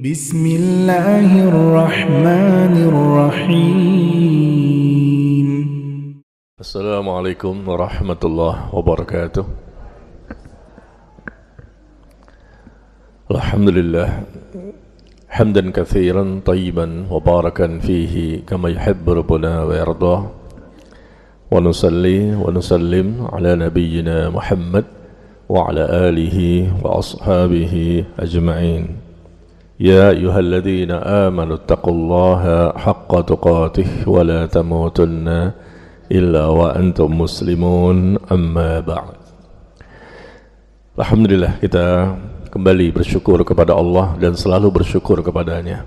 Bismillahirrahmanirrahim. Assalamualaikum warahmatullahi wabarakatuh. Alhamdulillah hamdan katsiran tayyiban wa barakan fihi kama yuhibbu rabbuna wa yardah. Wa nusalli wa nusallim ala nabiyyina Muhammad wa ala alihi wa ashabihi ajma'in. يا أيها الذين آمنوا اتقوا الله حق تقاته ولا تموتن إلا وأنتم مسلمون أما بعد. Alhamdulillah, kita kembali bersyukur kepada Allah dan selalu bersyukur kepadanya.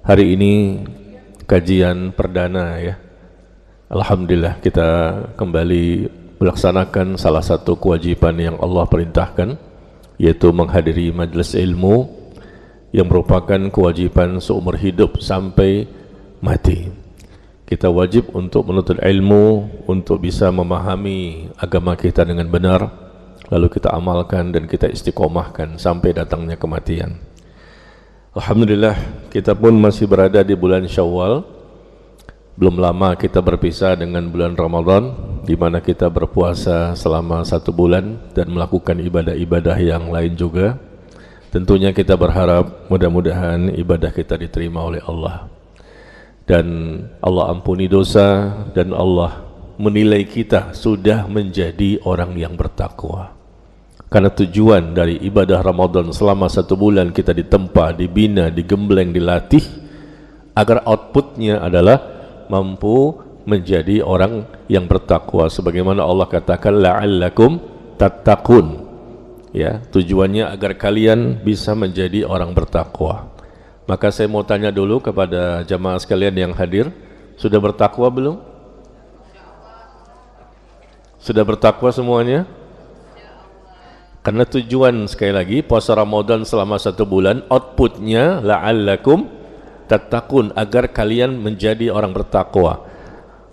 Hari ini kajian perdana ya. Alhamdulillah kita kembali melaksanakan salah satu kewajiban yang Allah perintahkan, yaitu menghadiri majelis ilmu yang merupakan kewajiban seumur hidup sampai mati. Kita wajib untuk menuntut ilmu, untuk bisa memahami agama kita dengan benar, lalu kita amalkan dan kita istiqomahkan sampai datangnya kematian. Alhamdulillah, kita pun masih berada di bulan Syawal. Belum lama kita berpisah dengan bulan Ramadan, di mana kita berpuasa selama 1 bulan dan melakukan ibadah-ibadah yang lain juga. Tentunya kita berharap mudah-mudahan ibadah kita diterima oleh Allah dan Allah ampuni dosa dan Allah menilai kita sudah menjadi orang yang bertakwa. Karena tujuan dari ibadah Ramadan selama 1 bulan kita ditempa, dibina, digembleng, dilatih agar outputnya adalah mampu menjadi orang yang bertakwa, sebagaimana Allah katakan la'allakum tattaqun. Ya, tujuannya agar kalian bisa menjadi orang bertakwa. Maka saya mau tanya dulu kepada jamaah sekalian yang hadir, sudah bertakwa belum? Sudah bertakwa semuanya? Karena tujuan sekali lagi puasa Ramadan selama 1 bulan, outputnya la'allakum tattaqun, agar kalian menjadi orang bertakwa.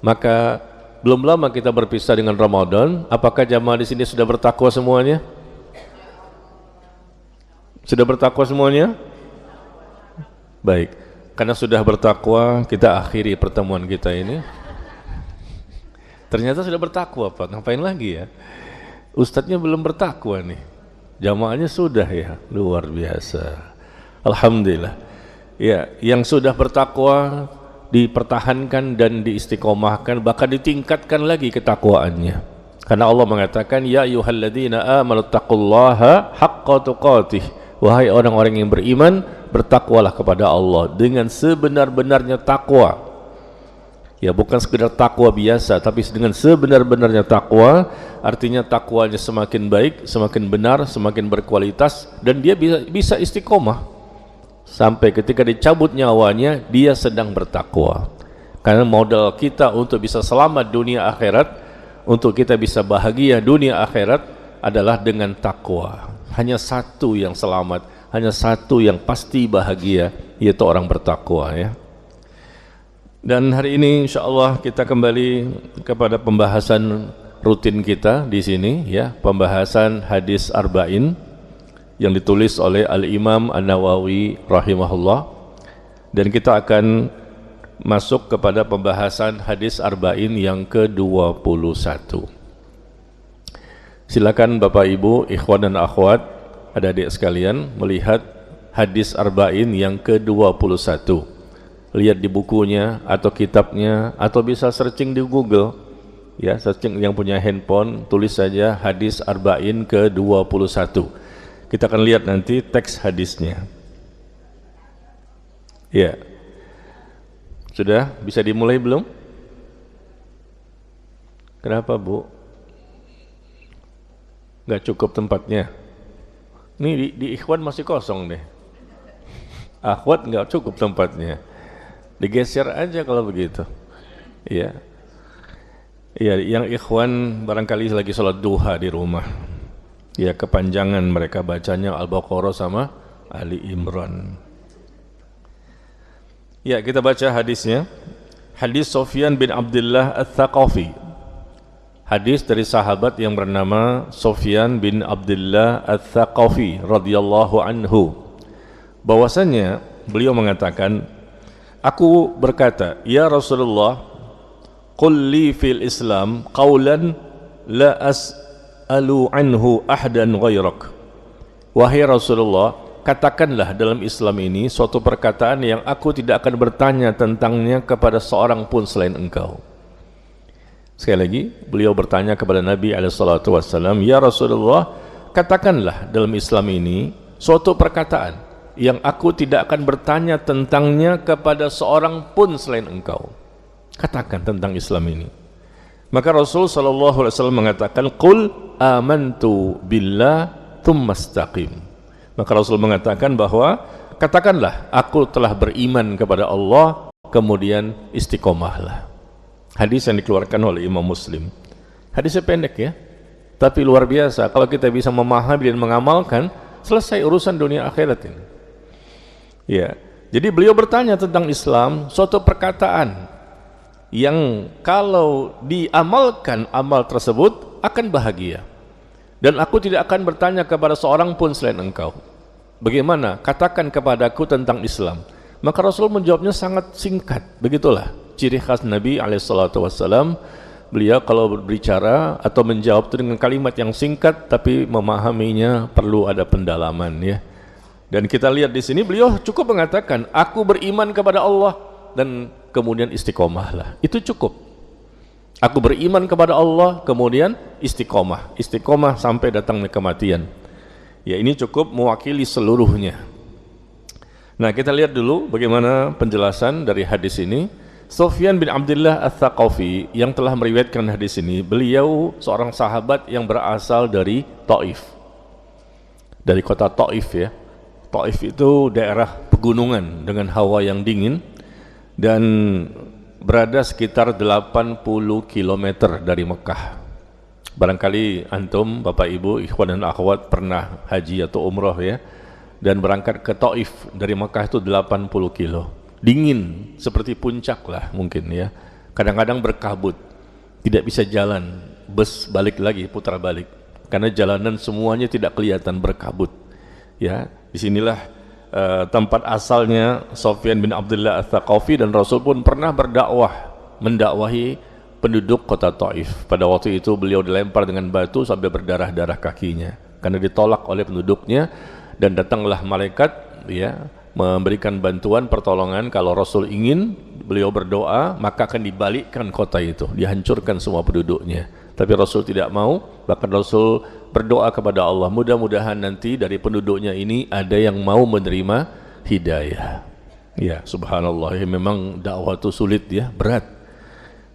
Maka belum lama kita berpisah dengan Ramadan. Apakah jamaah di sini sudah bertakwa semuanya? Sudah bertakwa semuanya? Baik, karena sudah bertakwa kita akhiri pertemuan kita ini. Ternyata sudah bertakwa Pak, ngapain lagi ya? Ustadznya belum bertakwa nih, jamaahnya sudah ya, luar biasa. Alhamdulillah. Ya, yang sudah bertakwa dipertahankan dan diistiqomahkan, bahkan ditingkatkan lagi ketakwaannya. Karena Allah mengatakan, ya ayyuhalladzina amanu taqullaha haqqa tuqatih. Wahai orang-orang yang beriman, bertakwalah kepada Allah dengan sebenar-benarnya takwa. Ya, bukan sekedar takwa biasa, tapi dengan sebenar-benarnya takwa. Artinya takwanya semakin baik, semakin benar, semakin berkualitas, dan dia bisa istiqomah sampai ketika dicabut nyawanya dia sedang bertakwa. Karena modal kita untuk bisa selamat dunia akhirat, untuk kita bisa bahagia dunia akhirat adalah dengan takwa. Hanya satu yang selamat, hanya satu yang pasti bahagia, yaitu orang bertakwa ya. Dan hari ini insyaallah kita kembali kepada pembahasan rutin kita di sini ya, pembahasan hadis arba'in yang ditulis oleh Al-Imam An-Nawawi rahimahullah. Dan kita akan masuk kepada pembahasan hadis arba'in yang ke-21. Silakan Bapak Ibu, ikhwan dan akhwat, adik-adik sekalian, melihat hadis arba'in yang ke-21. Lihat di bukunya atau kitabnya, atau bisa searching di Google. Ya, searching yang punya handphone, tulis saja hadis arba'in ke-21. Kita akan lihat nanti teks hadisnya. Ya. Sudah bisa dimulai belum? Kenapa, Bu? Nggak cukup tempatnya. Ini di ikhwan masih kosong deh. Akhwat nggak cukup tempatnya. Digeser aja kalau begitu. Iya. Iya, yang ikhwan barangkali lagi sholat duha di rumah. Ya, kepanjangan mereka bacanya Al-Baqarah sama Ali Imran. Ya, kita baca hadisnya. Hadis Sufyan bin Abdullah Ats-Tsaqafi. Hadis dari sahabat yang bernama Sufyan bin Abdullah Ats-Tsaqafi radhiyallahu anhu. bahwasanya beliau mengatakan, aku berkata, ya Rasulullah, qul li fil Islam qawlan la as'alu anhu ahdan ghairak. Wahai Rasulullah, katakanlah dalam Islam ini suatu perkataan yang aku tidak akan bertanya tentangnya kepada seorang pun selain engkau. Sekali lagi, beliau bertanya kepada Nabi SAW, ya Rasulullah, katakanlah dalam Islam ini suatu perkataan yang aku tidak akan bertanya tentangnya kepada seorang pun selain engkau. Katakan tentang Islam ini. Maka Rasul SAW mengatakan, qul amantu billah thumma istaqim. Maka Rasul mengatakan bahwa katakanlah aku telah beriman kepada Allah, kemudian istiqomahlah. Hadis yang dikeluarkan oleh Imam Muslim. Hadisnya pendek ya, tapi luar biasa. Kalau kita bisa memahami dan mengamalkan, selesai urusan dunia akhirat ini. Ya, jadi beliau bertanya tentang Islam, suatu perkataan yang kalau diamalkan amal tersebut akan bahagia. Dan aku tidak akan bertanya kepada seorang pun selain engkau. Bagaimana? Katakan kepadaku tentang Islam. Maka Rasul menjawabnya sangat singkat. Begitulah ciri khas Nabi SAW. Beliau kalau berbicara atau menjawab itu dengan kalimat yang singkat, tapi memahaminya perlu ada pendalaman ya. Dan kita lihat di sini beliau cukup mengatakan, aku beriman kepada Allah, dan kemudian istiqomahlah. Itu cukup. Aku beriman kepada Allah, kemudian istiqomah. Istiqomah sampai datangnya kematian. Ya, ini cukup mewakili seluruhnya. Nah, kita lihat dulu bagaimana penjelasan dari hadis ini. Sufyan bin Abdullah Ats-Tsaqafi yang telah meriwayatkan hadis ini, beliau seorang sahabat yang berasal dari Taif. Dari kota Taif ya. Taif itu daerah pegunungan dengan hawa yang dingin dan berada sekitar 80 km dari Mekah. Barangkali antum, Bapak Ibu, ikhwan dan akhwat pernah haji atau umrah ya, dan berangkat ke Taif dari Mekah itu 80 kilo. Dingin seperti puncak lah mungkin ya. Kadang-kadang berkabut, tidak bisa jalan, bus balik lagi, putar balik, karena jalanan semuanya tidak kelihatan, berkabut ya. Disinilah tempat asalnya Sufyan bin Abdullah Ats-Tsaqafi, dan Rasul pun pernah mendakwahi penduduk kota Taif. Pada waktu itu beliau dilempar dengan batu sampai berdarah-darah kakinya karena ditolak oleh penduduknya, dan datanglah malaikat ya, memberikan bantuan pertolongan. Kalau Rasul ingin, beliau berdoa, maka akan dibalikkan kota itu, dihancurkan semua penduduknya. Tapi Rasul tidak mau, bahkan Rasul berdoa kepada Allah, mudah-mudahan nanti dari penduduknya ini ada yang mau menerima hidayah. Ya, subhanallah, ya, memang dakwah itu sulit ya, berat.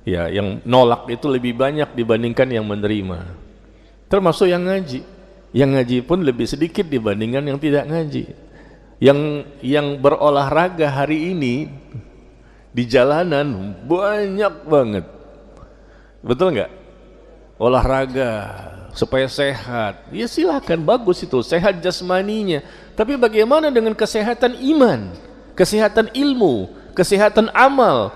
Ya, yang nolak itu lebih banyak dibandingkan yang menerima. Termasuk yang ngaji. Yang ngaji pun lebih sedikit dibandingkan yang tidak ngaji. Yang berolahraga hari ini di jalanan banyak banget. Betul nggak? Olahraga supaya sehat, ya silakan, bagus itu, sehat jasmaninya. Tapi bagaimana dengan kesehatan iman, kesehatan ilmu, kesehatan amal,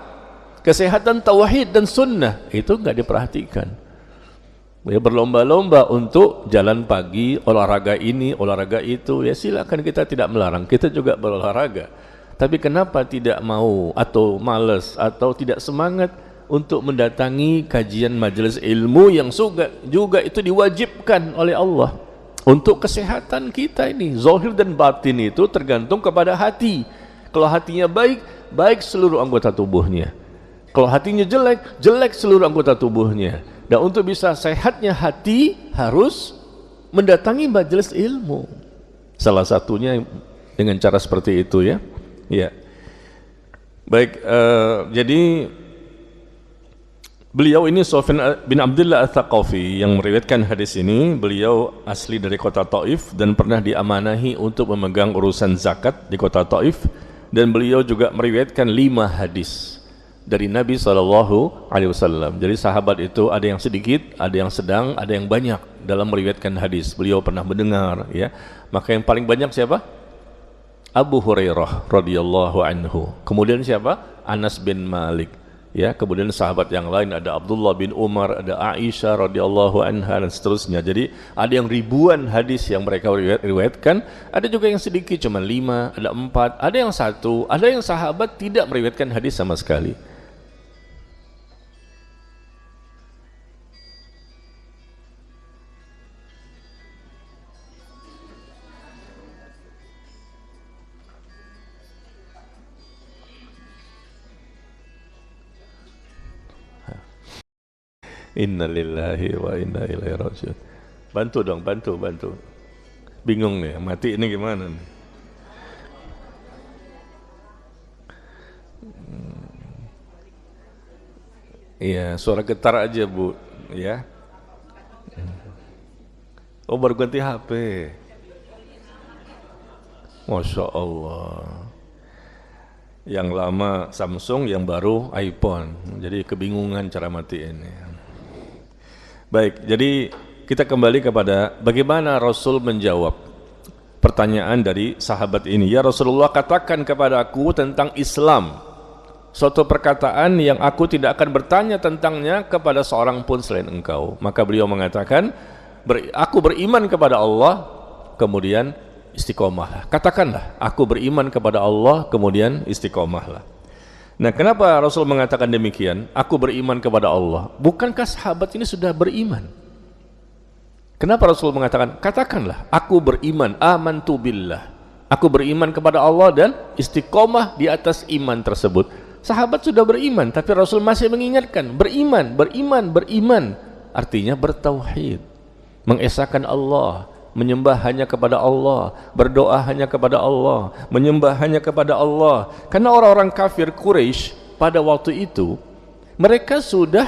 kesehatan tauhid dan sunnah? Itu nggak diperhatikan. Ya, berlomba-lomba untuk jalan pagi, olahraga ini, olahraga itu, ya silakan, kita tidak melarang, kita juga berolahraga. Tapi kenapa tidak mau atau malas atau tidak semangat untuk mendatangi kajian majelis ilmu yang juga itu diwajibkan oleh Allah untuk kesehatan kita ini. Zahir dan batin itu tergantung kepada hati. Kalau hatinya baik, baik seluruh anggota tubuhnya. Kalau hatinya jelek, jelek seluruh anggota tubuhnya. Dan untuk bisa sehatnya hati harus mendatangi majelis ilmu. Salah satunya dengan cara seperti itu ya. Ya. Baik, jadi beliau ini Sufyan bin Abdullah Ats-Tsaqafi yang meriwayatkan hadis ini. Beliau asli dari kota Taif dan pernah diamanahi untuk memegang urusan zakat di kota Taif, dan beliau juga meriwayatkan 5 hadis dari Nabi SAW. Jadi sahabat itu ada yang sedikit, ada yang sedang, ada yang banyak dalam meriwayatkan hadis. Beliau pernah mendengar ya. Maka yang paling banyak siapa? Abu Hurairah radhiyallahu anhu. Kemudian siapa? Anas bin Malik. Ya, kemudian sahabat yang lain ada Abdullah bin Umar, ada Aisyah radhiyallahu anha dan seterusnya. Jadi ada yang ribuan hadis yang mereka riwayatkan, ada juga yang sedikit cuma 5, ada 4, ada yang 1, ada yang sahabat tidak meriwayatkan hadis sama sekali. Innalillahi wa inna ilaihi raji'un. Bantu dong, bantu. Bingung nih, mati ini gimana nih? Iya, suara getar aja Bu, ya. Oh, baru ganti HP. Masya Allah. Yang lama Samsung, yang baru iPhone. Jadi kebingungan cara matiin. Baik, jadi kita kembali kepada bagaimana Rasul menjawab pertanyaan dari sahabat ini. Ya Rasulullah, katakan kepadaku tentang Islam, suatu perkataan yang aku tidak akan bertanya tentangnya kepada seorang pun selain engkau. Maka beliau mengatakan, aku beriman kepada Allah, kemudian istiqomahlah. Katakanlah, aku beriman kepada Allah, kemudian istiqomahlah. Nah, kenapa Rasul mengatakan demikian? Aku beriman kepada Allah. Bukankah sahabat ini sudah beriman? Kenapa Rasul mengatakan, katakanlah, aku beriman, amantu billah. Aku beriman kepada Allah dan istiqomah di atas iman tersebut. Sahabat sudah beriman, tapi Rasul masih mengingatkan, beriman. Artinya bertauhid, mengesahkan Allah, menyembah hanya kepada Allah, berdoa hanya kepada Allah, menyembah hanya kepada Allah. Karena orang-orang kafir Quraisy pada waktu itu, mereka sudah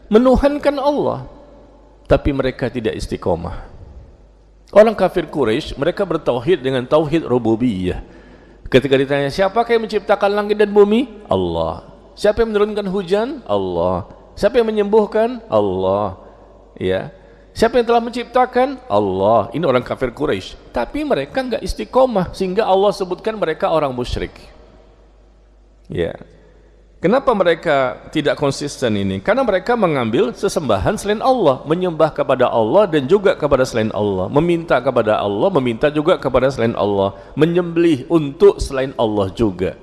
menuhankan Allah, tapi mereka tidak istiqomah. Orang kafir Quraisy, mereka bertauhid dengan tauhid rububiyah. Ketika ditanya, siapakah yang menciptakan langit dan bumi? Allah. Siapa yang menurunkan hujan? Allah. Siapa yang menyembuhkan? Allah. Ya. Siapa yang telah menciptakan? Allah. Ini orang kafir Quraisy. Tapi mereka enggak istiqomah, sehingga Allah sebutkan mereka orang musyrik. Ya. Kenapa mereka tidak konsisten ini? Karena mereka mengambil sesembahan selain Allah, menyembah kepada Allah dan juga kepada selain Allah, meminta kepada Allah, meminta juga kepada selain Allah, menyembelih untuk selain Allah juga.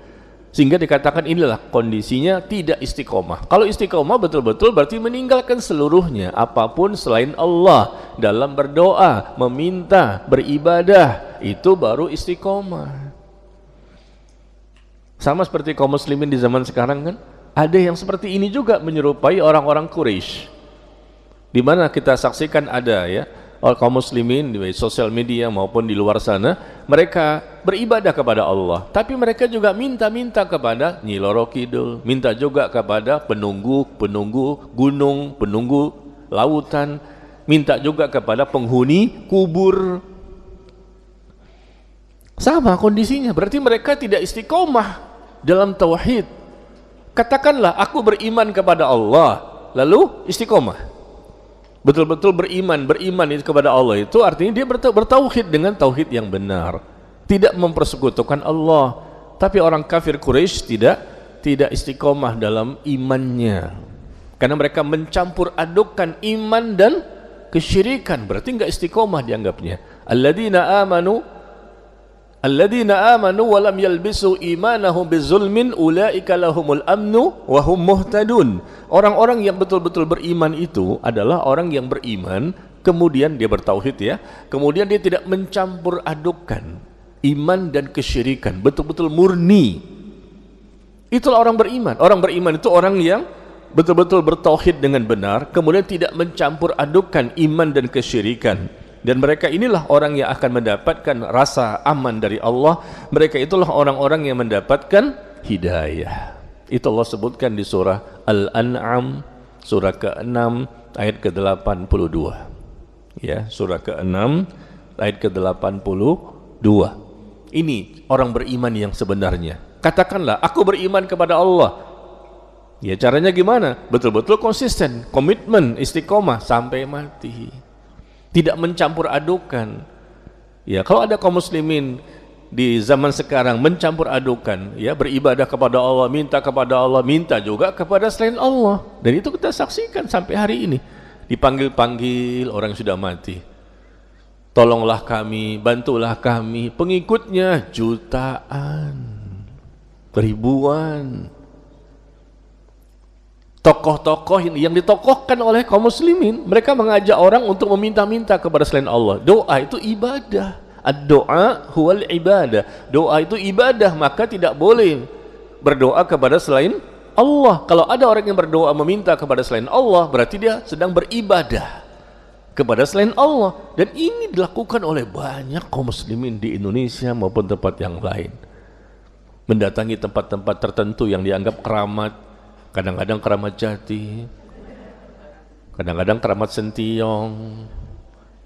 Sehingga dikatakan inilah kondisinya tidak istiqomah. Kalau istiqomah betul-betul berarti meninggalkan seluruhnya, apapun selain Allah, dalam berdoa, meminta, beribadah, itu baru istiqomah. Sama seperti kaum muslimin di zaman sekarang kan, ada yang seperti ini juga menyerupai orang-orang Quraisy. Di mana kita saksikan ada ya, kaum muslimin di sosial media maupun di luar sana, mereka beribadah kepada Allah, tapi mereka juga minta-minta kepada Nyi Roro Kidul, minta juga kepada penunggu gunung, penunggu lautan, minta juga kepada penghuni kubur. Sama kondisinya, berarti mereka tidak istiqomah dalam tauhid. Katakanlah, aku beriman kepada Allah, lalu istiqomah. Betul-betul beriman itu kepada Allah, itu artinya dia bertauhid dengan tauhid yang benar, tidak mempersekutukan Allah. Tapi orang kafir Quraisy tidak istiqomah dalam imannya, karena mereka mencampur adukkan iman dan kesyirikan, berarti enggak istiqomah dianggapnya. Alladzina amanu wa lam yalbisu imanahum bizulmin ulaika lahumul amnu wa hum muhtadun. Orang-orang yang betul-betul beriman itu adalah orang yang beriman, kemudian dia bertauhid ya, kemudian dia tidak mencampur adukkan iman dan kesyirikan, betul-betul murni. Itulah orang beriman. Orang beriman itu orang yang betul-betul bertauhid dengan benar, kemudian tidak mencampur adukkan iman dan kesyirikan. Dan mereka inilah orang yang akan mendapatkan rasa aman dari Allah. Mereka itulah orang-orang yang mendapatkan hidayah. Itu Allah sebutkan di surah Al-An'am, surah ke-6 ayat ke-82. Ya, surah ke-6 ayat ke-82. Ini orang beriman yang sebenarnya. Katakanlah, aku beriman kepada Allah. Ya, caranya gimana? Betul-betul konsisten, komitmen, istiqomah sampai mati. Tidak mencampur adukan. Ya, kalau ada kaum muslimin di zaman sekarang mencampur adukan, ya, beribadah kepada Allah, minta kepada Allah, minta juga kepada selain Allah. Dan itu kita saksikan sampai hari ini. Dipanggil-panggil orang yang sudah mati. Tolonglah kami, bantulah kami. Pengikutnya jutaan, ribuan. Tokoh-tokoh yang ditokohkan oleh kaum muslimin, mereka mengajak orang untuk meminta-minta kepada selain Allah. Doa itu ibadah. Ad-doa huwal ibadah. Doa itu ibadah, maka tidak boleh berdoa kepada selain Allah. Kalau ada orang yang berdoa meminta kepada selain Allah, berarti dia sedang beribadah kepada selain Allah. Dan ini dilakukan oleh banyak kaum muslimin di Indonesia maupun tempat yang lain. Mendatangi tempat-tempat tertentu yang dianggap keramat, kadang-kadang keramat Jati, kadang-kadang keramat Sentiong,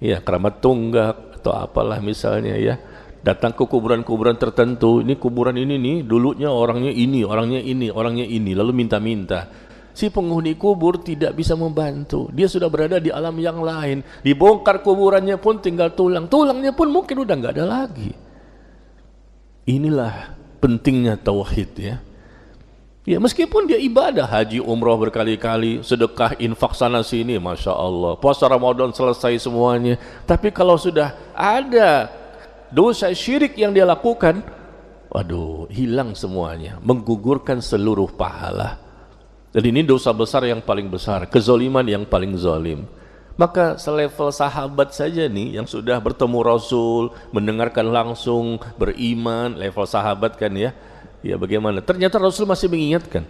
ya, keramat Tunggak atau apalah misalnya, ya. Datang ke kuburan-kuburan tertentu, ini kuburan ini nih, dulunya orangnya ini, orangnya ini, orangnya ini, lalu minta-minta. Si penghuni kubur tidak bisa membantu, dia sudah berada di alam yang lain. Dibongkar kuburannya pun tinggal tulang, tulangnya pun mungkin udah nggak ada lagi. Inilah pentingnya tauhid, ya. Ya, meskipun dia ibadah, haji umroh berkali-kali, sedekah infak sana sini, Masya Allah, puasa Ramadan selesai semuanya, tapi kalau sudah ada dosa syirik yang dia lakukan, waduh, hilang semuanya, menggugurkan seluruh pahala. Dan ini dosa besar yang paling besar, kezoliman yang paling zolim. Maka selevel sahabat saja nih yang sudah bertemu Rasul, mendengarkan langsung, beriman, level sahabat kan, ya. Ya, bagaimana? Ternyata Rasul masih mengingatkan,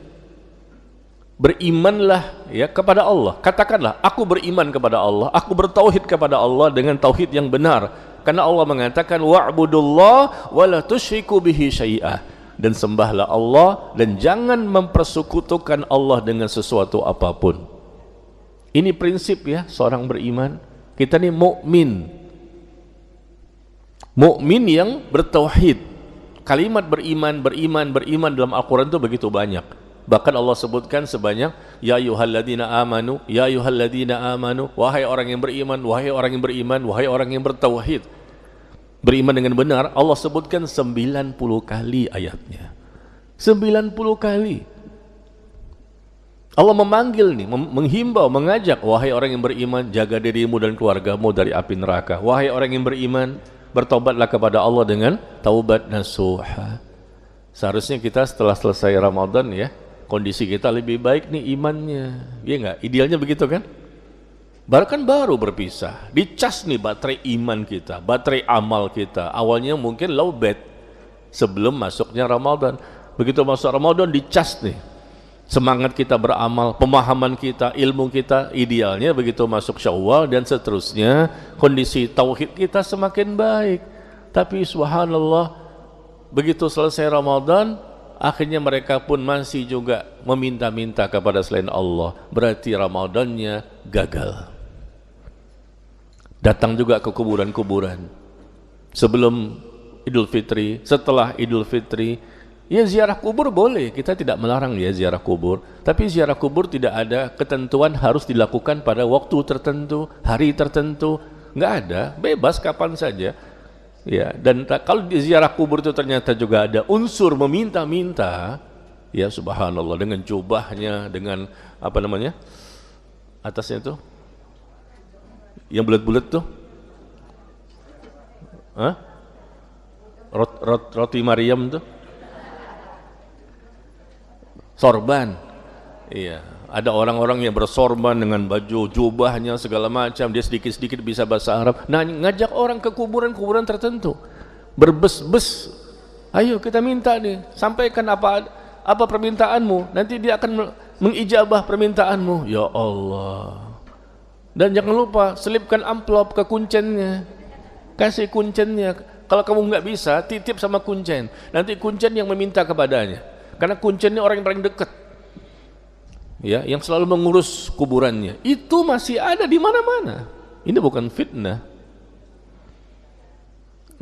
berimanlah, ya, kepada Allah. Katakanlah, aku beriman kepada Allah, aku bertauhid kepada Allah dengan tauhid yang benar. Karena Allah mengatakan, wa'budullah wa la tusyriku bihi syai'ah. Dan sembahlah Allah dan jangan mempersekutukan Allah dengan sesuatu apapun. Ini prinsip, ya, seorang beriman. Kita ini mukmin. Mukmin yang bertauhid. Kalimat beriman, beriman, beriman dalam Al-Quran itu begitu banyak. Bahkan Allah sebutkan sebanyak, ya ayyuhalladzina amanu, ya ayyuhalladzina amanu, wahai orang yang beriman, wahai orang yang beriman, wahai orang yang bertauhid. Beriman dengan benar, Allah sebutkan 90 kali ayatnya. 90 kali. Allah memanggil nih, menghimbau, mengajak, wahai orang yang beriman, jaga dirimu dan keluargamu dari api neraka. Wahai orang yang beriman, bertobatlah kepada Allah dengan taubat nasuha. Seharusnya kita setelah selesai Ramadan, ya, kondisi kita lebih baik nih imannya, ya enggak? Idealnya begitu kan? Baru berpisah, dicas nih baterai iman kita, baterai amal kita. Awalnya mungkin low bed sebelum masuknya Ramadan. Begitu masuk Ramadan dicas nih, semangat kita beramal, pemahaman kita, ilmu kita. Idealnya begitu masuk Syawal dan seterusnya, kondisi tauhid kita semakin baik. Tapi subhanallah, begitu selesai Ramadan, akhirnya mereka pun masih juga meminta-minta kepada selain Allah. Berarti Ramadannya gagal. Datang juga ke kuburan-kuburan sebelum Idul Fitri, setelah Idul Fitri. Ya, ziarah kubur boleh, kita tidak melarang, ya, ziarah kubur. Tapi ziarah kubur tidak ada ketentuan harus dilakukan pada waktu tertentu, hari tertentu. Nggak ada, bebas kapan saja. Ya, dan kalau di ziarah kubur itu ternyata juga ada unsur meminta-minta, ya subhanallah, dengan jubahnya, dengan apa namanya, atasnya itu yang bulat-bulat tuh, roti Maryam tuh, sorban. Iya, ada orang-orang yang bersorban dengan baju jubahnya segala macam, dia sedikit-sedikit bisa bahasa Arab. Nah, ngajak orang ke kuburan-kuburan tertentu, berbes-bes, ayo kita minta nih, sampaikan apa permintaanmu, nanti dia akan mengijabah permintaanmu. Ya Allah. Dan jangan lupa selipkan amplop ke kuncennya, kasih kuncennya. Kalau kamu nggak bisa, titip sama kuncen, nanti kuncen yang meminta kepadanya, karena kuncen ini orang yang paling dekat, ya, yang selalu mengurus kuburannya. Itu masih ada di mana-mana. Ini bukan fitnah.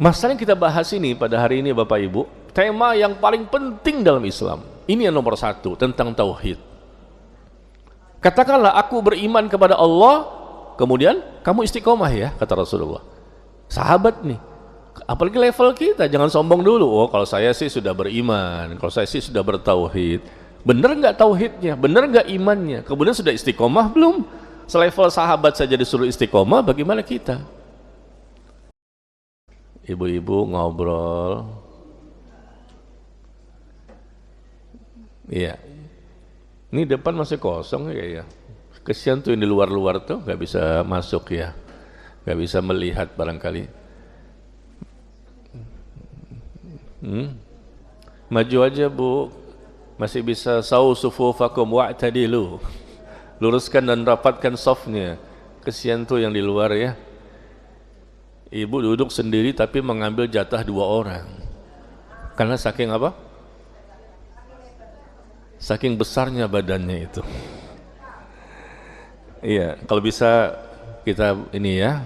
Masalah yang kita bahas ini pada hari ini, Bapak Ibu, tema yang paling penting dalam Islam. Ini yang nomor 1, tentang tauhid. Katakanlah aku beriman kepada Allah, kemudian kamu istiqomah, ya, kata Rasulullah. Sahabat nih, Apalagi level kita, jangan sombong dulu. Oh, kalau saya sih sudah beriman, kalau saya sih sudah bertauhid. Bener nggak tauhidnya? Bener nggak imannya? Kemudian sudah istiqomah belum? Selevel sahabat saja disuruh istiqomah, bagaimana kita? Ibu-ibu ngobrol. Iya. Ini depan masih kosong ya. Kesian tuh yang di luar-luar tuh nggak bisa masuk ya, nggak bisa melihat barangkali. Maju aja Bu, masih bisa sawu sufufakum wa'tadilu, luruskan dan rapatkan softnya. Kesian tuh yang di luar ya. Ibu duduk sendiri tapi mengambil jatah 2 orang. Karena saking apa? Saking besarnya badannya itu. Iya, kalau bisa kita ini ya,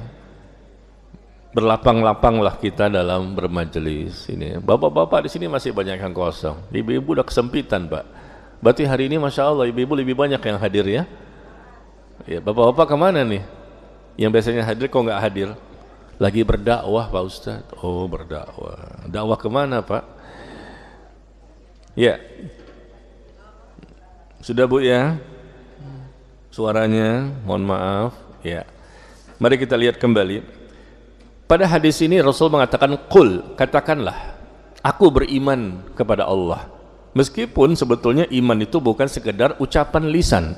berlapang-lapanglah kita dalam bermajelis ini. Bapak-bapak di sini masih banyak yang kosong. Ibu-ibu udah kesempitan, Pak. Berarti hari ini Masya Allah ibu-ibu lebih banyak yang hadir ya. Ya, bapak-bapak kemana nih? Yang biasanya hadir kok nggak hadir? Lagi berdakwah Pak Ustadz. Oh, berdakwah. Dakwah kemana Pak? Ya. Sudah Bu ya? Suaranya, mohon maaf. Ya. Mari kita lihat kembali. Pada hadis ini Rasul mengatakan qul, katakanlah aku beriman kepada Allah. Meskipun sebetulnya iman itu bukan sekedar ucapan lisan.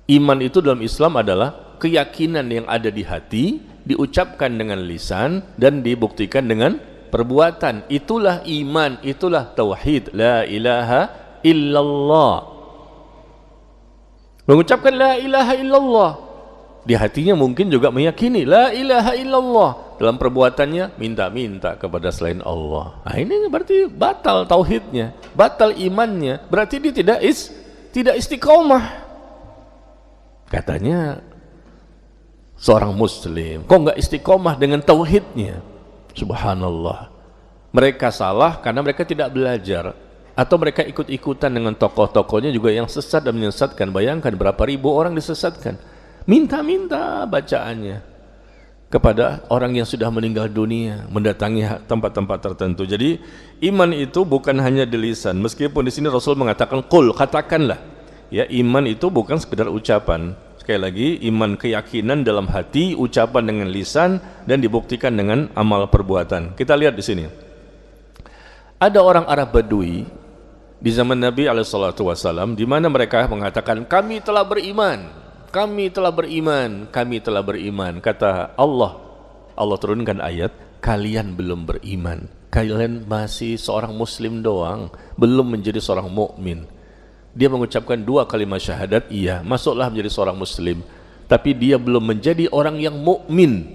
Iman itu dalam Islam adalah keyakinan yang ada di hati, diucapkan dengan lisan dan dibuktikan dengan perbuatan. Itulah iman, itulah tauhid, la ilaha illallah. Mengucapkan la ilaha illallah, di hatinya mungkin juga meyakini la ilaha illallah, dalam perbuatannya minta-minta kepada selain Allah. Nah, ini berarti batal tauhidnya, batal imannya, berarti dia tidak istiqomah. Katanya seorang muslim kok nggak istiqomah dengan tauhidnya? Subhanallah. Mereka salah karena mereka tidak belajar, atau mereka ikut-ikutan dengan tokoh-tokohnya juga yang sesat dan menyesatkan. Bayangkan berapa ribu orang disesatkan, minta-minta bacaannya kepada orang yang sudah meninggal dunia, mendatangi tempat-tempat tertentu. Jadi iman itu bukan hanya di lisan, meskipun di sini Rasul mengatakan qul, katakanlah ya, iman itu bukan sekedar ucapan. Sekali lagi, iman keyakinan dalam hati, ucapan dengan lisan, dan dibuktikan dengan amal perbuatan. Kita lihat di sini. Ada orang Arab Badui di zaman Nabi SAW, di mana mereka mengatakan kami telah beriman, kami telah beriman, kami telah beriman. Kata Allah, Allah turunkan ayat, kalian belum beriman, kalian masih seorang muslim doang, belum menjadi seorang mukmin. Dia mengucapkan 2 kalimat syahadat, iya, masuklah menjadi seorang muslim, tapi dia belum menjadi orang yang mukmin.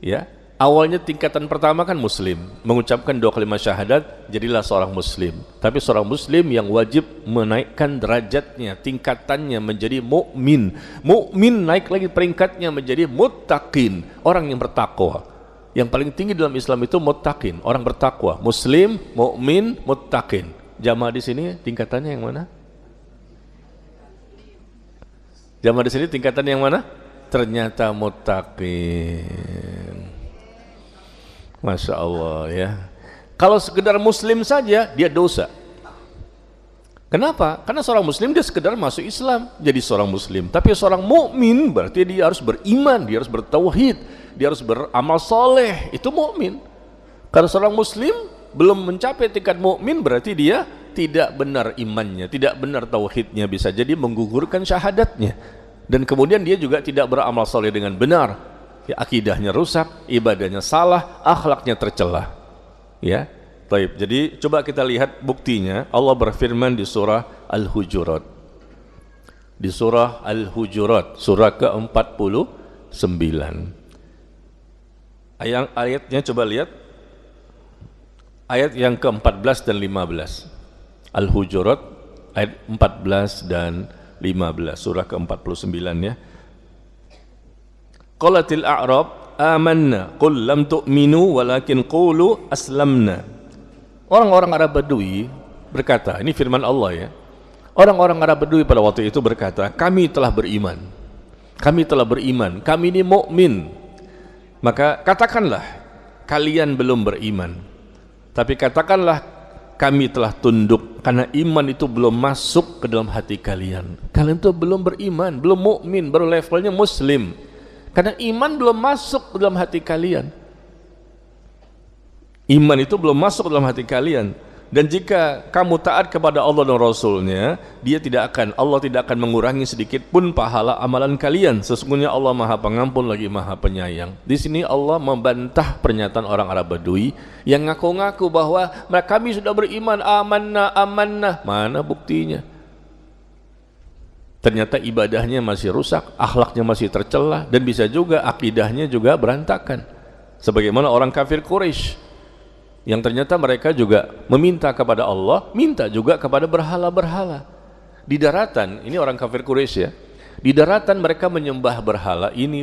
Ya, awalnya tingkatan pertama kan muslim, mengucapkan 2 kalimat syahadat, jadilah seorang muslim. Tapi seorang muslim yang wajib menaikkan derajatnya, tingkatannya menjadi mukmin. Mukmin naik lagi peringkatnya menjadi muttaqin, orang yang bertakwa. Yang paling tinggi dalam Islam itu muttaqin, orang bertakwa. Muslim, mukmin, muttaqin. Jamaah di sini tingkatannya yang mana? Jamaah di sini tingkatan yang mana? Ternyata muttaqin. Masya Allah ya. Kalau sekedar muslim saja dia dosa. Kenapa? Karena seorang muslim dia sekedar masuk Islam jadi seorang muslim. Tapi seorang mukmin berarti dia harus beriman, dia harus bertauhid, dia harus beramal soleh. Itu mukmin. Kalau seorang muslim belum mencapai tingkat mukmin, berarti dia tidak benar imannya, tidak benar tauhidnya, bisa jadi menggugurkan syahadatnya. Dan kemudian dia juga tidak beramal soleh dengan benar. Ya, akidahnya rusak, ibadahnya salah, akhlaknya tercela. Ya, baik. Jadi coba kita lihat buktinya. Allah berfirman di surah Al-Hujurat. Di surah Al-Hujurat, surah ke-49. Ayatnya coba lihat. Ayat yang ke-14 dan 15. Al-Hujurat ayat 14 dan 15, surah ke-49 ya. Qalatil a'rab amanna qul lam tu'minu walakin qulu aslamna. Orang-orang Arab Badui berkata, ini firman Allah ya. Orang-orang Arab Badui pada waktu itu berkata, kami telah beriman. Kami telah beriman, kami ini mukmin. Maka katakanlah, kalian belum beriman, tapi katakanlah kami telah tunduk karena iman itu belum masuk ke dalam hati kalian. Kalian itu belum beriman, belum mukmin, baru levelnya muslim. Karena iman belum masuk ke dalam hati kalian. Iman itu belum masuk ke dalam hati kalian. Dan jika kamu taat kepada Allah dan Rasulnya, Allah tidak akan mengurangi sedikit pun pahala amalan kalian. Sesungguhnya Allah Maha Pengampun lagi Maha Penyayang. Di sini Allah membantah pernyataan orang Arab Badui yang ngaku-ngaku bahwa kami sudah beriman, amanah. Mana buktinya? Ternyata ibadahnya masih rusak, akhlaknya masih tercela, dan bisa juga akidahnya juga berantakan. Sebagaimana orang kafir Quraisy, yang ternyata mereka juga meminta kepada Allah, minta juga kepada berhala-berhala. Di daratan, ini orang kafir Quraisy ya, di daratan mereka menyembah berhala ini,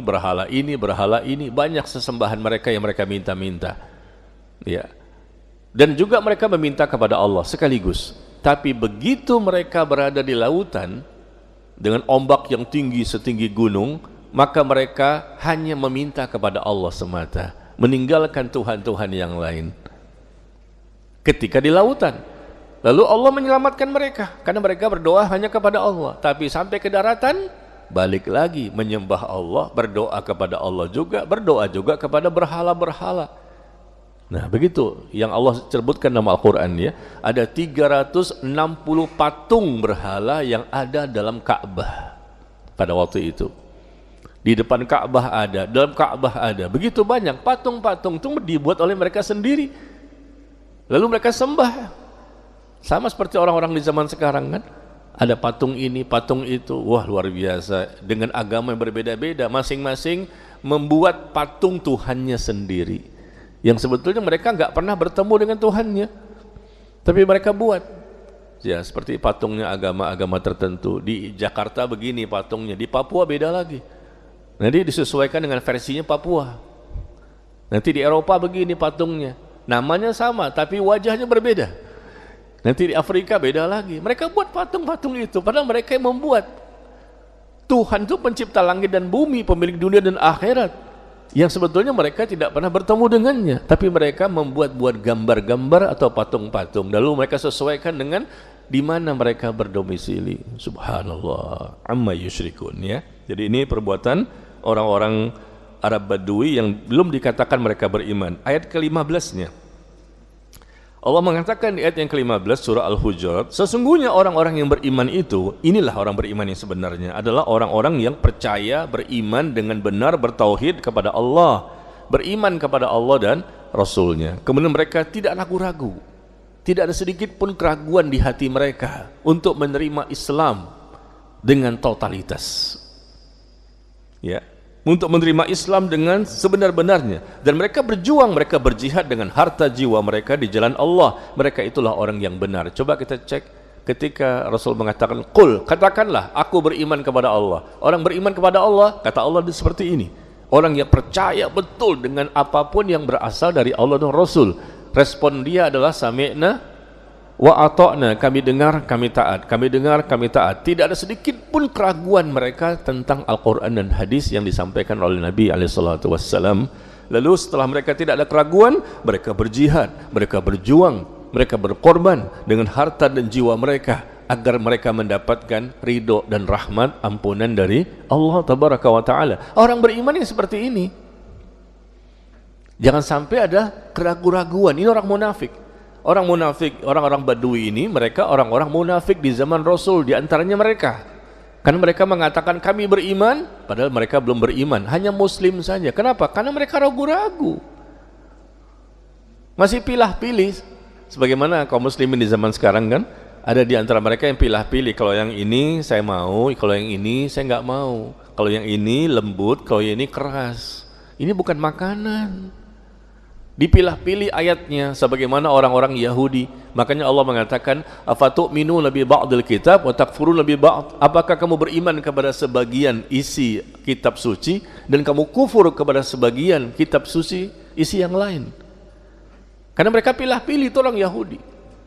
banyak sesembahan mereka yang mereka minta-minta. Ya. Dan juga mereka meminta kepada Allah sekaligus. Tapi begitu mereka berada di lautan, dengan ombak yang tinggi setinggi gunung, maka mereka hanya meminta kepada Allah semata, meninggalkan Tuhan-Tuhan yang lain. Ketika di lautan, lalu Allah menyelamatkan mereka karena mereka berdoa hanya kepada Allah. Tapi sampai ke daratan, balik lagi menyembah Allah, berdoa kepada Allah juga, berdoa juga kepada berhala-berhala. Nah begitu yang Allah sebutkan dalam Al-Quran ya, ada 360 patung berhala yang ada dalam Ka'bah pada waktu itu. Di depan Ka'bah ada, dalam Ka'bah ada, begitu banyak patung-patung itu dibuat oleh mereka sendiri. Lalu mereka sembah, sama seperti orang-orang di zaman sekarang kan, ada patung ini, patung itu, wah luar biasa, dengan agama yang berbeda-beda, masing-masing membuat patung Tuhannya sendiri, yang sebetulnya mereka nggak pernah bertemu dengan Tuhannya, tapi mereka buat, ya seperti patungnya agama-agama tertentu. Di Jakarta begini patungnya, di Papua beda lagi, nanti disesuaikan dengan versinya Papua. Nanti di Eropa begini patungnya, namanya sama tapi wajahnya berbeda. Nanti di Afrika beda lagi. Mereka buat patung-patung itu, padahal mereka yang membuat. Tuhan itu pencipta langit dan bumi, pemilik dunia dan akhirat, yang sebetulnya mereka tidak pernah bertemu dengannya, tapi mereka membuat gambar-gambar atau patung-patung, lalu mereka sesuaikan dengan di mana mereka berdomisili. Subhanallah, amma yusyrikun ya. Jadi ini perbuatan orang-orang Arab Badui yang belum dikatakan mereka beriman. Ayat ke-15-nya Allah mengatakan di ayat yang ke-15 surah Al-Hujurat, sesungguhnya orang-orang yang beriman itu, inilah orang beriman yang sebenarnya, adalah orang-orang yang percaya, beriman dengan benar, bertauhid kepada Allah, beriman kepada Allah dan Rasulnya. Kemudian mereka tidak ragu-ragu, tidak ada sedikit pun keraguan di hati mereka untuk menerima Islam dengan totalitas ya, untuk menerima Islam dengan sebenar-benarnya, dan mereka berjuang, mereka berjihad dengan harta jiwa mereka di jalan Allah. Mereka itulah orang yang benar. Coba kita cek ketika Rasul mengatakan qul, katakanlah aku beriman kepada Allah. Orang beriman kepada Allah, kata Allah seperti ini, orang yang percaya betul dengan apapun yang berasal dari Allah dan Rasul. Respon dia adalah sami'na wa ata'na, kami dengar, kami taat, kami dengar, kami taat. Tidak ada sedikit pun keraguan mereka tentang Al-Quran dan hadis yang disampaikan oleh Nabi SAW. Lalu setelah mereka tidak ada keraguan, mereka berjihad, mereka berjuang, mereka berkorban dengan harta dan jiwa mereka agar mereka mendapatkan ridho dan rahmat, ampunan dari Allah Tabaraka wa Ta'ala. Orang beriman yang seperti ini, jangan sampai ada keraguan-raguan. Ini orang munafik. Orang munafik, orang-orang Badui ini, mereka orang-orang munafik di zaman Rasul, di antaranya mereka. Karena mereka mengatakan kami beriman, padahal mereka belum beriman, hanya Muslim saja. Kenapa? Karena mereka ragu-ragu, masih pilah-pilih. Sebagaimana kaum muslimin di zaman sekarang kan, ada di antara mereka yang pilah-pilih. Kalau yang ini saya mau, kalau yang ini saya nggak mau. Kalau yang ini lembut, kalau yang ini keras. Ini bukan makanan. Dipilah-pilih ayatnya sebagaimana orang-orang Yahudi. Makanya Allah mengatakan afatu'minuna bi ba'dil kitab wa takfuruna bi ba'd. Apakah kamu beriman kepada sebagian isi kitab suci dan kamu kufur kepada sebagian kitab suci isi yang lain? Karena mereka pilah-pilih, itu orang Yahudi.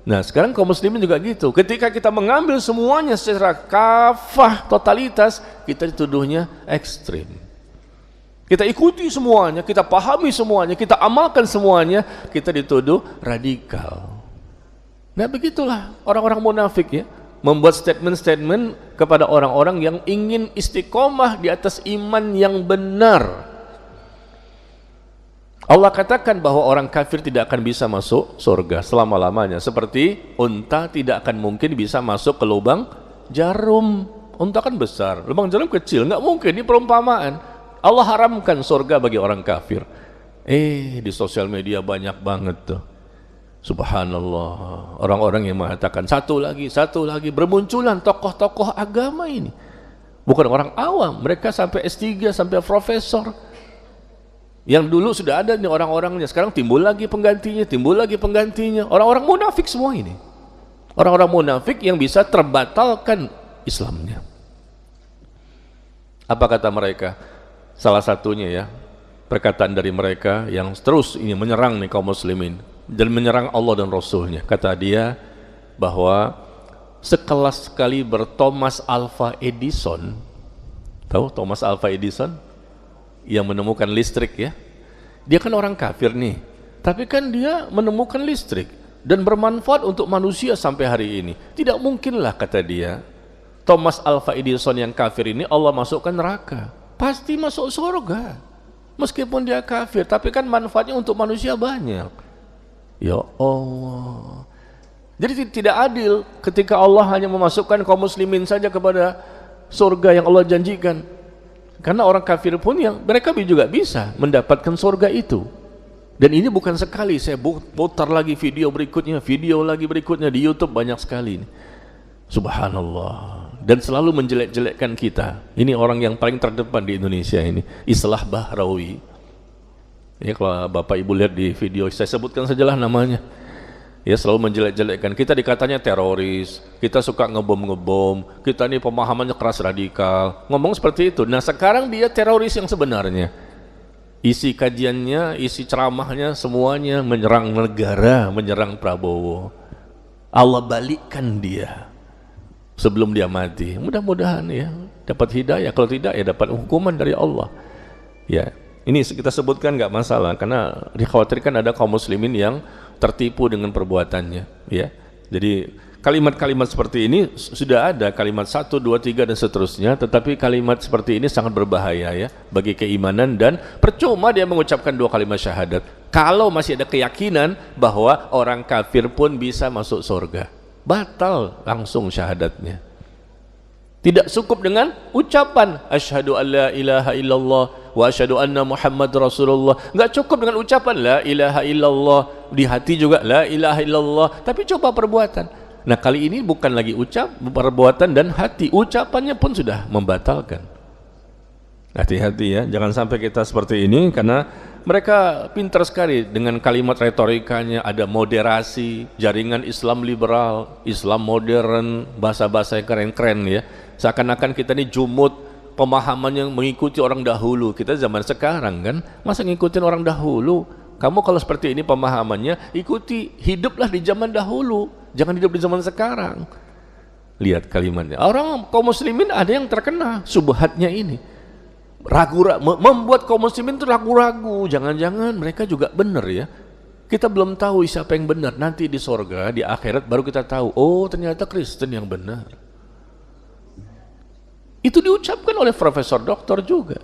Nah sekarang kaum muslimin juga gitu. Ketika kita mengambil semuanya secara kafah, totalitas, kita dituduhnya ekstrim. Kita ikuti semuanya, kita pahami semuanya, kita amalkan semuanya, kita dituduh radikal. Nah begitulah orang-orang munafik ya, membuat statement-statement kepada orang-orang yang ingin istiqomah di atas iman yang benar. Allah katakan bahwa orang kafir tidak akan bisa masuk surga selama-lamanya, seperti unta tidak akan mungkin bisa masuk ke lubang jarum. Unta kan besar, lubang jarum kecil, nggak mungkin. Ini perumpamaan. Allah haramkan surga bagi orang kafir. Di sosial media banyak banget tuh, subhanallah, orang-orang yang mengatakan satu lagi, bermunculan tokoh-tokoh agama ini, bukan orang awam, mereka sampai S3, sampai profesor. Yang dulu sudah ada nih orang-orangnya, sekarang timbul lagi penggantinya, orang-orang munafik semua ini, orang-orang munafik yang bisa terbatalkan Islamnya. Apa kata mereka? Salah satunya ya, perkataan dari mereka yang terus ini menyerang nih kaum muslimin dan menyerang Allah dan Rasulnya. Kata dia bahwa sekelas kaliber Thomas Alva Edison, tahu Thomas Alva Edison yang menemukan listrik ya, dia kan orang kafir nih, tapi kan dia menemukan listrik dan bermanfaat untuk manusia sampai hari ini. Tidak mungkinlah, kata dia, Thomas Alva Edison yang kafir ini Allah masukkan neraka. Pasti masuk surga meskipun dia kafir, tapi kan manfaatnya untuk manusia banyak. Ya Allah, jadi tidak adil ketika Allah hanya memasukkan kaum muslimin saja kepada surga yang Allah janjikan, karena orang kafir pun yang mereka juga bisa mendapatkan surga itu. Dan ini bukan sekali, saya putar lagi video berikutnya di YouTube banyak sekali ini. Subhanallah. Dan selalu menjelek-jelekkan kita. Ini orang yang paling terdepan di Indonesia ini, Islah Bahrawi. Ya, kalau Bapak Ibu lihat di video, saya sebutkan sajalah namanya. Ya, selalu menjelek-jelekkan kita, dikatanya teroris, kita suka ngebom, kita ini pemahamannya keras radikal, ngomong seperti itu. Nah sekarang dia teroris yang sebenarnya. Isi kajiannya, isi ceramahnya semuanya menyerang negara, menyerang Prabowo. Allah balikkan dia sebelum dia mati. Mudah-mudahan ya dapat hidayah, kalau tidak ya dapat hukuman dari Allah. Ya, ini kita sebutkan nggak masalah, karena dikhawatirkan ada kaum muslimin yang tertipu dengan perbuatannya ya. Jadi kalimat-kalimat seperti ini sudah ada, kalimat 1, 2, 3 dan seterusnya, tetapi kalimat seperti ini sangat berbahaya ya bagi keimanan, dan percuma dia mengucapkan 2 kalimat syahadat kalau masih ada keyakinan bahwa orang kafir pun bisa masuk surga. Batal langsung syahadatnya. Tidak cukup dengan ucapan asyhadu an la ilaha illallah wa asyhadu anna Muhammad Rasulullah. Enggak cukup dengan ucapan la ilaha illallah, di hati juga la ilaha illallah, tapi coba perbuatan. Nah kali ini bukan lagi perbuatan dan hati, ucapannya pun sudah membatalkan. Hati-hati ya, jangan sampai kita seperti ini, karena mereka pintar sekali dengan kalimat retorikanya. Ada moderasi, jaringan Islam liberal, Islam modern, bahasa-bahasa yang keren-keren ya. Seakan-akan kita ini jumud, pemahamannya mengikuti orang dahulu. Kita zaman sekarang kan, masa ngikutin orang dahulu? Kamu kalau seperti ini pemahamannya, ikuti, hiduplah di zaman dahulu, jangan hidup di zaman sekarang. Lihat kalimatnya. Orang kaum muslimin ada yang terkena subhatnya ini, membuat kaum muslimin itu ragu-ragu, jangan-jangan mereka juga benar ya. Kita belum tahu siapa yang benar, nanti di sorga, di akhirat baru kita tahu, oh ternyata Kristen yang benar. Itu diucapkan oleh profesor doktor juga.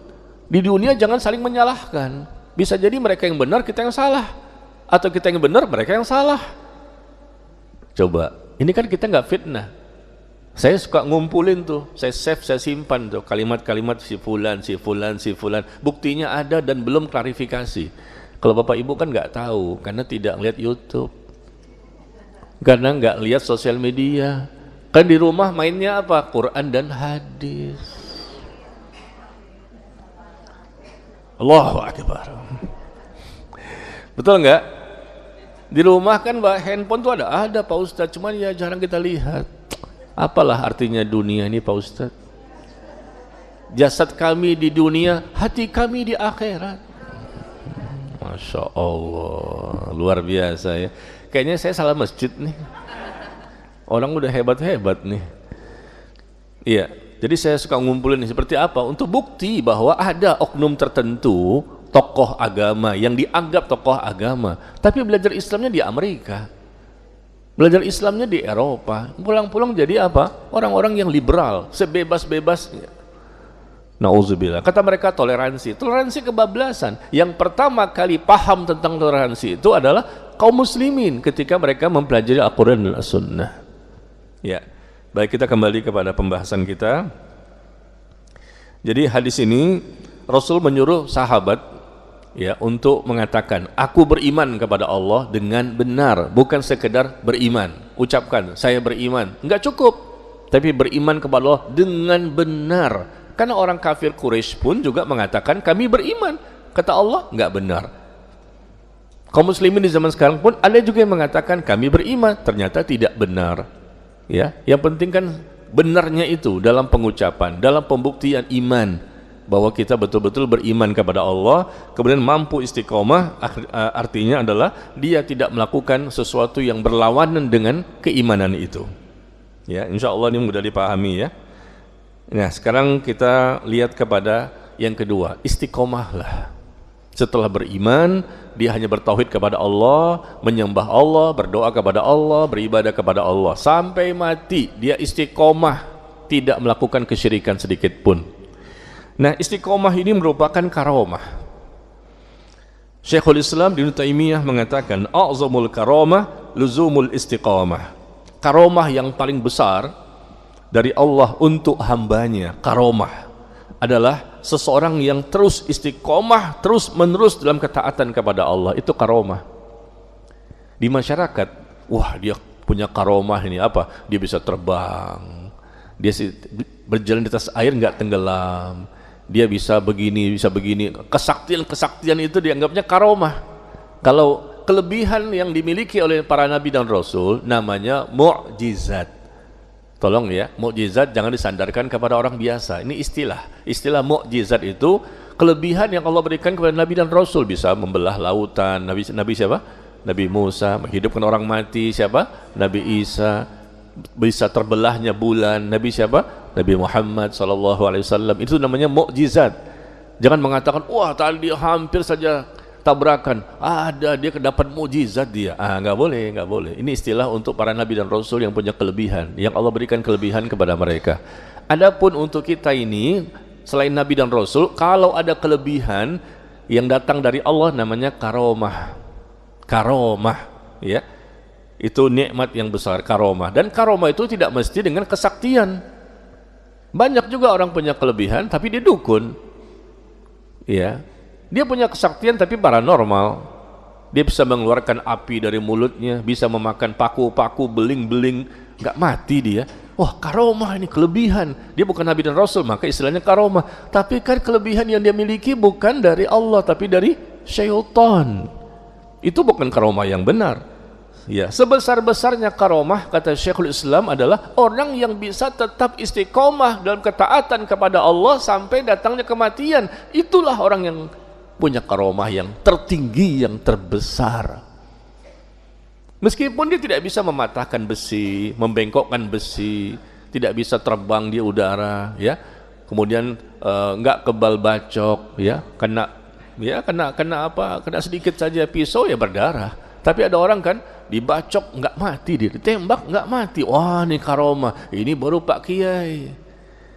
Di dunia jangan saling menyalahkan, bisa jadi mereka yang benar, kita yang salah, atau kita yang benar, mereka yang salah. Coba, ini kan kita nggak fitnah. Saya suka ngumpulin tuh, saya save, saya simpan tuh kalimat-kalimat si fulan, buktinya ada dan belum klarifikasi. Kalau Bapak Ibu kan nggak tahu, karena tidak lihat YouTube, karena nggak lihat sosial media. Kan di rumah mainnya apa? Quran dan hadis. Allahu Akbar. Betul nggak? Di rumah kan handphone tuh ada Pak Ustadz, cuman ya jarang kita lihat. Apalah artinya dunia ini Pak Ustadz? Jasad kami di dunia, hati kami di akhirat. Masya Allah, luar biasa ya. Kayaknya saya salah masjid nih. Orang udah hebat-hebat nih. Iya, Jadi saya suka ngumpulin seperti apa? Untuk bukti bahwa ada oknum tertentu, tokoh agama yang dianggap tokoh agama, tapi belajar Islamnya di Amerika, belajar Islamnya di Eropa, pulang-pulang jadi apa? Orang-orang yang liberal, sebebas-bebasnya. Nauzubillah. Kata mereka toleransi. Toleransi kebablasan. Yang pertama kali paham tentang toleransi itu adalah kaum muslimin ketika mereka mempelajari Al-Quran dan As-Sunnah. Ya. Baik, kita kembali kepada pembahasan kita. Jadi hadis ini Rasul menyuruh sahabat ya untuk mengatakan, aku beriman kepada Allah dengan benar, bukan sekedar beriman. Ucapkan saya beriman, enggak cukup, tapi beriman kepada Allah dengan benar. Karena orang kafir Quraisy pun juga mengatakan kami beriman, kata Allah enggak benar. Kaum muslimin di zaman sekarang pun ada juga yang mengatakan kami beriman, ternyata tidak benar. Ya, yang penting kan benarnya itu dalam pengucapan, dalam pembuktian iman, bahwa kita betul-betul beriman kepada Allah, kemudian mampu istiqomah. Artinya adalah dia tidak melakukan sesuatu yang berlawanan dengan keimanan itu. Ya, insya Allah ini mudah dipahami ya. Nah, sekarang kita lihat kepada yang kedua, istiqomahlah. Setelah beriman, dia hanya bertauhid kepada Allah, menyembah Allah, berdoa kepada Allah, beribadah kepada Allah. Sampai mati, dia istiqomah, tidak melakukan kesyirikan sedikit pun. Nah, istiqomah ini merupakan karomah. Syekhul Islam Ibnu Taimiyah mengatakan, a'zamul karomah, luzumul istiqomah. Karomah yang paling besar dari Allah untuk hambanya, karomah, adalah seseorang yang terus istiqomah, terus menerus dalam ketaatan kepada Allah. Itu karomah. Di masyarakat, wah dia punya karomah ini apa? Dia bisa terbang, dia berjalan di atas air nggak tenggelam, dia bisa begini, bisa begini. Kesaktian itu dianggapnya karomah. Kalau kelebihan yang dimiliki oleh para nabi dan rasul namanya mukjizat. Tolong ya, mukjizat jangan disandarkan kepada orang biasa. Ini istilah mukjizat itu kelebihan yang Allah berikan kepada nabi dan rasul. Bisa membelah lautan, nabi siapa? Nabi Musa. Menghidupkan orang mati, siapa? Nabi Isa. Bisa terbelahnya bulan, nabi siapa? Nabi Muhammad SAW. Itu namanya mukjizat. Jangan mengatakan, wah tadi hampir saja tabrakan, ada dia dapat mukjizat dia. Nggak boleh. Ini istilah untuk para nabi dan rasul yang punya kelebihan, yang Allah berikan kelebihan kepada mereka. Adapun untuk kita ini, selain nabi dan rasul, kalau ada kelebihan yang datang dari Allah namanya karomah. Karomah, ya. Itu nikmat yang besar, karomah. Dan karomah itu tidak mesti dengan kesaktian. Banyak juga orang punya kelebihan tapi dia dukun. Ya. Dia punya kesaktian tapi paranormal. Dia bisa mengeluarkan api dari mulutnya, bisa memakan paku-paku, beling-beling, nggak mati dia. Wah, karomah ini kelebihan. Dia bukan nabi dan rasul, maka istilahnya karomah. Tapi kan kelebihan yang dia miliki bukan dari Allah, tapi dari syaitan. Itu bukan karomah yang benar. Ya, sebesar-besarnya karomah, kata Syekhul Islam, adalah orang yang bisa tetap istiqomah dalam ketaatan kepada Allah sampai datangnya kematian. Itulah orang yang punya karomah yang tertinggi, yang terbesar. Meskipun dia tidak bisa mematahkan besi, membengkokkan besi, tidak bisa terbang di udara, ya, kemudian enggak kebal bacok, ya, kena apa? Kena sedikit saja pisau ya berdarah. Tapi ada orang kan dibacok enggak mati dia, ditembak enggak mati. Wah, ini karomah. Ini baru Pak Kiai.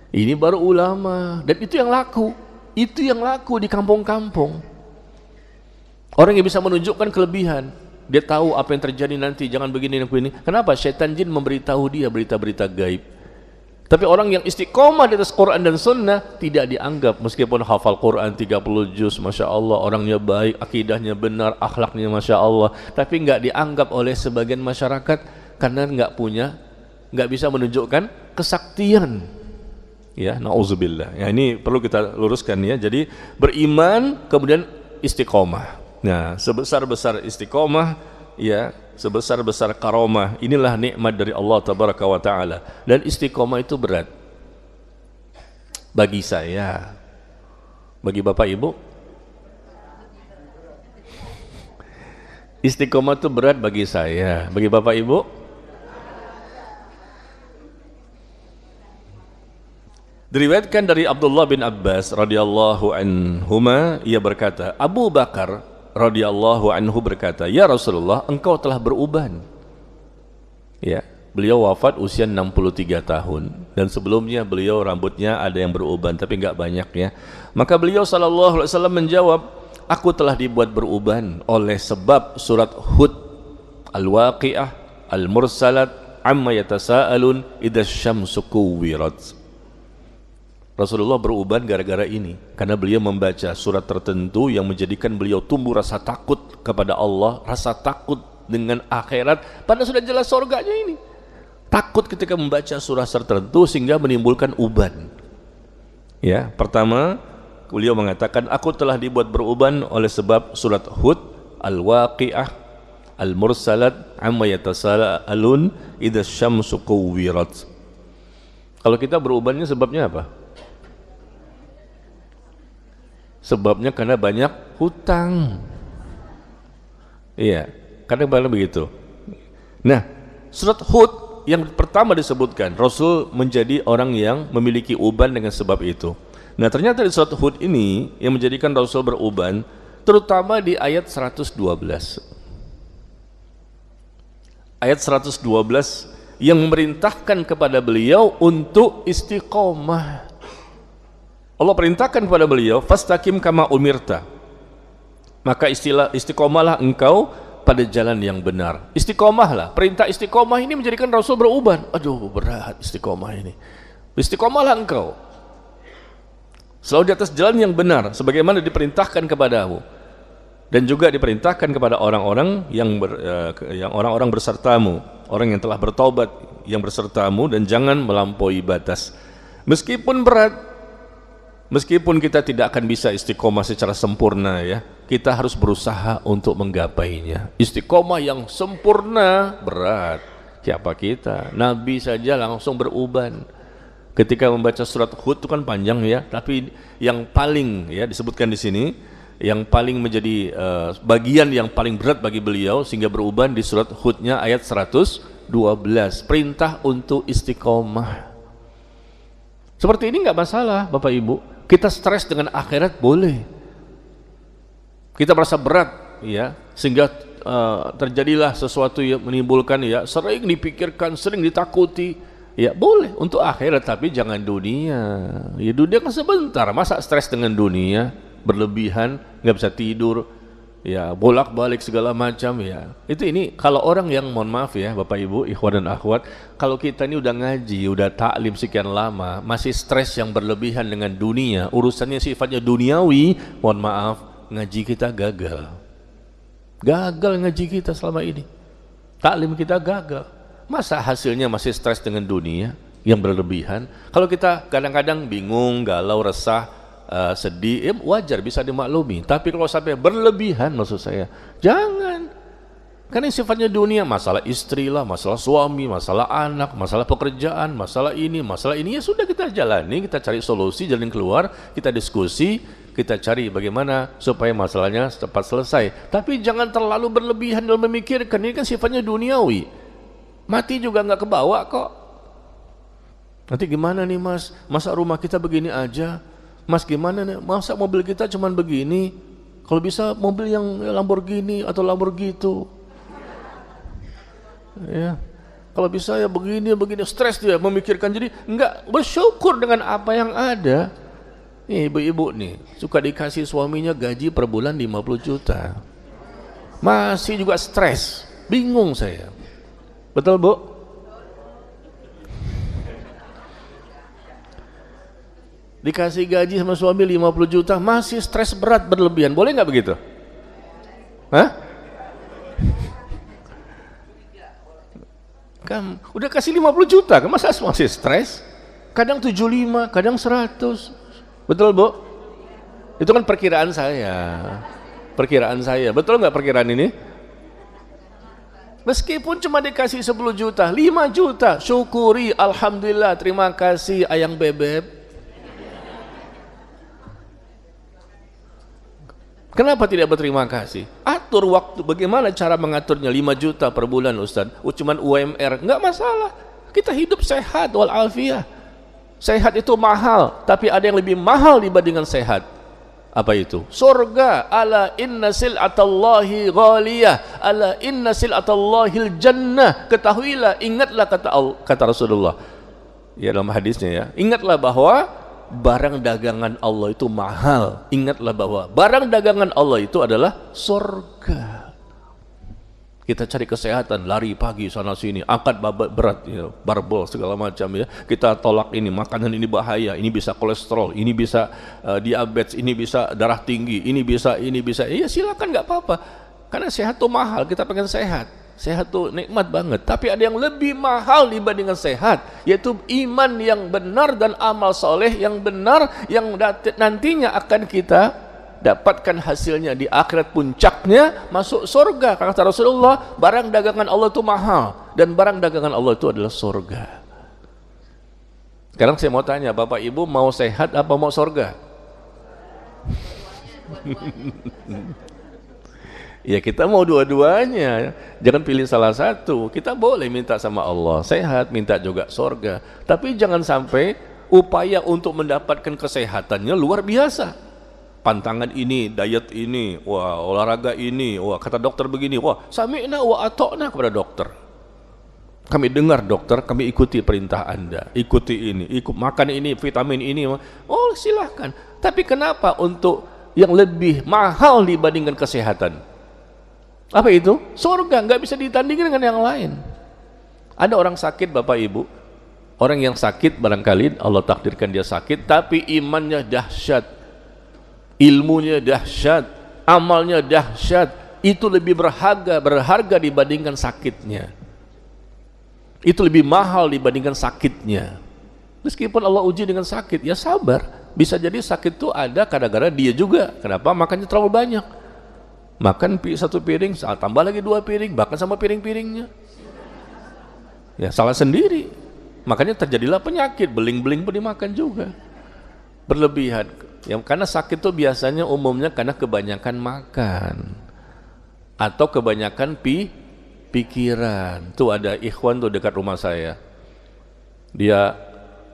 Ini baru ulama. Dan itu yang laku. Itu yang laku di kampung-kampung. Orang yang bisa menunjukkan kelebihan, dia tahu apa yang terjadi nanti, jangan begini dan begini. Kenapa? Syaitan jin memberitahu dia berita-berita gaib. Tapi orang yang istiqomah di atas Quran dan Sunnah tidak dianggap, meskipun hafal Quran 30 juz, Masya Allah, orangnya baik, akidahnya benar, akhlaknya Masya Allah, tapi nggak dianggap oleh sebagian masyarakat karena nggak bisa menunjukkan kesaktian. Ya, na'udzubillah. Ya, ini perlu kita luruskan ya. Jadi beriman kemudian istiqomah. Nah, sebesar-besar istiqomah, ya, sebesar-besar karomah, inilah nikmat dari Allah Tabaraka wa Ta'ala. Dan istiqomah itu berat bagi saya, bagi Bapak Ibu. Istiqomah itu berat bagi saya, bagi Bapak Ibu. Diriwayatkan dari Abdullah bin Abbas radhiyallahu anhuma, ia berkata, Abu Bakar radhiyallahu anhu berkata, ya Rasulullah, engkau telah beruban. Ya, beliau wafat usia 63 tahun dan sebelumnya beliau rambutnya ada yang beruban tapi enggak banyak ya. Maka beliau sallallahu alaihi wasallam menjawab, aku telah dibuat beruban oleh sebab surat Hud, Al-Waqi'ah, Al-Mursalat, amma yatasaalun idza syamsu kuwirat. Rasulullah beruban gara-gara ini, karena beliau membaca surat tertentu yang menjadikan beliau tumbuh rasa takut kepada Allah, rasa takut dengan akhirat, padahal sudah jelas surganya ini. Takut ketika membaca surah tertentu sehingga menimbulkan uban. Ya, pertama beliau mengatakan, aku telah dibuat beruban oleh sebab surat Hud, Al-Waqi'ah, Al-Mursalat, amma yatasaalun idza syamsu kuwirat. Kalau kita berubannya sebabnya apa? Sebabnya karena banyak hutang. Iya, kadang-kadang begitu. Nah, surat Hud yang pertama disebutkan, Rasul menjadi orang yang memiliki uban dengan sebab itu. Nah, ternyata di surat Hud ini yang menjadikan Rasul beruban, terutama di ayat 112. Ayat 112 yang memerintahkan kepada beliau untuk istiqomah. Allah perintahkan kepada beliau, fastaqim kama umirta. Maka istiqomahlah engkau pada jalan yang benar. Istiqomahlah, perintah istiqomah ini menjadikan Rasul beruban. Aduh, berat istiqomah ini. Istiqomahlah engkau selalu di atas jalan yang benar sebagaimana diperintahkan kepadamu, dan juga diperintahkan kepada orang-orang yang orang-orang bersertamu, orang yang telah bertaubat yang bersertamu, dan jangan melampaui batas. Meskipun berat, meskipun kita tidak akan bisa istiqomah secara sempurna ya, kita harus berusaha untuk menggapainya. Istiqomah yang sempurna berat. Siapa kita? Nabi saja langsung beruban. Ketika membaca surat Hud itu kan panjang ya, tapi yang paling ya disebutkan di sini, yang paling menjadi bagian yang paling berat bagi beliau sehingga beruban di surat Hud-nya ayat 112, perintah untuk istiqomah. Seperti ini nggak masalah Bapak Ibu. Kita stres dengan akhirat boleh. Kita merasa berat ya, sehingga terjadilah sesuatu yang menimbulkan ya, sering dipikirkan, sering ditakuti. Ya boleh untuk akhirat, tapi jangan dunia. Ya dunia kan sebentar, masa stres dengan dunia berlebihan, nggak bisa tidur, ya bolak-balik segala macam ya. Itu ini kalau orang yang, mohon maaf ya Bapak Ibu, ikhwan dan akhwat, kalau kita ini udah ngaji, udah taklim sekian lama, masih stres yang berlebihan dengan dunia, urusannya sifatnya duniawi, mohon maaf, ngaji kita gagal. Gagal ngaji kita selama ini. Taklim kita gagal. Masa hasilnya masih stres dengan dunia yang berlebihan? Kalau kita kadang-kadang bingung, galau, resah, sedih, wajar, bisa dimaklumi. Tapi kalau sampai berlebihan, maksud saya, jangan. Karena sifatnya dunia, masalah istri lah, masalah suami, masalah anak, masalah pekerjaan, masalah ini, ya sudah kita jalani, kita cari solusi, jalan keluar, kita diskusi, kita cari bagaimana supaya masalahnya cepat selesai. Tapi jangan terlalu berlebihan dalam memikirkan, ini kan sifatnya duniawi. Mati juga nggak kebawa kok. Nanti gimana nih mas? Masa rumah kita begini aja? Mas gimana nih? Masa mobil kita cuman begini? Kalau bisa mobil yang Lamborghini atau Lamborghini. Ya. Kalau bisa ya begini, stres dia memikirkan, jadi nggak bersyukur dengan apa yang ada. Nih ibu-ibu nih, suka dikasih suaminya gaji per bulan 50 juta. Masih juga stres, bingung saya. Betul Bu? Dikasih gaji sama suami 50 juta, masih stres berat berlebihan, boleh nggak begitu? Hah? Kan udah kasih 50 juta, kan masa masih stres? Kadang 75, kadang 100. Betul Bu? Itu kan perkiraan saya. Perkiraan saya, betul nggak perkiraan ini? Meskipun cuma dikasih 10 juta, 5 juta, syukuri, alhamdulillah, terima kasih ayang bebek. Kenapa tidak berterima kasih? Atur waktu, bagaimana cara mengaturnya? 5 juta per bulan Ustaz, cuman UMR, enggak masalah. Kita hidup sehat walafiat. Sehat itu mahal, tapi ada yang lebih mahal dibandingkan sehat. Apa itu? Surga. Ala inna sil'atallahi ghaliyah, ala inna sil'atallahil jannah. Ketahuilah, ingatlah kata Rasulullah ya dalam hadisnya ya, ingatlah bahwa barang dagangan Allah itu mahal. Ingatlah bahwa barang dagangan Allah itu adalah surga. Kita cari kesehatan, lari pagi sana sini, angkat berat, ya, barbel segala macam ya. Kita tolak ini, makanan ini bahaya, ini bisa kolesterol, ini bisa diabetes, ini bisa darah tinggi, ini bisa. Iya silakan, nggak apa-apa. Karena sehat tuh mahal, kita pengen sehat. Sehat tuh nikmat banget. Tapi ada yang lebih mahal dibandingkan sehat, yaitu iman yang benar dan amal soleh yang benar, yang nantinya akan kita dapatkan hasilnya di akhirat, puncaknya masuk surga. Kata Rasulullah, barang dagangan Allah itu mahal, dan barang dagangan Allah itu adalah surga. Sekarang saya mau tanya, Bapak Ibu mau sehat apa mau surga? Ya kita mau dua-duanya, jangan pilih salah satu. Kita boleh minta sama Allah sehat, minta juga surga, tapi jangan sampai upaya untuk mendapatkan kesehatannya luar biasa. Pantangan ini, diet ini, wah olahraga ini, wah kata dokter begini, wah sami'na wa ata'na kepada dokter. Kami dengar dokter, kami ikuti perintah Anda, ikuti ini, ikut makan ini, vitamin ini. Oh silahkan. Tapi kenapa untuk yang lebih mahal dibandingkan kesehatan? Apa itu? Surga, nggak bisa ditandingkan dengan yang lain. Ada orang sakit Bapak Ibu, orang yang sakit barangkali Allah takdirkan dia sakit, tapi imannya dahsyat, ilmunya dahsyat, amalnya dahsyat, itu lebih berharga dibandingkan sakitnya. Itu lebih mahal dibandingkan sakitnya. Meskipun Allah uji dengan sakit, ya sabar. Bisa jadi sakit itu ada kadang-kadang dia juga. Kenapa? Makannya terlalu banyak. Makan satu piring, tambah lagi 2 piring, bahkan sama piring-piringnya. Ya salah sendiri. Makanya terjadilah penyakit, beling-beling pun dimakan juga. Berlebihan. Ya, karena sakit itu biasanya umumnya karena kebanyakan makan atau kebanyakan pikiran. Tuh ada ikhwan tuh dekat rumah saya. Dia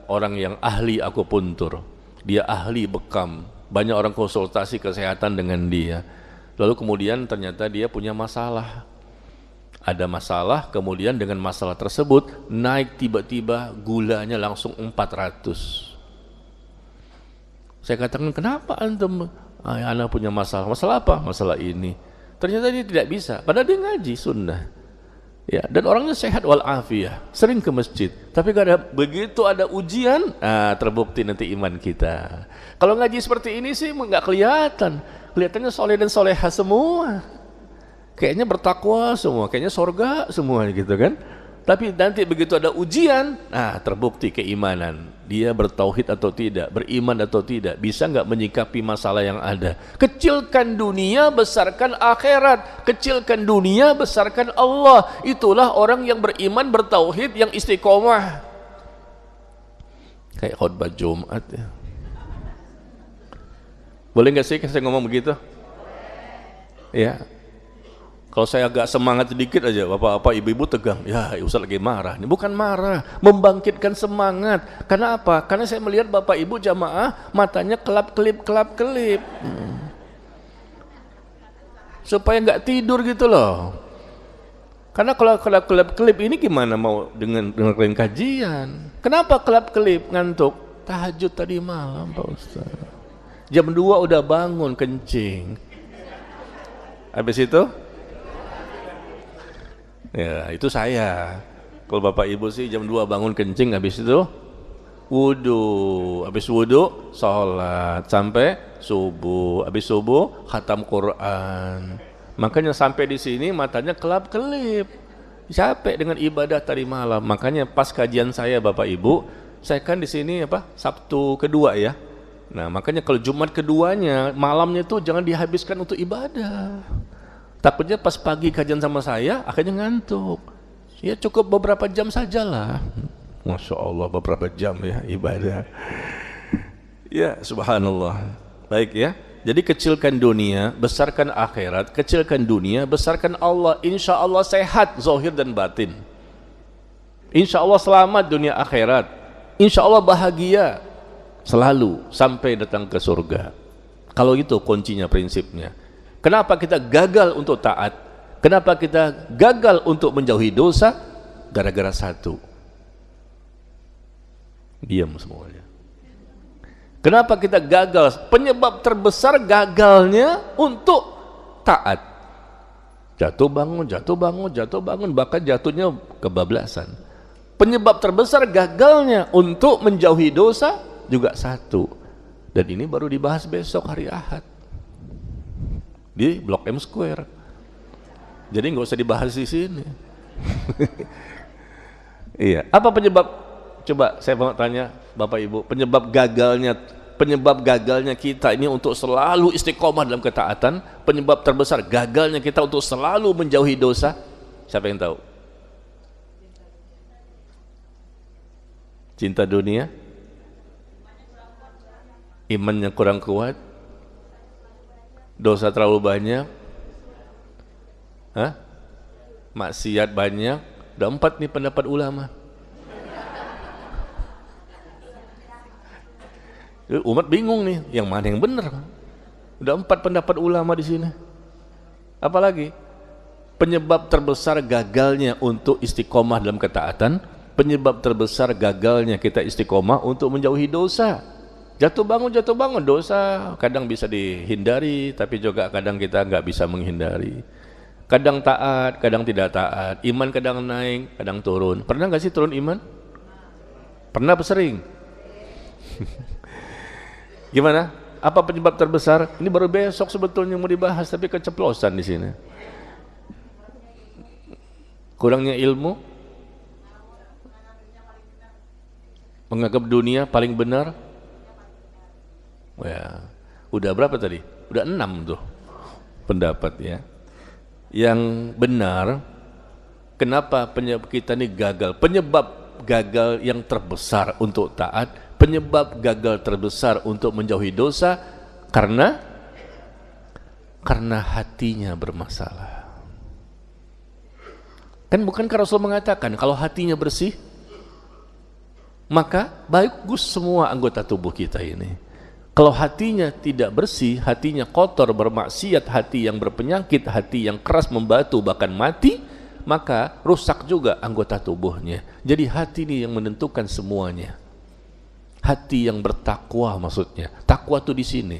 orang yang ahli akupuntur. Dia ahli bekam. Banyak orang konsultasi kesehatan dengan dia. Lalu kemudian ternyata dia punya masalah. Ada masalah, kemudian dengan masalah tersebut naik tiba-tiba gulanya langsung 400. Saya katakan, kenapa antum? Anak punya masalah. Masalah apa? Masalah ini. Ternyata dia tidak bisa, padahal dia ngaji sunnah. Ya, dan orangnya sehat walafiat, sering ke masjid. Tapi begitu ada ujian, terbukti nanti iman kita. Kalau ngaji seperti ini sih nggak kelihatan. Kelihatannya soleh dan soleha semua. Kayaknya bertakwa semua, kayaknya sorga semua gitu kan. Tapi nanti begitu ada ujian, terbukti keimanan. Dia bertauhid atau tidak, beriman atau tidak, bisa nggak menyikapi masalah yang ada. Kecilkan dunia, besarkan akhirat. Kecilkan dunia, besarkan Allah. Itulah orang yang beriman, bertauhid, yang istiqomah. Kayak khutbah Jumat ya. Boleh nggak sih saya ngomong begitu? Ya. Kalau saya agak semangat sedikit aja, bapak-bapak, ibu-ibu tegang. Ya, Ustaz lagi marah. Ini bukan marah, membangkitkan semangat. Karena apa? Karena saya melihat bapak ibu jamaah matanya kelap-kelip. Supaya nggak tidur gitu loh. Karena kalau kelap-kelip ini gimana mau dengerin kajian? Kenapa kelap-kelip ngantuk? Tahajud tadi malam, Pak Ustaz. Jam 2 udah bangun kencing. Habis itu? Ya itu saya. Kalau bapak ibu sih jam 2 bangun kencing, habis itu wudu, habis wudu sholat sampai subuh, habis subuh khatam Quran. Makanya sampai di sini matanya kelap-kelip, capek dengan ibadah tadi malam. Makanya pas kajian saya bapak ibu, saya kan di sini Sabtu kedua ya. Nah makanya kalau Jumat keduanya malamnya itu jangan dihabiskan untuk ibadah. Takutnya pas pagi kajian sama saya akhirnya ngantuk. Ya cukup beberapa jam sajalah. Masya Allah beberapa jam ya ibadah. Ya subhanallah. Baik ya. Jadi kecilkan dunia, besarkan akhirat. Kecilkan dunia, besarkan Allah. Insya Allah sehat zahir dan batin. Insya Allah selamat dunia akhirat. insya Allah bahagia selalu sampai datang ke surga. Kalau itu kuncinya, prinsipnya. Kenapa kita gagal untuk taat? Kenapa kita gagal untuk menjauhi dosa? Gara-gara satu, diam semuanya. Kenapa kita gagal? Penyebab terbesar gagalnya untuk taat. Jatuh bangun, jatuh bangun, jatuh bangun, bahkan jatuhnya kebablasan. Penyebab terbesar gagalnya untuk menjauhi dosa juga satu. Dan ini baru dibahas besok hari Ahad di Blok M Square. Jadi nggak usah dibahas di sini. Iya, apa penyebab? Coba saya mau tanya Bapak Ibu, penyebab gagalnya kita ini untuk selalu istiqomah dalam ketaatan, penyebab terbesar gagalnya kita untuk selalu menjauhi dosa, siapa yang tahu? Cinta dunia, imannya kurang kuat, dosa terlalu banyak, maksiat banyak. Udah 4 nih pendapat ulama. Umat bingung nih, yang mana yang benar? Udah 4 pendapat ulama di sini. Apalagi penyebab terbesar gagalnya untuk istiqomah dalam ketaatan, penyebab terbesar gagalnya kita istiqomah untuk menjauhi dosa. Jatuh bangun dosa kadang bisa dihindari, tapi juga kadang kita nggak bisa menghindari. Kadang taat, kadang tidak taat. Iman kadang naik, kadang turun. Pernah nggak sih turun iman? Pernah apa sering? Gimana? Apa penyebab terbesar? Ini baru besok sebetulnya mau dibahas, tapi keceplosan di sini. Kurangnya ilmu, menganggap dunia paling benar. Ya, udah berapa tadi? Udah 6 tuh pendapat ya. Yang benar, kenapa penyebab kita ini gagal? Penyebab gagal yang terbesar untuk taat, penyebab gagal terbesar untuk menjauhi dosa karena hatinya bermasalah. Kan bukankah Rasul mengatakan kalau hatinya bersih, maka bagus semua anggota tubuh kita ini. Kalau hatinya tidak bersih, hatinya kotor, bermaksiat, hati yang berpenyakit, hati yang keras, membatu, bahkan mati, maka rusak juga anggota tubuhnya. Jadi hati ini yang menentukan semuanya. Hati yang bertakwa maksudnya. Takwa itu di sini.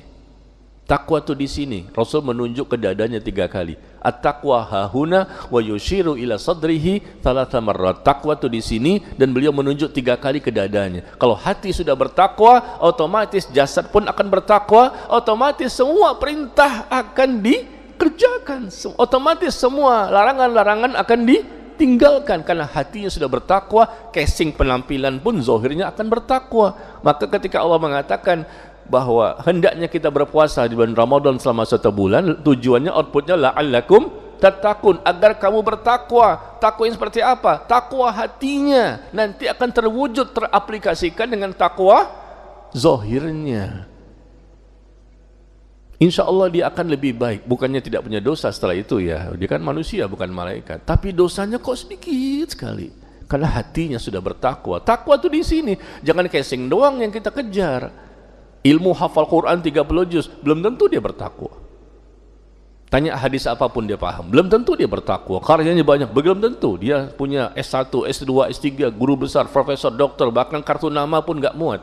Takwa itu di sini. Rasul menunjuk ke dadanya 3 kali. At-taqwa hahuna wa yushiru ila sadrihi thalatha marrat. Takwa itu di sini dan beliau menunjuk 3 kali ke dadanya. Kalau hati sudah bertakwa, otomatis jasad pun akan bertakwa, otomatis semua perintah akan dikerjakan. Otomatis semua larangan-larangan akan ditinggalkan karena hatinya sudah bertakwa, casing penampilan pun zahirnya akan bertakwa. Maka ketika Allah mengatakan bahwa hendaknya kita berpuasa di bulan Ramadan selama 1 bulan, tujuannya, outputnya la'allakum tattaqun, agar kamu bertakwa. Takwa yang seperti apa? Takwa hatinya nanti akan terwujud, teraplikasikan dengan takwa zahirnya. Insya Allah dia akan lebih baik. Bukannya tidak punya dosa setelah itu ya, dia kan manusia bukan malaikat, tapi dosanya kok sedikit sekali karena hatinya sudah bertakwa. Takwa itu di sini, jangan casing doang yang kita kejar. Ilmu hafal Quran 30 juz, belum tentu dia bertakwa. Tanya hadis apapun dia paham, belum tentu dia bertakwa. Karyanya banyak, belum tentu dia punya S1, S2, S3, guru besar, profesor, dokter, bahkan kartu nama pun gak muat.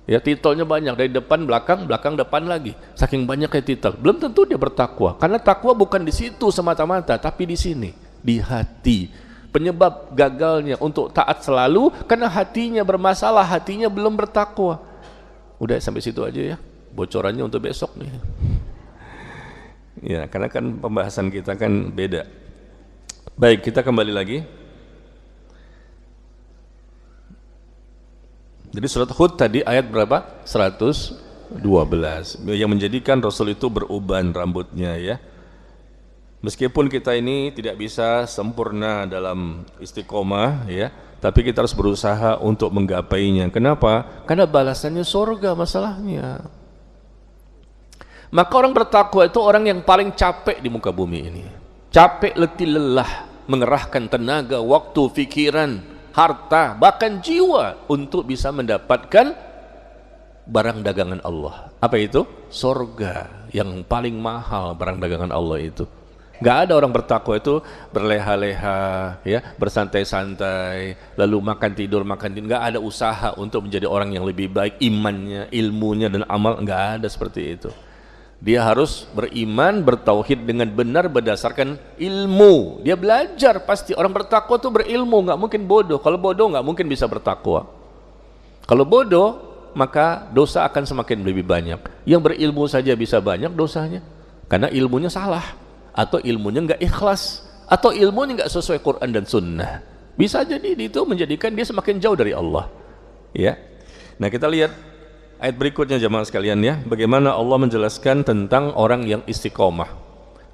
Ya, titelnya banyak, dari depan, belakang, depan lagi. Saking banyaknya titel, belum tentu dia bertakwa. Karena takwa bukan di situ semata-mata, tapi di sini, di hati. Penyebab gagalnya untuk taat selalu karena hatinya bermasalah, hatinya belum bertakwa. Udah sampai situ aja ya, bocorannya untuk besok nih. Ya, karena kan pembahasan kita kan beda. Baik, kita kembali lagi. Jadi surat Hud tadi ayat berapa? 112. Yang menjadikan Rasul itu beruban rambutnya ya. Meskipun kita ini tidak bisa sempurna dalam istiqomah ya, tapi kita harus berusaha untuk menggapainya. Kenapa? Karena balasannya surga masalahnya. Maka orang bertakwa itu orang yang paling capek di muka bumi ini. Capek, letih, lelah, mengerahkan tenaga, waktu, pikiran, harta, bahkan jiwa untuk bisa mendapatkan barang dagangan Allah. Apa itu? Sorga yang paling mahal barang dagangan Allah itu. Gak ada orang bertakwa itu berleha-leha, ya, bersantai-santai, lalu makan tidur. Gak ada usaha untuk menjadi orang yang lebih baik imannya, ilmunya dan amal. Gak ada seperti itu. Dia harus beriman, bertauhid dengan benar berdasarkan ilmu. Dia belajar pasti. Orang bertakwa itu berilmu, gak mungkin bodoh. Kalau bodoh gak mungkin bisa bertakwa. Kalau bodoh, maka dosa akan semakin lebih banyak. Yang berilmu saja bisa banyak dosanya, karena ilmunya salah, atau ilmunya nggak ikhlas, atau ilmunya nggak sesuai Quran dan Sunnah. Bisa jadi itu menjadikan dia semakin jauh dari Allah. Ya. Nah, kita lihat ayat berikutnya jemaah sekalian ya, bagaimana Allah menjelaskan tentang orang yang istiqomah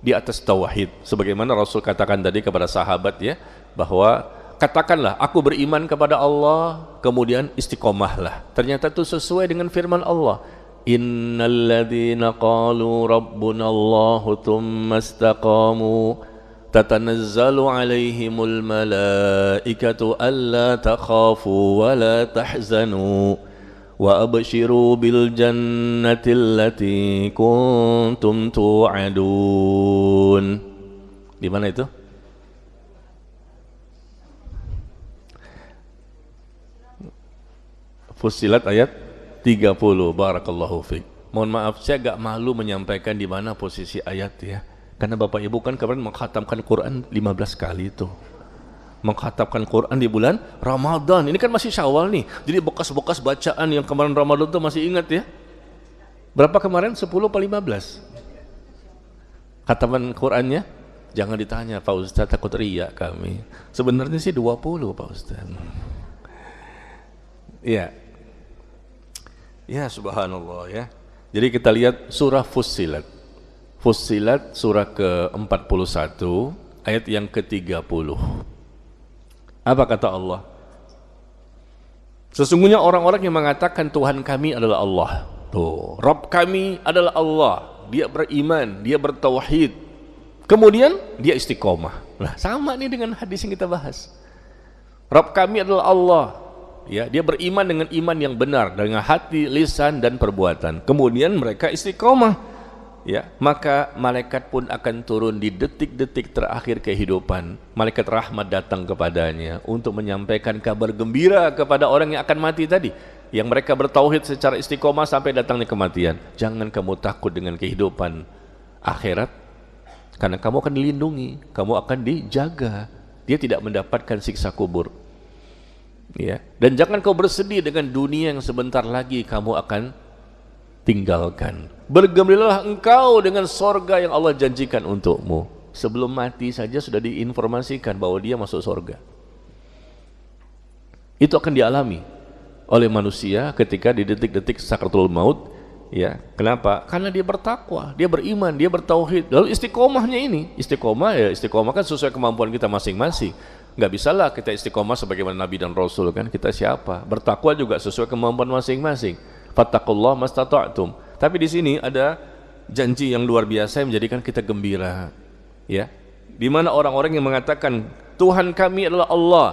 di atas tauhid. Sebagaimana Rasul katakan tadi kepada sahabat ya, bahwa katakanlah aku beriman kepada Allah, kemudian istiqomahlah. Ternyata itu sesuai dengan firman Allah. Innalladzina qalu rabbuna Allahu thumma istaqamu tatanazzalu alaihimul malaikatu alla takhafu wa la tahzanu wa abshiru bil jannati allati kuntum tu'adun. Di mana itu? Fussilat ayat 30. Barakallahu fiik. Mohon maaf, saya agak malu menyampaikan di mana posisi ayat ya. Karena Bapak Ibu kan kemarin mengkhatamkan Quran 15 kali itu. Mengkhatamkan Quran di bulan Ramadan. Ini kan masih Syawal nih. Jadi bekas-bekas bacaan yang kemarin Ramadan itu masih ingat ya. Berapa kemarin? 10 atau 15? Khataman Qurannya? Jangan ditanya Pak Ustaz, takut riya kami. Sebenarnya sih 20 Pak Ustaz. Iya. Ya subhanallah ya. Jadi kita lihat surah Fussilat. Fussilat surah ke-41 ayat yang ke-30. Apa kata Allah? Sesungguhnya orang-orang yang mengatakan Tuhan kami adalah Allah. Tuh, Rabb kami adalah Allah. Dia beriman, dia bertauhid. Kemudian dia istiqomah. Nah, sama nih dengan hadis yang kita bahas. Rabb kami adalah Allah. Ya, dia beriman dengan iman yang benar dengan hati, lisan dan perbuatan. Kemudian mereka istiqomah. Ya, maka malaikat pun akan turun di detik-detik terakhir kehidupan. Malaikat rahmat datang kepadanya untuk menyampaikan kabar gembira kepada orang yang akan mati tadi. Yang mereka bertauhid secara istiqomah sampai datangnya kematian. Jangan kamu takut dengan kehidupan akhirat, karena kamu akan dilindungi, kamu akan dijaga. Dia tidak mendapatkan siksa kubur. Ya, dan jangan kau bersedih dengan dunia yang sebentar lagi kamu akan tinggalkan. Bergembiralah engkau dengan sorga yang Allah janjikan untukmu. Sebelum mati saja sudah diinformasikan bahwa dia masuk sorga. Itu akan dialami oleh manusia ketika di detik-detik sakratul maut. Ya, kenapa? Karena dia bertakwa, dia beriman, dia bertauhid. Lalu istiqomahnya ini, istiqomah kan sesuai kemampuan kita masing-masing. Nggak bisalah kita istiqomah sebagaimana Nabi dan Rasul kan. Kita siapa? Bertakwa juga sesuai kemampuan masing-masing. Fattaqullaha mastata'tum. Tapi di sini ada janji yang luar biasa yang menjadikan kita gembira. Ya, di mana orang-orang yang mengatakan Tuhan kami adalah Allah,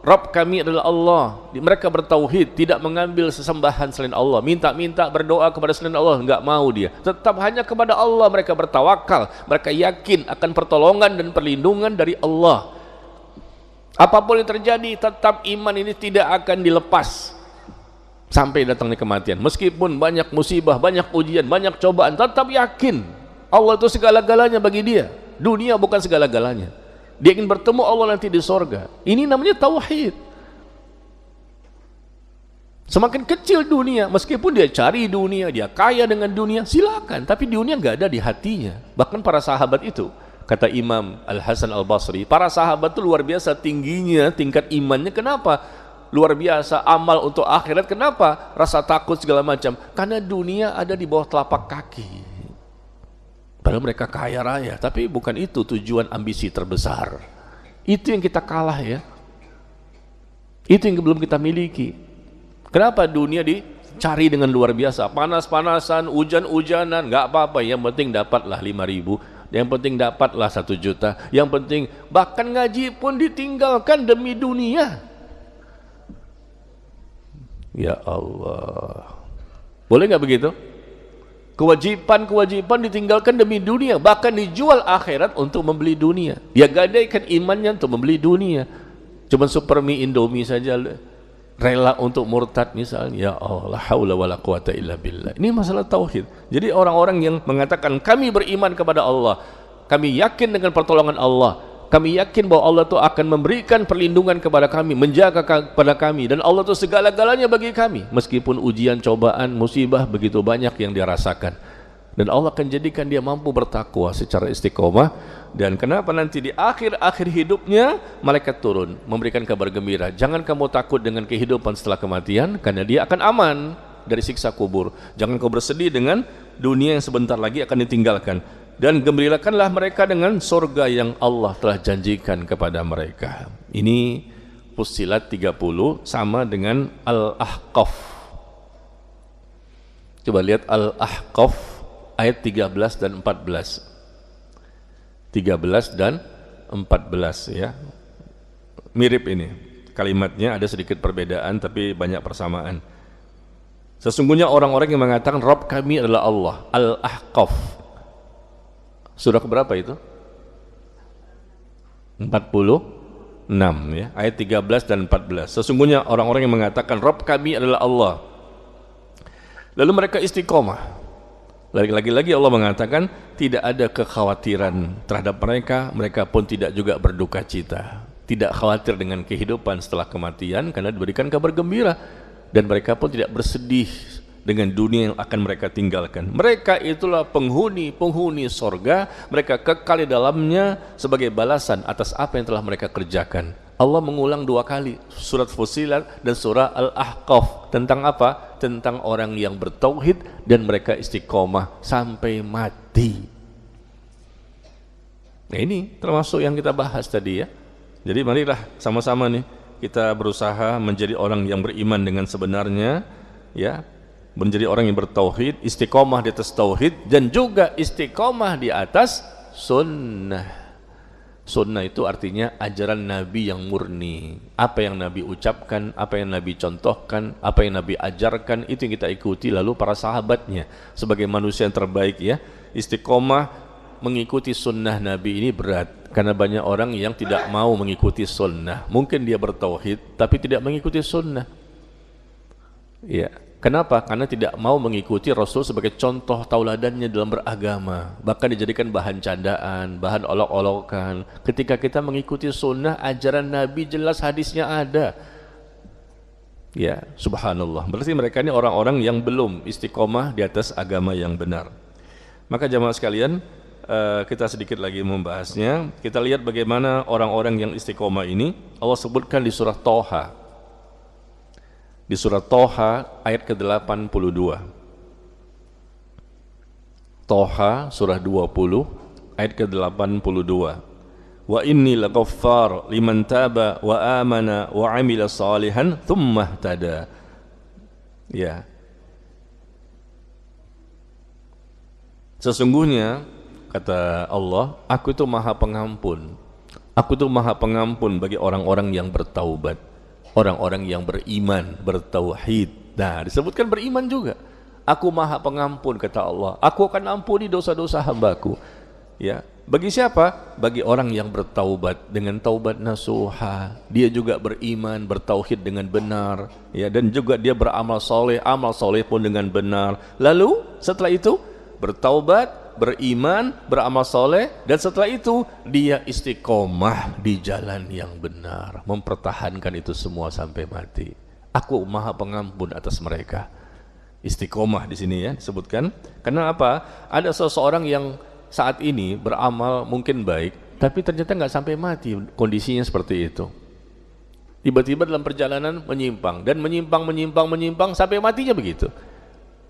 Rabb kami adalah Allah. Mereka bertauhid, tidak mengambil sesembahan selain Allah, minta-minta berdoa kepada selain Allah, enggak mau dia. Tetap hanya kepada Allah mereka bertawakal. Mereka yakin akan pertolongan dan perlindungan dari Allah. Apapun yang terjadi, tetap iman ini tidak akan dilepas sampai datangnya kematian. Meskipun banyak musibah, banyak ujian, banyak cobaan, tetap yakin Allah itu segala-galanya bagi dia. Dunia bukan segala-galanya. Dia ingin bertemu Allah nanti di sorga. Ini namanya tauhid. Semakin kecil dunia, meskipun dia cari dunia, dia kaya dengan dunia, silakan. Tapi dunia nggak ada di hatinya. Bahkan para sahabat itu, kata Imam Al-Hasan Al-Basri, para sahabat itu luar biasa tingginya tingkat imannya. Kenapa? Luar biasa amal untuk akhirat. Kenapa? Rasa takut segala macam. Karena dunia ada di bawah telapak kaki. Padahal mereka kaya raya, tapi bukan itu tujuan ambisi terbesar. Itu yang kita kalah ya. Itu yang belum kita miliki. Kenapa dunia dicari dengan luar biasa? Panas-panasan, hujan-hujanan, nggak apa-apa. Yang penting dapatlah 5.000. Yang penting dapatlah 1 juta. Yang penting bahkan ngaji pun ditinggalkan demi dunia. Ya Allah, boleh nggak begitu? Kewajiban ditinggalkan demi dunia, bahkan dijual akhirat untuk membeli dunia. Dia gadaikan imannya untuk membeli dunia. Cuma super mie Indomie saja rela untuk murtad misalnya. Ya Allah, haula wala quwata illa billah. Ini masalah tauhid. Jadi orang-orang yang mengatakan kami beriman kepada Allah, kami yakin dengan pertolongan Allah, kami yakin bahwa Allah itu akan memberikan perlindungan kepada kami, menjaga kepada kami, dan Allah itu segala-galanya bagi kami, meskipun ujian, cobaan, musibah begitu banyak yang dia rasakan, dan Allah akan jadikan dia mampu bertakwa secara istiqomah. Dan kenapa nanti di akhir-akhir hidupnya malaikat turun memberikan kabar gembira, jangan kamu takut dengan kehidupan setelah kematian, karena dia akan aman dari siksa kubur. Jangan kau bersedih dengan dunia yang sebentar lagi akan ditinggalkan, dan gembirakanlah mereka dengan surga yang Allah telah janjikan kepada mereka. Ini Fussilat 30 sama dengan Al-Ahqaf. Coba lihat Al-Ahqaf ayat 13 dan 14. 13 dan 14 ya. Mirip ini. Kalimatnya ada sedikit perbedaan tapi banyak persamaan. Sesungguhnya orang-orang yang mengatakan Rabb kami adalah Allah. Al-Ahqaf. Surah keberapa itu? 46 ya, ayat 13 dan 14. Sesungguhnya orang-orang yang mengatakan Rabb kami adalah Allah, lalu mereka istiqomah. Lagi-lagi Allah mengatakan tidak ada kekhawatiran terhadap mereka, mereka pun tidak juga berduka cita, tidak khawatir dengan kehidupan setelah kematian karena diberikan kabar gembira, dan mereka pun tidak bersedih dengan dunia yang akan mereka tinggalkan. Mereka itulah penghuni sorga, mereka kekal di dalamnya sebagai balasan atas apa yang telah mereka kerjakan. Allah mengulang dua kali surat Fussilat dan surah Al-Ahqaf tentang apa? Tentang orang yang bertauhid dan mereka istiqomah sampai mati. Nah, ini termasuk yang kita bahas tadi ya. Jadi marilah sama-sama nih kita berusaha menjadi orang yang beriman dengan sebenarnya ya, menjadi orang yang bertauhid, istiqomah di atas tauhid, dan juga istiqomah di atas sunnah. Sunnah itu artinya ajaran Nabi yang murni. Apa yang Nabi ucapkan, apa yang Nabi contohkan, apa yang Nabi ajarkan, itu yang kita ikuti. Lalu para sahabatnya sebagai manusia yang terbaik ya. Istiqomah mengikuti sunnah Nabi ini berat, karena banyak orang yang tidak mau mengikuti sunnah. Mungkin dia bertauhid tapi tidak mengikuti sunnah ya. Kenapa? Karena tidak mau mengikuti Rasul sebagai contoh tauladannya dalam beragama, bahkan dijadikan bahan candaan, bahan olok-olokan. Ketika kita mengikuti sunnah, ajaran Nabi jelas, hadisnya ada ya, subhanallah. Berarti mereka ini orang-orang yang belum istiqomah di atas agama yang benar. Maka jamaah sekalian, kita sedikit lagi membahasnya. Kita lihat bagaimana orang-orang yang istiqomah ini Allah sebutkan di surah Toha. Di surah Toha ayat ke-82. Toha surah 20 ayat ke-82. Wa inni laghaffar liman taba wa amana wa amila salihan thumma ihtada. Ya. Sesungguhnya kata Allah, aku itu Maha Pengampun. Aku itu Maha Pengampun bagi orang-orang yang bertaubat, orang-orang yang beriman, bertauhid. Nah, disebutkan beriman juga. Aku Maha Pengampun kata Allah. Aku akan ampuni dosa-dosa hambaku. Ya, bagi siapa? Bagi orang yang bertaubat dengan taubat nasuha. Dia juga beriman, bertauhid dengan benar, ya, dan juga dia beramal soleh, amal soleh pun dengan benar. Lalu setelah itu bertaubat, beriman, beramal soleh, dan setelah itu dia istiqomah di jalan yang benar, mempertahankan itu semua sampai mati. Aku Maha Pengampun atas mereka. Istiqomah di sini ya disebutkan. Karena apa? Ada seseorang yang saat ini beramal mungkin baik, tapi ternyata nggak sampai mati, kondisinya seperti itu. Tiba-tiba dalam perjalanan menyimpang, dan menyimpang sampai matinya begitu.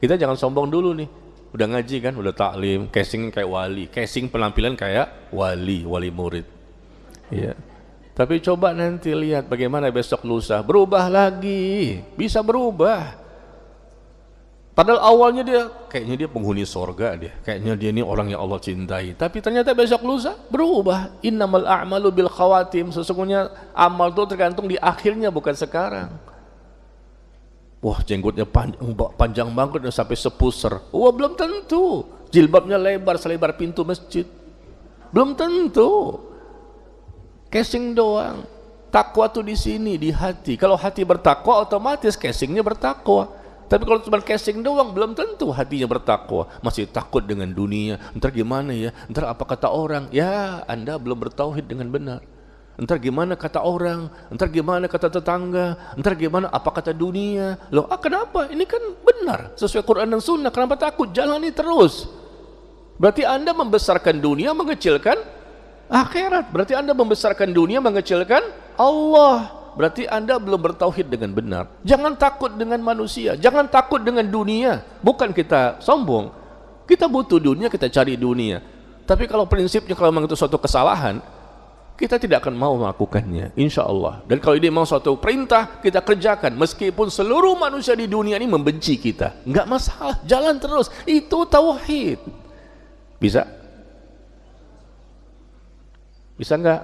Kita jangan sombong dulu nih. Udah ngaji kan, udah taklim, casing kayak wali, casing penampilan kayak wali murid. Ya. Tapi coba nanti lihat bagaimana besok lusa berubah lagi, bisa berubah. Padahal awalnya kayaknya dia penghuni sorga, kayaknya dia ini orang yang Allah cintai. Tapi ternyata besok lusa berubah. Innamal a'malu bil khawatim. Sesungguhnya amal itu tergantung di akhirnya, bukan sekarang. Wah, jenggotnya panjang banget sampai sepuser. Wah, belum tentu. Jilbabnya lebar selebar pintu masjid. Belum tentu. Casing doang. Takwa tuh di sini, di hati. Kalau hati bertakwa, otomatis casingnya bertakwa. Tapi kalau cuma casing doang, belum tentu hatinya bertakwa. Masih takut dengan dunia. Ntar gimana ya? Ntar apa kata orang? Ya, Anda belum bertauhid dengan benar. Ntar gimana kata orang, ntar gimana kata tetangga, ntar gimana apa kata dunia. Loh, kenapa? Ini kan benar sesuai Quran dan Sunnah. Kenapa takut? Jalani terus. Berarti Anda membesarkan dunia, mengecilkan akhirat. Berarti Anda membesarkan dunia, mengecilkan Allah. Berarti Anda belum bertauhid dengan benar. Jangan takut dengan manusia, jangan takut dengan dunia. Bukan kita sombong, kita butuh dunia, kita cari dunia. Tapi kalau prinsipnya, kalau memang itu suatu kesalahan, kita tidak akan mau melakukannya, insya Allah. Dan kalau ini mau suatu perintah, kita kerjakan. Meskipun seluruh manusia di dunia ini membenci kita, nggak masalah, jalan terus. Itu tauhid. Bisa? Bisa nggak?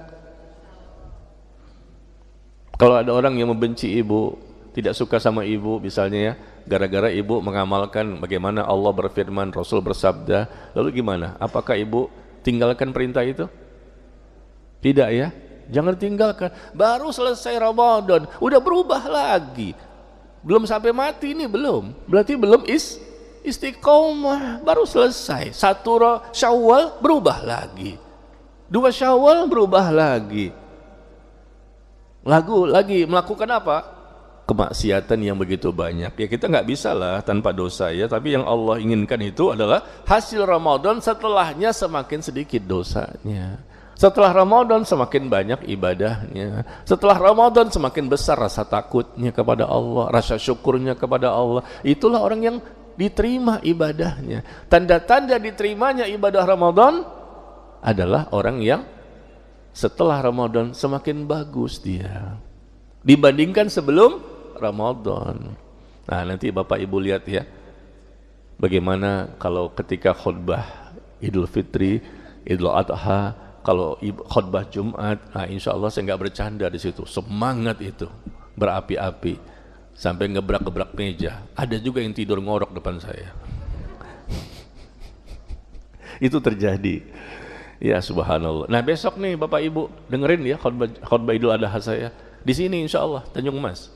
Kalau ada orang yang membenci ibu, tidak suka sama ibu misalnya ya, gara-gara ibu mengamalkan bagaimana Allah berfirman, Rasul bersabda, lalu gimana? Apakah ibu tinggalkan perintah itu? Tidak ya, jangan tinggalkan. Baru selesai Ramadan, udah berubah lagi. Belum sampai mati ini belum. Berarti belum istiqomah. Baru selesai. 1 Syawal berubah lagi. 2 Syawal berubah lagi. Lagi melakukan apa? Kemaksiatan yang begitu banyak. Ya kita nggak bisa lah tanpa dosa ya. Tapi yang Allah inginkan itu adalah hasil Ramadan setelahnya semakin sedikit dosanya. Setelah Ramadan semakin banyak ibadahnya. Setelah Ramadan semakin besar rasa takutnya kepada Allah, rasa syukurnya kepada Allah. Itulah orang yang diterima ibadahnya. Tanda-tanda diterimanya ibadah Ramadan adalah orang yang setelah Ramadan semakin bagus dia dibandingkan sebelum Ramadan. Nah, nanti Bapak Ibu lihat ya, bagaimana kalau ketika khutbah Idul Fitri, Idul Adha, kalau khutbah Jumat, nah insya Allah saya nggak bercanda di situ. Semangat itu berapi-api sampai ngebrak-gebrak meja. Ada juga yang tidur ngorok depan saya. Itu terjadi. Ya subhanallah. Nah besok nih Bapak Ibu dengerin ya khutbah Idul Adha saya di sini insya Allah Tanjung Mas.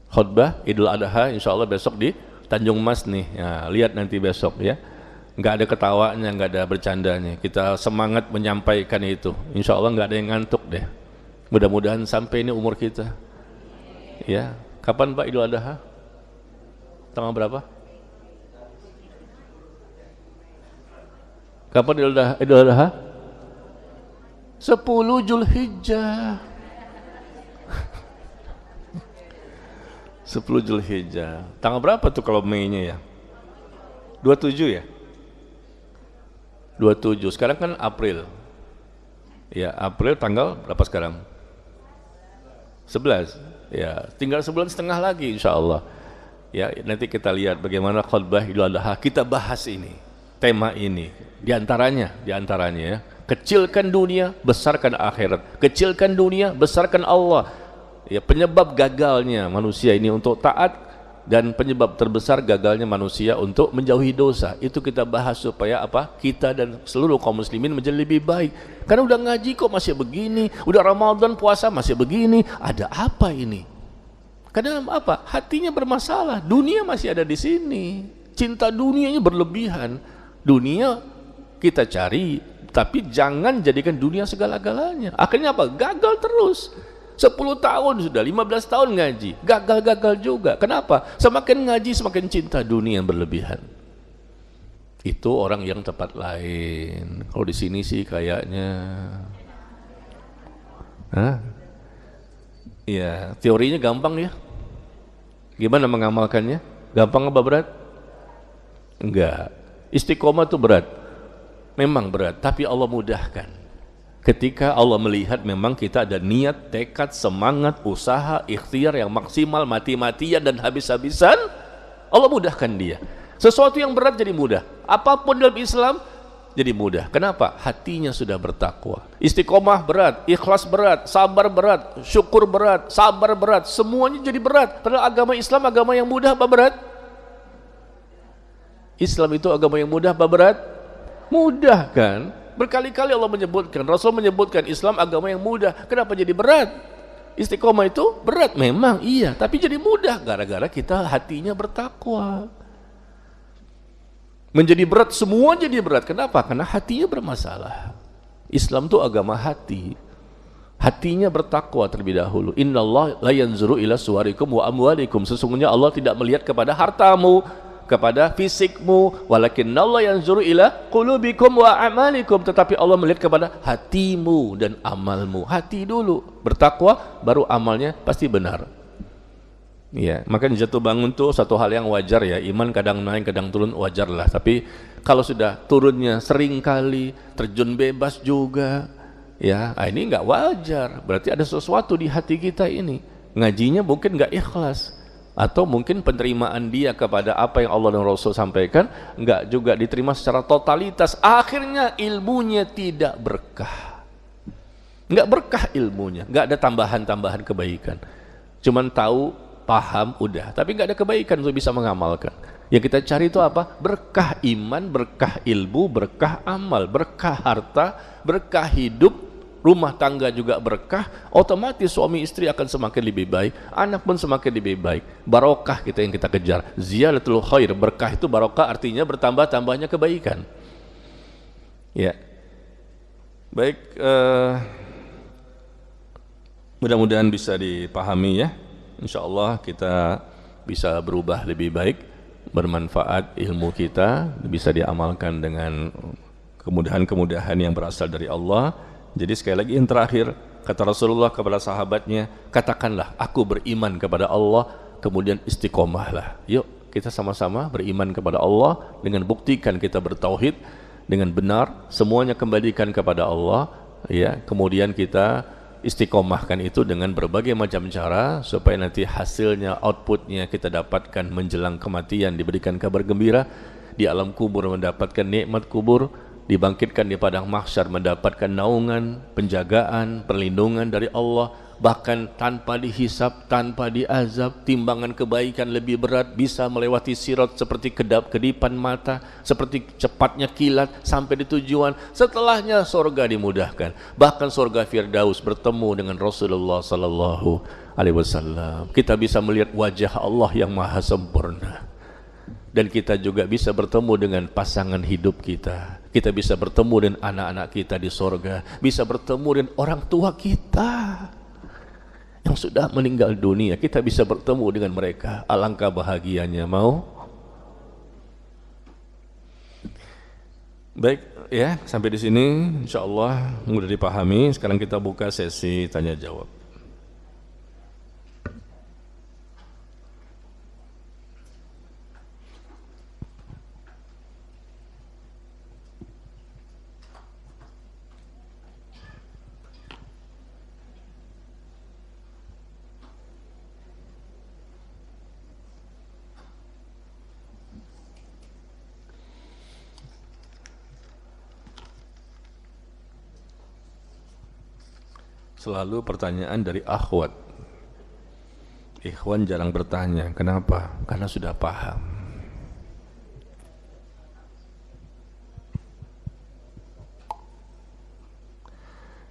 Khutbah Idul Adha insya Allah besok di Tanjung Mas nih. Ya, lihat nanti besok ya. Nggak ada ketawanya, nggak ada bercandanya. Kita semangat menyampaikan itu. Insya Allah nggak ada yang ngantuk deh. Mudah-mudahan sampai ini umur kita. Ya, kapan Pak Idul Adha? Tanggal berapa? Kapan Idul Adha? 10 Zulhijjah. 10 Zulhijjah. Tanggal berapa tuh kalau Mei-nya ya? 27 ya? 27. Sekarang kan April. Ya, April tanggal berapa sekarang? 11. Ya, tinggal sebulan setengah lagi insya Allah. Ya, nanti kita lihat bagaimana khutbah Idul Adha. Kita bahas ini, tema ini. Di antaranya ya, kecilkan dunia, besarkan akhirat. Kecilkan dunia, besarkan Allah. Ya, penyebab gagalnya manusia ini untuk taat dan penyebab terbesar gagalnya manusia untuk menjauhi dosa. Itu kita bahas supaya apa? Kita dan seluruh kaum muslimin menjadi lebih baik. Karena udah ngaji kok masih begini, udah Ramadan puasa masih begini. Ada apa ini? Karena apa? Hatinya bermasalah. Dunia masih ada di sini. Cinta dunianya berlebihan. Dunia kita cari, tapi jangan jadikan dunia segala-galanya. Akhirnya apa? Gagal terus. 10 tahun sudah, 15 tahun ngaji, gagal-gagal juga. Kenapa? Semakin ngaji semakin cinta dunia yang berlebihan. Itu orang yang tempat lain. Kalau di sini sih kayaknya, ya teorinya gampang ya. Gimana mengamalkannya? Gampang apa berat? Enggak. Istiqomah itu berat. Memang berat, tapi Allah mudahkan. Ketika Allah melihat memang kita ada niat, tekad, semangat, usaha, ikhtiar yang maksimal, mati-matian dan habis-habisan, Allah mudahkan dia. Sesuatu yang berat jadi mudah. Apapun dalam Islam, jadi mudah. Kenapa? Hatinya sudah bertakwa. Istiqomah berat, ikhlas berat, sabar berat, syukur berat, sabar berat, semuanya jadi berat. Padahal agama Islam agama yang mudah apa berat? Islam itu agama yang mudah apa berat? Mudah kan? Berkali-kali Allah menyebutkan, Rasul menyebutkan Islam agama yang mudah. Kenapa jadi berat? Istiqomah itu berat memang, iya, tapi jadi mudah gara-gara kita hatinya bertakwa. Menjadi berat, semua jadi berat. Kenapa? Karena hatinya bermasalah. Islam itu agama hati. Hatinya bertakwa terlebih dahulu. Innallaha la yanzuru ila suwarikum wa amwalikum. Sesungguhnya Allah tidak melihat kepada hartamu, kepada fisikmu, walakinnallaha yanzuru ila qulubikum wa amalikum. Tetapi Allah melihat kepada hatimu dan amalmu. Hati dulu bertakwa, baru amalnya pasti benar. Ya, makanya jatuh bangun tuh satu hal yang wajar ya. Iman kadang naik, kadang turun, wajar lah. Tapi kalau sudah turunnya sering kali, terjun bebas juga, ya, ini nggak wajar. Berarti ada sesuatu di hati kita ini. Ngajinya mungkin nggak ikhlas, atau mungkin penerimaan dia kepada apa yang Allah dan Rasul sampaikan nggak juga diterima secara totalitas. Akhirnya ilmunya tidak berkah. Nggak berkah ilmunya, nggak ada tambahan-tambahan kebaikan. Cuman tahu, paham, udah, tapi nggak ada kebaikan untuk bisa mengamalkan. Yang kita cari itu apa? Berkah iman, berkah ilmu, berkah amal, berkah harta, berkah hidup, rumah tangga juga berkah. Otomatis suami istri akan semakin lebih baik, anak pun semakin lebih baik. Barokah kita yang kita kejar. Ziyadatul khair, berkah itu barokah artinya bertambah-tambahnya kebaikan. Ya, baik, mudah-mudahan bisa dipahami ya. Insya Allah kita bisa berubah lebih baik, bermanfaat ilmu kita, bisa diamalkan dengan kemudahan-kemudahan yang berasal dari Allah. Jadi sekali lagi yang terakhir, kata Rasulullah kepada sahabatnya, katakanlah aku beriman kepada Allah, kemudian istiqomahlah. Yuk kita sama-sama beriman kepada Allah dengan buktikan kita bertauhid dengan benar, semuanya kembalikan kepada Allah, ya. Kemudian kita istiqomahkan itu dengan berbagai macam cara supaya nanti hasilnya, outputnya kita dapatkan menjelang kematian, diberikan kabar gembira, di alam kubur mendapatkan nikmat kubur, dibangkitkan di padang mahsyar mendapatkan naungan, penjagaan, perlindungan dari Allah, bahkan tanpa dihisab, tanpa diazab, timbangan kebaikan lebih berat, bisa melewati sirat seperti kedipan mata, seperti cepatnya kilat sampai di tujuan. Setelahnya surga dimudahkan, bahkan surga Firdaus bertemu dengan Rasulullah sallallahu alaihi wasallam. Kita bisa melihat wajah Allah yang maha sempurna, dan kita juga bisa bertemu dengan pasangan hidup kita. Kita bisa bertemu dengan anak-anak kita di surga, bisa bertemu dengan orang tua kita yang sudah meninggal dunia, kita bisa bertemu dengan mereka. Alangkah bahagianya, mau? Baik ya, sampai di sini insyaallah mudah dipahami. Sekarang kita buka sesi tanya jawab. Selalu pertanyaan dari akhwat. Ikhwan jarang bertanya, kenapa? Karena sudah paham.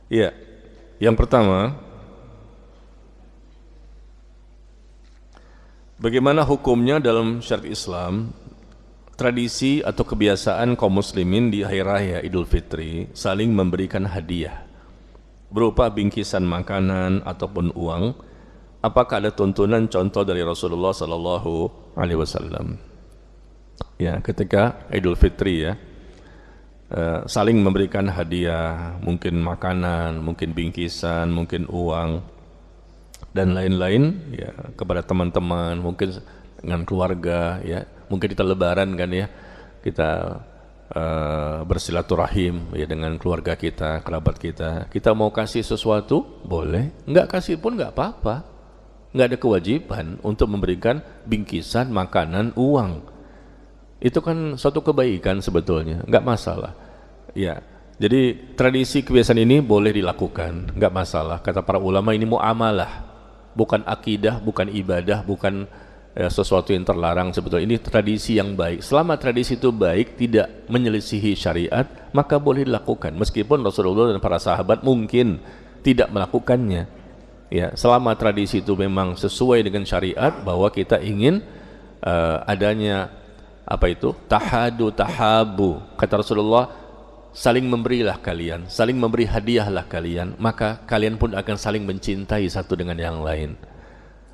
Ya, yang pertama, bagaimana hukumnya dalam syariat Islam, tradisi atau kebiasaan kaum muslimin di hari raya Idul Fitri saling memberikan hadiah berupa bingkisan makanan ataupun uang? Apakah ada tuntunan contoh dari Rasulullah sallallahu alaihi wasallam? Ya, ketika Idul Fitri ya, saling memberikan hadiah, mungkin makanan, mungkin bingkisan, mungkin uang dan lain-lain ya, kepada teman-teman, mungkin dengan keluarga ya. Mungkin kita lebaran kan ya, kita bersilaturahim ya dengan keluarga kita, kerabat kita. Kita mau kasih sesuatu boleh, enggak kasih pun enggak apa-apa. Enggak ada kewajiban untuk memberikan bingkisan, makanan, uang. Itu kan suatu kebaikan sebetulnya, enggak masalah. Ya, jadi tradisi kebiasaan ini boleh dilakukan, nggak masalah. Kata para ulama ini muamalah, bukan akidah, bukan ibadah, bukan sesuatu yang terlarang sebetulnya. Ini tradisi yang baik. Selama tradisi itu baik, tidak menyelisihi syariat, maka boleh dilakukan. Meskipun Rasulullah dan para sahabat mungkin tidak melakukannya. Ya, selama tradisi itu memang sesuai dengan syariat, bahwa kita ingin adanya apa itu? Tahadu, tahabu. Kata Rasulullah, saling memberilah kalian, saling memberi hadiahlah kalian, maka kalian pun akan saling mencintai satu dengan yang lain.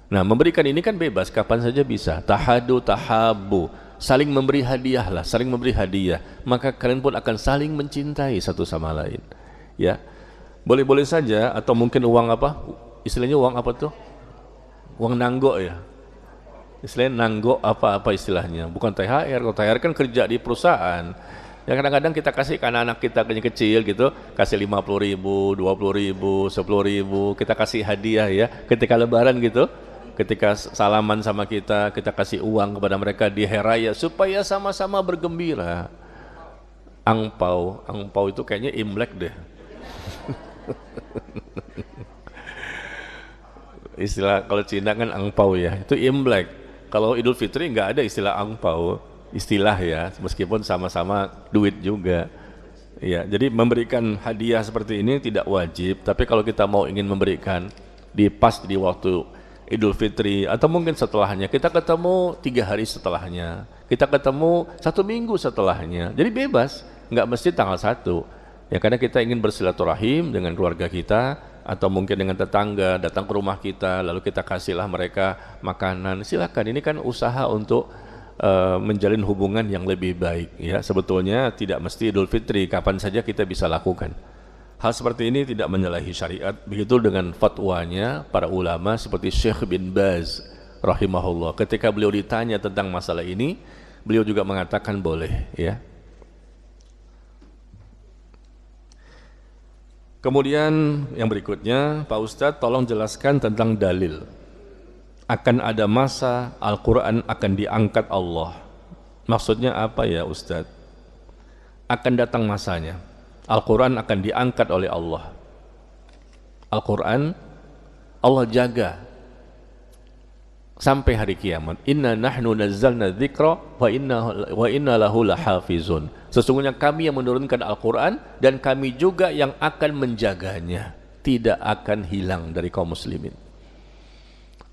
Nah, memberikan ini kan bebas, kapan saja bisa. Tahadu, tahabu, saling memberi hadiahlah, saling memberi hadiah, maka kalian pun akan saling mencintai satu sama lain. Ya, boleh-boleh saja, atau mungkin uang apa? Istilahnya uang apa tuh? Uang nanggok ya. Istilahnya nanggok apa istilahnya? Bukan THR. Kalau THR kan kerja di perusahaan. Ya, kadang-kadang kita kasih ke anak-anak kita kecil gitu, kasih 50.000, 20.000, 10.000, kita kasih hadiah ya. Ketika lebaran gitu, ketika salaman sama kita kasih uang kepada mereka di hari raya supaya sama-sama bergembira. Angpau itu kayaknya Imlek deh. Istilah kalau Cina kan angpau ya, itu Imlek. Kalau Idul Fitri nggak ada istilah angpau. Istilah ya, meskipun sama-sama duit juga ya. Jadi memberikan hadiah seperti ini tidak wajib, tapi kalau kita mau ingin memberikan di waktu Idul Fitri atau mungkin setelahnya, kita ketemu 3 hari setelahnya, kita ketemu 1 minggu setelahnya, jadi bebas, nggak mesti tanggal 1 ya, karena kita ingin bersilaturahim dengan keluarga kita atau mungkin dengan tetangga datang ke rumah kita, lalu kita kasihlah mereka makanan, silakan. Ini kan usaha untuk menjalin hubungan yang lebih baik ya. Sebetulnya tidak mesti Idul Fitri, kapan saja kita bisa lakukan hal seperti ini, tidak menyalahi syariat. Begitu dengan fatwanya para ulama seperti Syekh bin Baz rahimahullah, ketika beliau ditanya tentang masalah ini, beliau juga mengatakan boleh ya. Kemudian yang berikutnya, Pak Ustadz tolong jelaskan tentang dalil akan ada masa Al-Quran akan diangkat Allah. Maksudnya apa ya Ustadz? Akan datang masanya Al-Quran akan diangkat oleh Allah. Al-Quran Allah jaga sampai hari kiamat. Inna nahnu nazzalna dzikra wa inna lahu lahafizun. Sesungguhnya kami yang menurunkan Al-Quran dan kami juga yang akan menjaganya, tidak akan hilang dari kaum muslimin.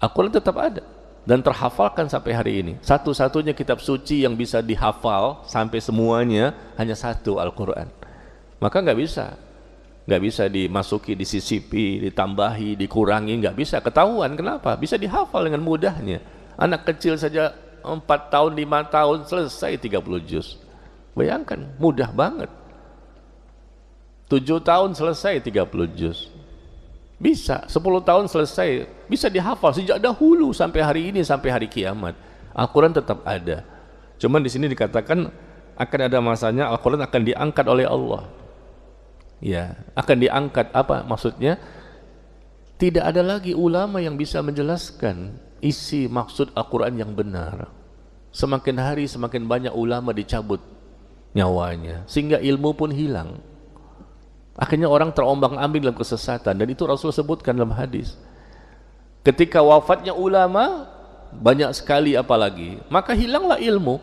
Al-Quran tetap ada dan terhafalkan sampai hari ini. Satu-satunya kitab suci yang bisa dihafal sampai semuanya hanya satu, Al-Quran. Maka nggak bisa dimasuki, disisipi, ditambahi, dikurangi, nggak bisa, ketahuan. Kenapa? Bisa dihafal dengan mudahnya. Anak kecil saja 4 tahun, 5 tahun selesai 30 juz. Bayangkan, mudah banget. 7 tahun selesai 30 juz. Bisa, 10 tahun selesai, bisa dihafal sejak dahulu sampai hari ini, sampai hari kiamat. Al-Quran tetap ada. Cuman di sini dikatakan akan ada masanya Al-Quran akan diangkat oleh Allah. Ya, akan diangkat, apa maksudnya? Tidak ada lagi ulama yang bisa menjelaskan isi maksud Al-Quran yang benar. Semakin hari semakin banyak ulama dicabut nyawanya, sehingga ilmu pun hilang. Akhirnya orang terombang-ambing dalam kesesatan, dan itu Rasul sebutkan dalam hadis. Ketika wafatnya ulama banyak sekali apalagi, maka hilanglah ilmu,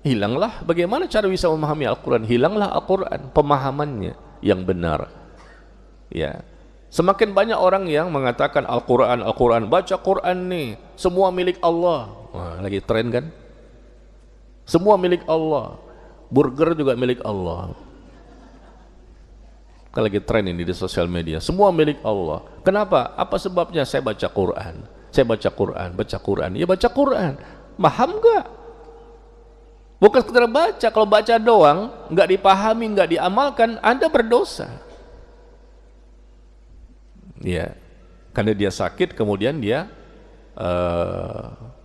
hilanglah bagaimana cara bisa memahami Al-Quran, hilanglah Al-Quran, pemahamannya yang benar. Ya, semakin banyak orang yang mengatakan Al-Quran, Al-Quran, baca Quran nih, semua milik Allah. Wah, lagi tren kan? Semua milik Allah, burger juga milik Allah. Kan lagi tren ini di sosial media, semua milik Allah. Kenapa? Apa sebabnya? Saya baca Quran, saya baca Quran, baca Quran. Ya baca Quran, paham nggak? Bukan sekedar baca. Kalau baca doang, nggak dipahami, nggak diamalkan, Anda berdosa. Ya, karena dia sakit, kemudian dia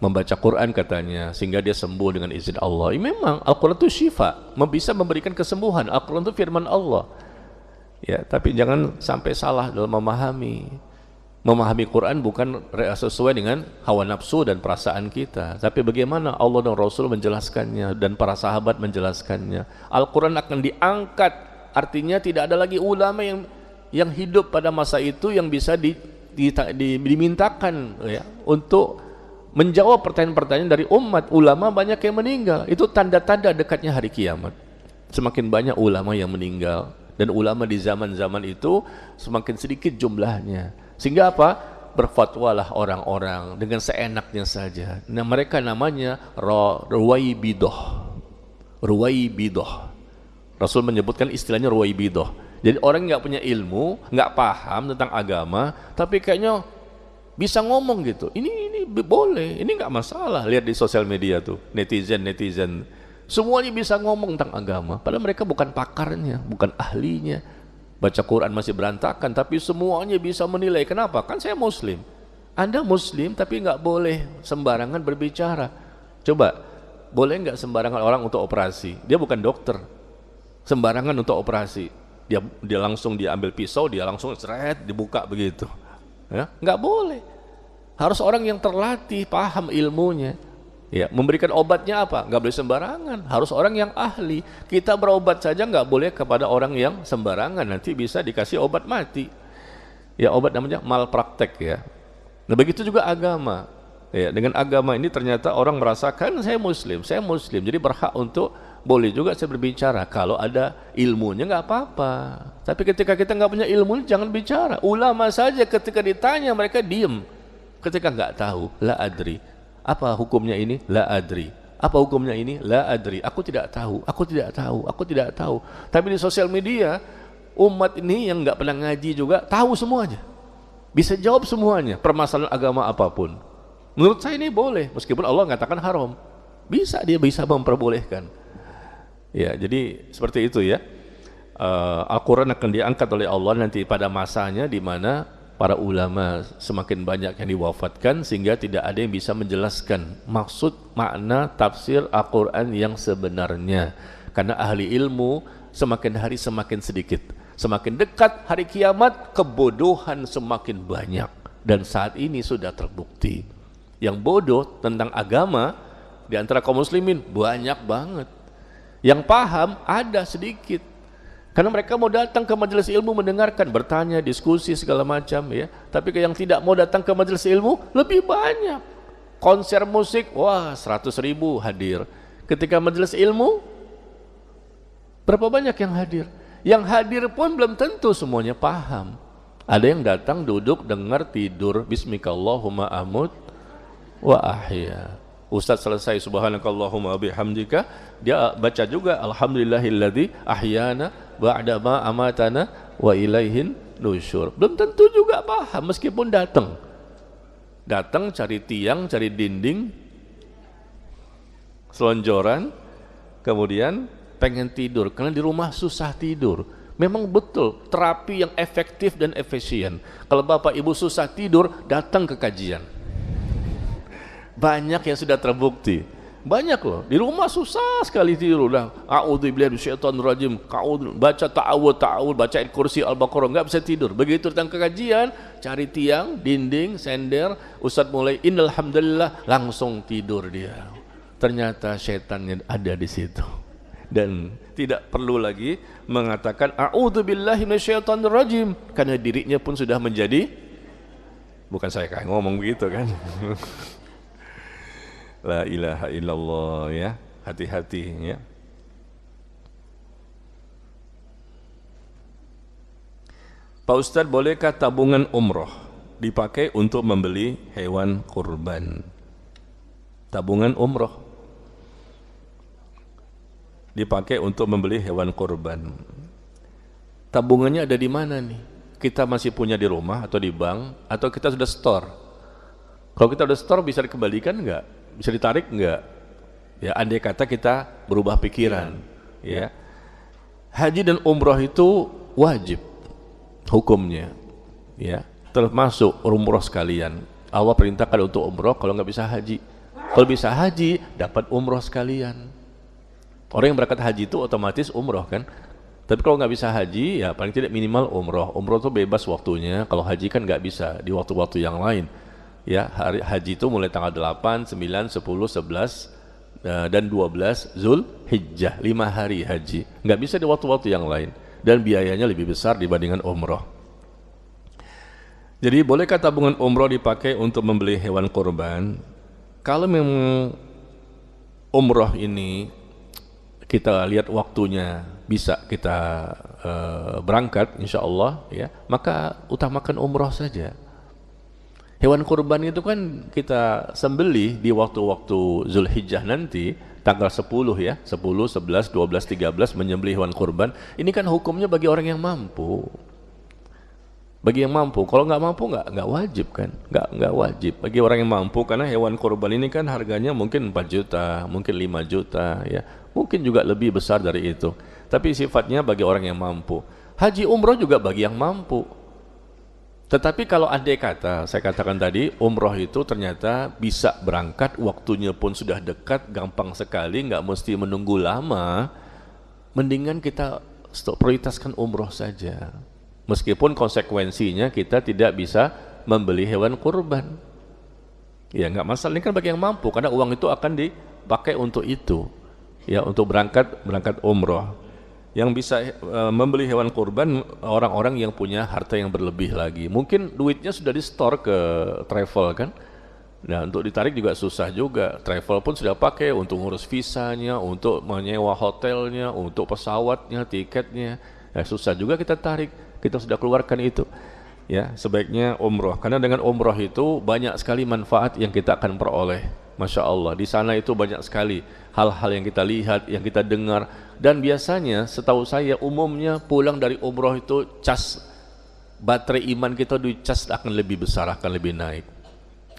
membaca Quran katanya, sehingga dia sembuh dengan izin Allah. Memang Al-Quran itu syifa, bisa memberikan kesembuhan. Al-Quran itu firman Allah. Ya, tapi jangan sampai salah dalam memahami. Memahami Quran bukan sesuai dengan hawa nafsu dan perasaan kita, tapi bagaimana Allah dan Rasul menjelaskannya dan para sahabat menjelaskannya. Al-Quran akan diangkat, artinya tidak ada lagi ulama yang hidup pada masa itu yang bisa dimintakan ya, untuk menjawab pertanyaan-pertanyaan dari umat. Ulama banyak yang meninggal, itu tanda-tanda dekatnya hari kiamat. Semakin banyak ulama yang meninggal, dan ulama di zaman-zaman itu semakin sedikit jumlahnya. Sehingga apa? Berfatwalah orang-orang dengan seenaknya saja. Nah, mereka namanya ruwaibidah. Ruwaibidah. Rasul menyebutkan istilahnya ruwaibidah. Jadi orang nggak punya ilmu, nggak paham tentang agama, tapi kayaknya bisa ngomong gitu. Ini boleh, ini nggak masalah. Lihat di sosial media tuh, netizen semuanya bisa ngomong tentang agama. Padahal mereka bukan pakarnya, bukan ahlinya. Baca Quran masih berantakan, tapi semuanya bisa menilai. Kenapa? Kan saya muslim. Anda muslim tapi nggak boleh sembarangan berbicara. Coba, boleh nggak sembarangan orang untuk operasi? Dia bukan dokter. Sembarangan untuk operasi. Dia langsung diambil pisau, dia langsung seret, dibuka begitu. Ya, nggak boleh. Harus orang yang terlatih, paham ilmunya. Ya, memberikan obatnya apa? Nggak boleh sembarangan, harus orang yang ahli. Kita berobat saja nggak boleh kepada orang yang sembarangan, nanti bisa dikasih obat mati. Ya, obat namanya malpraktek ya. Nah, begitu juga agama. Ya, dengan agama ini ternyata orang merasakan saya muslim, jadi berhak untuk boleh juga saya berbicara. Kalau ada ilmunya nggak apa-apa. Tapi ketika kita nggak punya ilmu, jangan bicara. Ulama saja ketika ditanya mereka diem. Ketika nggak tahu, la adri. Apa hukumnya ini? La adri. Apa hukumnya ini? La adri. Aku tidak tahu. Tapi di sosial media, umat ini yang nggak pernah ngaji juga tahu semuanya. Bisa jawab semuanya, permasalahan agama apapun. Menurut saya ini boleh, meskipun Allah mengatakan haram. Dia bisa memperbolehkan. Ya, jadi seperti itu ya. Al-Quran akan diangkat oleh Allah nanti pada masanya di mana para ulama semakin banyak yang diwafatkan, sehingga tidak ada yang bisa menjelaskan maksud, makna, tafsir Al-Quran yang sebenarnya. Karena ahli ilmu semakin hari semakin sedikit. Semakin dekat hari kiamat, kebodohan semakin banyak. Dan saat ini sudah terbukti. Yang bodoh tentang agama di antara kaum muslimin banyak banget. Yang paham ada sedikit. Karena mereka mau datang ke majelis ilmu mendengarkan, bertanya, diskusi segala macam ya. Tapi yang tidak mau datang ke majelis ilmu lebih banyak. Konser musik, wah 100.000 hadir. Ketika majelis ilmu, berapa banyak yang hadir? Yang hadir pun belum tentu semuanya paham. Ada yang datang, duduk, dengar, tidur. Bismikallahumma amut wa ahya. Ustaz selesai subhanakallahumma bihamdika, dia baca juga alhamdulillahilladzi ahyana ba'da ma amatana wa ilaihin nusyur. Belum tentu juga paham meskipun datang cari tiang, cari dinding, selonjoran, kemudian pengen tidur karena di rumah susah tidur. Memang betul terapi yang efektif dan efisien. Kalau bapak ibu susah tidur, datang ke kajian. Banyak yang sudah terbukti. Banyak loh, di rumah susah sekali tidur. A'udzubillahi minasyaitonir rajim. Baca ta'awud, baca kursi Al-Baqarah, enggak bisa tidur. Begitu datang ke kajian, cari tiang, dinding, sender, ustaz mulai innal hamdalillah, langsung tidur dia. Ternyata setannya ada di situ. Dan tidak perlu lagi mengatakan a'udzubillahi minasyaitonir rajim, karena dirinya pun sudah menjadi, bukan saya kayak ngomong begitu kan. La ilaha illallah ya, hati-hati ya. Pak Ustadz, bolehkah tabungan umroh dipakai untuk membeli hewan kurban? Tabungan umroh dipakai untuk membeli hewan kurban. Tabungannya ada di mana nih? Kita masih punya di rumah atau di bank, atau kita sudah store? Kalau kita sudah store bisa dikembalikan enggak? Bisa ditarik enggak? Ya, andai kata kita berubah pikiran ya. Haji dan umroh itu wajib hukumnya ya, termasuk umroh sekalian. Allah perintahkan untuk umroh kalau nggak bisa haji. Kalau bisa haji dapat umroh sekalian. Orang yang berangkat haji itu otomatis umroh kan. Tapi kalau nggak bisa haji, ya paling tidak minimal umroh. Umroh itu bebas waktunya. Kalau haji kan nggak bisa di waktu-waktu yang lain. Ya, haji itu mulai tanggal 8, 9, 10, 11 dan 12 Zulhijjah, 5 hari haji. Nggak bisa di waktu-waktu yang lain. Dan biayanya lebih besar dibandingkan umroh. Jadi bolehkah tabungan umroh dipakai untuk membeli hewan kurban? Kalau memang umroh ini kita lihat waktunya bisa kita berangkat insya Allah ya, maka utamakan umroh saja. Hewan kurban itu kan kita sembelih di waktu-waktu Zulhijjah nanti tanggal 10 ya, 10, 11, 12, 13 menyembelih hewan kurban. Ini kan hukumnya bagi orang yang mampu. Bagi yang mampu, kalau nggak mampu nggak wajib kan, nggak wajib. Bagi orang yang mampu, karena hewan kurban ini kan harganya mungkin 4 juta, mungkin 5 juta, ya, mungkin juga lebih besar dari itu. Tapi sifatnya bagi orang yang mampu. Haji umroh juga bagi yang mampu. Tetapi kalau andai kata, saya katakan tadi, umroh itu ternyata bisa berangkat, waktunya pun sudah dekat, gampang sekali, nggak mesti menunggu lama. Mendingan kita prioritaskan umroh saja. Meskipun konsekuensinya kita tidak bisa membeli hewan kurban, ya nggak masalah. Ini kan bagi yang mampu, karena uang itu akan dipakai untuk itu, ya, untuk berangkat umroh. Yang bisa membeli hewan kurban orang-orang yang punya harta yang berlebih lagi. Mungkin duitnya sudah di-store ke travel kan. Nah, untuk ditarik juga susah juga. Travel pun sudah pakai untuk ngurus visanya, untuk menyewa hotelnya, untuk pesawatnya, tiketnya. Ya, susah juga kita tarik. Kita sudah keluarkan itu, ya. Sebaiknya umroh, karena dengan umroh itu banyak sekali manfaat yang kita akan peroleh. Masya Allah, di sana itu banyak sekali hal-hal yang kita lihat, yang kita dengar. Dan biasanya setahu saya umumnya pulang dari umroh itu cas baterai iman kita dicas akan lebih besar, akan lebih naik.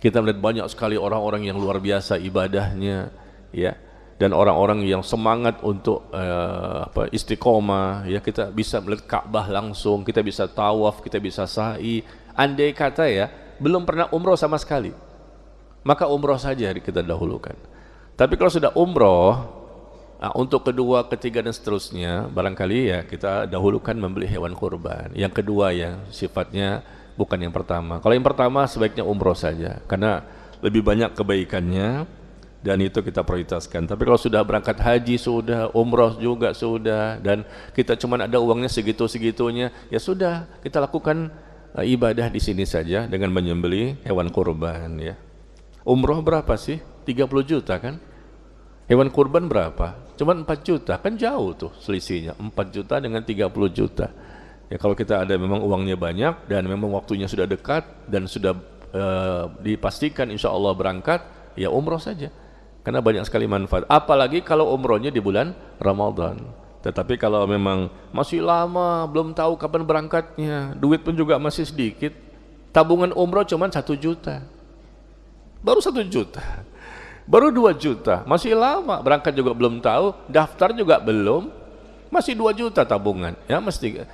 Kita melihat banyak sekali orang-orang yang luar biasa ibadahnya, ya, dan orang-orang yang semangat untuk istiqomah, ya. Kita bisa melihat Ka'bah langsung, kita bisa tawaf, kita bisa sa'i. Andai kata ya belum pernah umroh sama sekali, maka umroh saja kita dahulukan. Tapi kalau sudah umroh, untuk kedua, ketiga dan seterusnya, barangkali ya kita dahulukan membeli hewan kurban. Yang kedua ya sifatnya bukan yang pertama. Kalau yang pertama sebaiknya umroh saja, karena lebih banyak kebaikannya, dan itu kita prioritaskan. Tapi kalau sudah berangkat haji sudah, umroh juga sudah, dan kita cuma ada uangnya segitu-segitunya, ya sudah, kita lakukan ibadah di sini saja dengan menyembelih hewan kurban, ya. Umroh berapa sih? 30 juta kan? Hewan kurban berapa? Cuma 4 juta, kan jauh tuh selisihnya. 4 juta dengan 30 juta. Ya, kalau kita ada memang uangnya banyak dan memang waktunya sudah dekat dan sudah dipastikan insya Allah berangkat, ya umroh saja. Karena banyak sekali manfaat, apalagi kalau umrohnya di bulan Ramadan. Tetapi kalau memang masih lama, belum tahu kapan berangkatnya, duit pun juga masih sedikit, tabungan umroh cuma 1 juta, baru 1 juta, baru 2 juta, masih lama, berangkat juga belum tahu, daftar juga belum, masih 2 juta tabungan. Ya mesti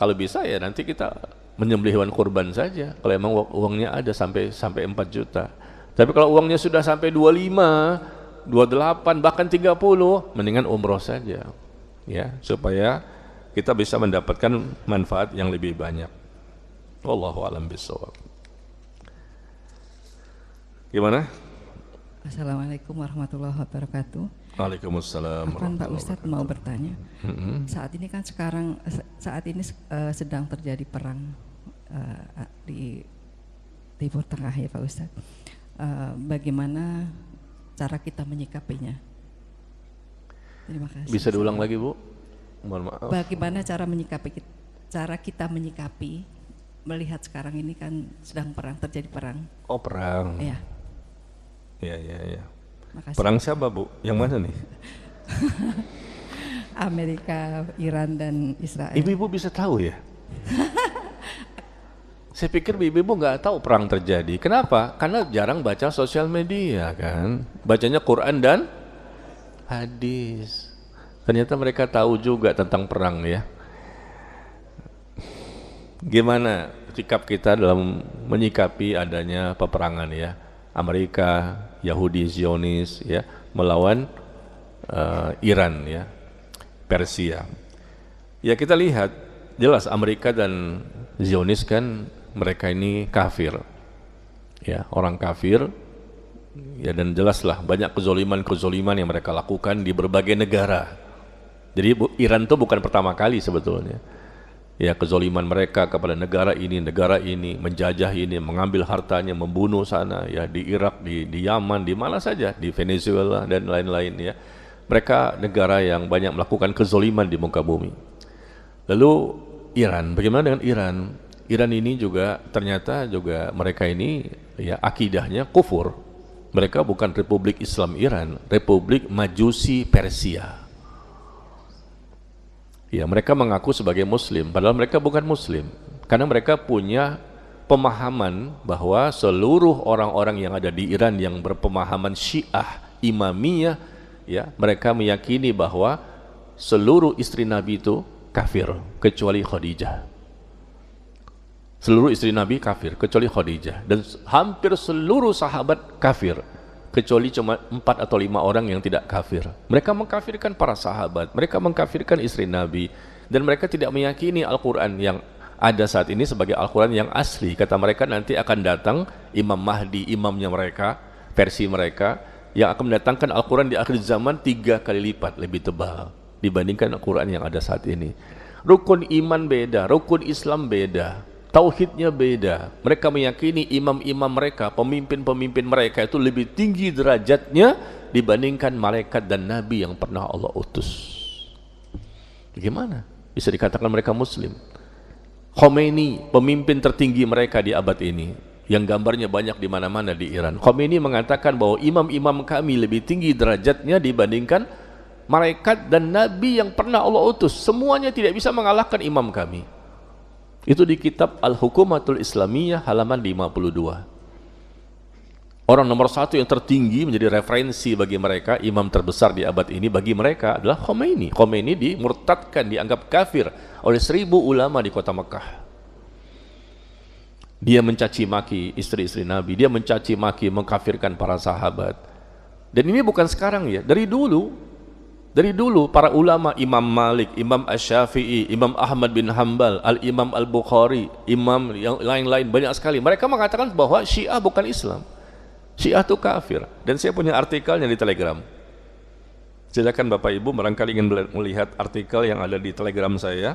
kalau bisa ya nanti kita menyembelih hewan kurban saja, kalau emang uangnya ada sampai 4 juta. Tapi kalau uangnya sudah sampai 25, 28, bahkan 30, mendingan umroh saja, ya, supaya kita bisa mendapatkan manfaat yang lebih banyak. Wallahu a'lam bishawab. Gimana? Assalamualaikum warahmatullahi wabarakatuh. Waalaikumsalam. Pak Ustadz mau bertanya. Saat ini kan sedang terjadi perang di Timur Tengah ya Pak Ustadz. Bagaimana cara kita menyikapinya? Terima kasih. Bisa diulang lagi Bu? Mohon maaf. Bagaimana cara kita menyikapi melihat sekarang ini kan sedang terjadi perang. Oh, perang. Iya. Iya. Makasih. Perang siapa Bu? Yang mana nih? Amerika, Iran dan Israel. Ibu-ibu bisa tahu ya? Saya pikir ibu-ibu nggak tahu perang terjadi. Kenapa? Karena jarang baca sosial media kan. Bacanya Quran dan hadis. Ternyata mereka tahu juga tentang perang ya. Gimana sikap kita dalam menyikapi adanya peperangan ya? Amerika, Yahudi, Zionis ya, melawan Iran ya, Persia. Ya kita lihat jelas Amerika dan Zionis kan mereka ini kafir, ya orang kafir, ya dan jelaslah banyak kezoliman yang mereka lakukan di berbagai negara. Jadi Iran itu bukan pertama kali sebetulnya. Ya kezoliman mereka kepada negara ini, menjajah ini, mengambil hartanya, membunuh sana, ya di Irak, di Yaman, di mana saja, di Venezuela dan lain-lain ya. Mereka negara yang banyak melakukan kezoliman di muka bumi. Lalu Iran, bagaimana dengan Iran? Iran ini juga ternyata juga mereka ini ya akidahnya kufur. Mereka bukan Republik Islam Iran, Republik Majusi Persia. Ya, mereka mengaku sebagai muslim, padahal mereka bukan muslim. Karena mereka punya pemahaman bahwa seluruh orang-orang yang ada di Iran yang berpemahaman Syiah Imamiyah, ya, mereka meyakini bahwa seluruh istri Nabi itu kafir kecuali Khadijah. Seluruh istri Nabi kafir kecuali Khadijah, dan hampir seluruh sahabat kafir kecuali cuma 4 atau 5 orang yang tidak kafir. Mereka mengkafirkan para sahabat, mereka mengkafirkan istri Nabi, dan mereka tidak meyakini Al-Quran yang ada saat ini sebagai Al-Quran yang asli. Kata mereka nanti akan datang Imam Mahdi, imamnya mereka, versi mereka, yang akan mendatangkan Al-Quran di akhir zaman 3 kali lipat lebih tebal dibandingkan Al-Quran yang ada saat ini. Rukun iman beda, rukun Islam beda, tauhidnya beda. Mereka meyakini imam-imam mereka, pemimpin-pemimpin mereka itu lebih tinggi derajatnya dibandingkan malaikat dan nabi yang pernah Allah utus. Bagaimana bisa dikatakan mereka muslim? Khomeini, pemimpin tertinggi mereka di abad ini, yang gambarnya banyak di mana-mana di Iran. Khomeini mengatakan bahwa imam-imam kami lebih tinggi derajatnya dibandingkan malaikat dan nabi yang pernah Allah utus. Semuanya tidak bisa mengalahkan imam kami. Itu di kitab Al-Hukumatul Islamiyah halaman 52. Orang nomor 1 yang tertinggi menjadi referensi bagi mereka, imam terbesar di abad ini bagi mereka adalah Khomeini. Khomeini dimurtadkan, dianggap kafir oleh 1000 ulama di kota Mekah. Dia mencaci maki istri-istri Nabi, dia mencaci maki, mengkafirkan para sahabat. Dan ini bukan sekarang ya, dari dulu. Dari dulu para ulama, Imam Malik, Imam Asy-Syafi'i, Imam Ahmad bin Hanbal, Al-Imam Al-Bukhari, imam yang lain-lain banyak sekali. Mereka mengatakan bahwa Syiah bukan Islam. Syiah itu kafir. Dan saya punya artikelnya di Telegram. Silakan Bapak Ibu barangkali ingin melihat artikel yang ada di Telegram saya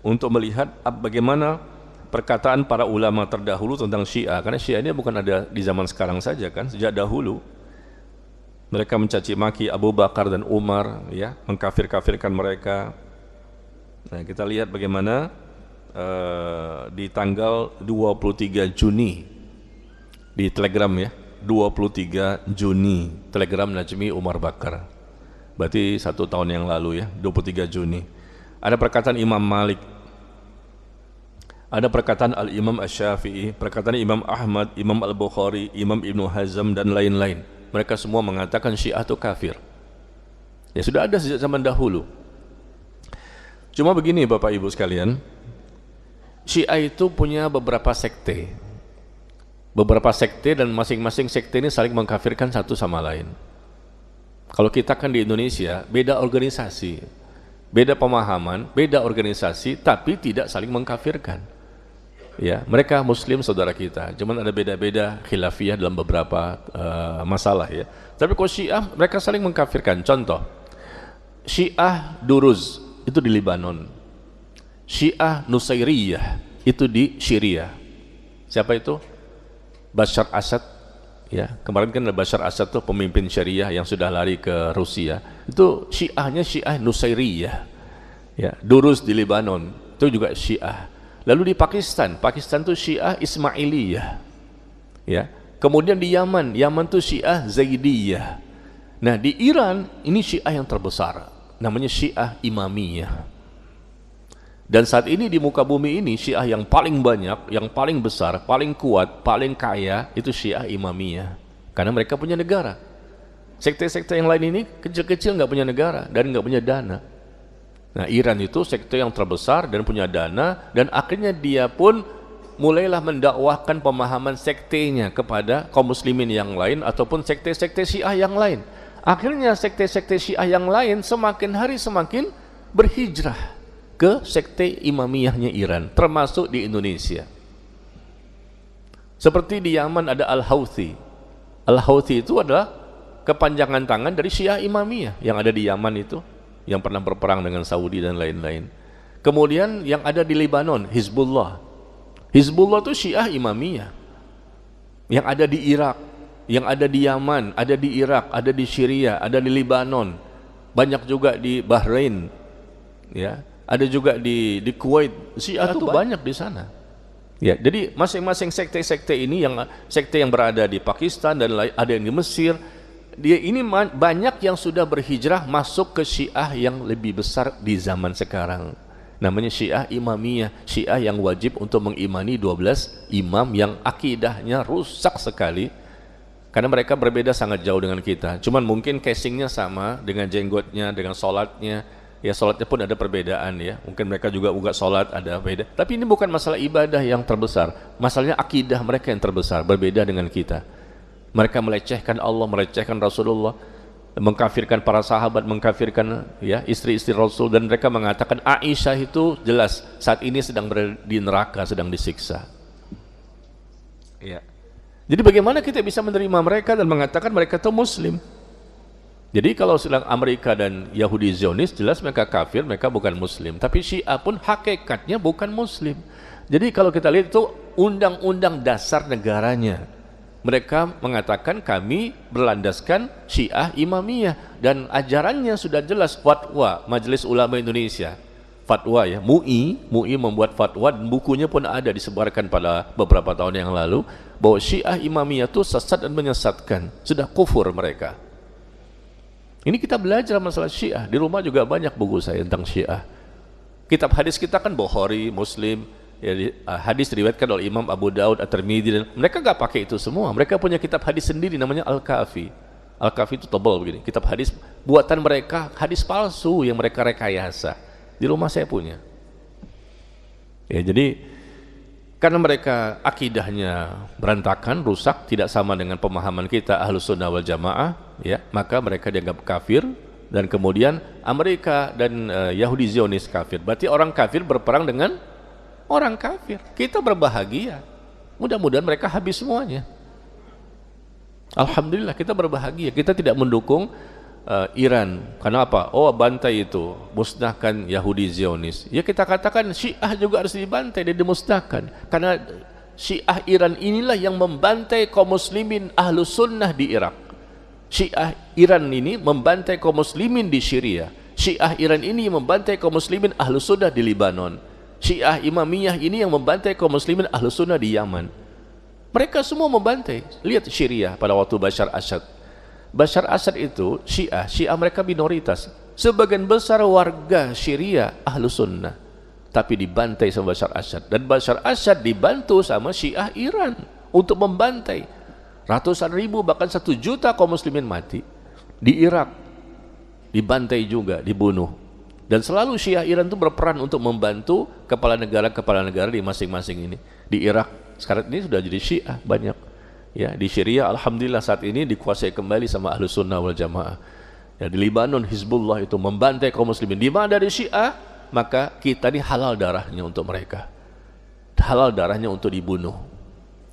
untuk melihat bagaimana perkataan para ulama terdahulu tentang Syiah. Karena Syiah ini bukan ada di zaman sekarang saja kan, sejak dahulu. Mereka mencaci maki Abu Bakar dan Umar, ya, mengkafir-kafirkan mereka. Nah, kita lihat bagaimana di tanggal 23 Juni di Telegram ya, 23 Juni, Telegram Najmi Umar Bakar. Berarti 1 tahun yang lalu ya, 23 Juni. Ada perkataan Imam Malik, ada perkataan Al-Imam Asy-Syafi'i, perkataan Imam Ahmad, Imam Al-Bukhari, Imam Ibnu Hazm dan lain-lain. Mereka semua mengatakan Syiah itu kafir. Ya sudah ada sejak zaman dahulu. Cuma begini Bapak Ibu sekalian, Syiah itu punya beberapa sekte. Beberapa sekte dan masing-masing sekte ini saling mengkafirkan satu sama lain. Kalau kita kan di Indonesia, beda organisasi, beda pemahaman, beda organisasi, tapi tidak saling mengkafirkan. Ya, mereka muslim saudara kita, cuman ada beda-beda khilafiyah dalam beberapa masalah ya. Tapi kalau Syiah mereka saling mengkafirkan. Contoh, Syiah Duruz itu di Lebanon, Syiah Nusairiyah itu di Syria. Siapa itu? Bashar Assad. Ya, kemarin kan Bashar Assad tuh pemimpin Syariah yang sudah lari ke Rusia. Itu Syiahnya Syiah Nusairiyah. Ya, Duruz di Lebanon itu juga Syiah. Lalu di Pakistan, Pakistan itu Syiah Ismailiyah. Ya. Kemudian di Yaman, Yaman itu Syiah Zaidiyah. Nah, di Iran ini Syiah yang terbesar, namanya Syiah Imamiyah. Dan saat ini di muka bumi ini Syiah yang paling banyak, yang paling besar, paling kuat, paling kaya itu Syiah Imamiyah. Karena mereka punya negara. Sekte-sekte yang lain ini kecil-kecil nggak punya negara dan nggak punya dana. Nah, Iran itu sekte yang terbesar dan punya dana, dan akhirnya dia pun mulailah mendakwahkan pemahaman sektenya kepada kaum muslimin yang lain ataupun sekte-sekte Syiah yang lain. Akhirnya sekte-sekte Syiah yang lain semakin hari semakin berhijrah ke sekte Imamiyahnya Iran, termasuk di Indonesia. Seperti di Yaman ada Al-Houthi. Al-Houthi itu adalah kepanjangan tangan dari Syiah Imamiyah yang ada di Yaman itu, yang pernah berperang dengan Saudi dan lain-lain. Kemudian yang ada di Lebanon, Hizbullah. Hizbullah itu Syiah Imamiyah. Yang ada di Irak, yang ada di Yaman, ada di Irak, ada di Syria, ada di Lebanon, banyak juga di Bahrain, ya, ada juga di Kuwait. Syiah itu banyak di sana. Ya, jadi masing-masing sekte-sekte ini, yang sekte yang berada di Pakistan dan ada yang di Mesir, dia ini banyak yang sudah berhijrah masuk ke Syiah yang lebih besar di zaman sekarang. Namanya Syiah Imamiyah, Syiah yang wajib untuk mengimani 12 imam yang akidahnya rusak sekali. Karena mereka berbeda sangat jauh dengan kita. Cuman mungkin casingnya sama, dengan jenggotnya, dengan sholatnya. Ya, sholatnya pun ada perbedaan ya. Mungkin mereka juga sholat ada beda. Tapi ini bukan masalah ibadah yang terbesar. Masalahnya akidah mereka yang terbesar, berbeda dengan kita. Mereka melecehkan Allah, melecehkan Rasulullah, mengkafirkan para sahabat, mengkafirkan ya istri-istri Rasul, dan mereka mengatakan Aisyah itu jelas saat ini sedang berada di neraka, sedang disiksa. Ya. Jadi bagaimana kita bisa menerima mereka dan mengatakan mereka itu Muslim? Jadi kalau sedang Amerika dan Yahudi Zionis, jelas mereka kafir, mereka bukan Muslim. Tapi Syiah pun hakikatnya bukan Muslim. Jadi kalau kita lihat itu undang-undang dasar negaranya, mereka mengatakan kami berlandaskan Syiah Imamiyah, dan ajarannya sudah jelas. Fatwa Majelis Ulama Indonesia, fatwa ya, MUI membuat fatwa, dan bukunya pun ada disebarkan pada beberapa tahun yang lalu, bahwa Syiah Imamiyah itu sesat dan menyesatkan, sudah kufur mereka. Ini kita belajar masalah Syiah, di rumah juga banyak buku saya tentang Syiah. Kitab hadis kita kan Bukhari, Muslim, ya, hadis diriwayatkan oleh Imam Abu Daud, At-Tirmidzi, dan mereka nggak pakai itu semua. Mereka punya kitab hadis sendiri namanya Al-Kafi. Al-Kafi itu tebal begini, kitab hadis buatan mereka, hadis palsu yang mereka rekayasa. Di rumah saya punya. Ya, jadi karena mereka akidahnya berantakan, rusak, tidak sama dengan pemahaman kita Ahlus Sunnah wal Jamaah, ya, maka mereka dianggap kafir. Dan kemudian Amerika dan Yahudi Zionis kafir. Berarti orang kafir berperang dengan orang kafir. Kita berbahagia, mudah-mudahan mereka habis semuanya. Alhamdulillah kita berbahagia. Kita tidak mendukung Iran. Karena apa? Oh, bantai itu, musnahkan Yahudi Zionis. Ya, kita katakan Syiah juga harus dibantai dan dimusnahkan. Karena Syiah Iran inilah yang membantai kaum muslimin Ahlus Sunnah di Irak. Syiah Iran ini membantai kaum muslimin di Syria. Syiah Iran ini membantai kaum muslimin Ahlus Sunnah di Lebanon. Syiah Imamiyah ini yang membantai kaum muslimin Ahlus Sunnah di Yaman. Mereka semua membantai. Lihat Syria pada waktu Bashar Assad. Bashar Assad itu Syiah mereka minoritas. Sebagian besar warga Syria Ahlus Sunnah, tapi dibantai sama Bashar Assad. Dan Bashar Assad dibantu sama Syiah Iran untuk membantai. Ratusan ribu bahkan 1 juta kaum muslimin mati di Irak, dibantai juga, dibunuh. Dan selalu Syiah Iran itu berperan untuk membantu kepala negara di masing-masing ini. Di Irak sekarang ini sudah jadi Syiah banyak. Ya, di Syria alhamdulillah saat ini dikuasai kembali sama Ahlus Sunnah wal Jamaah. Ya, di Lebanon Hizbullah itu membantai kaum muslimin. Di mana dari Syiah, maka kita ini halal darahnya untuk mereka. Halal darahnya untuk dibunuh.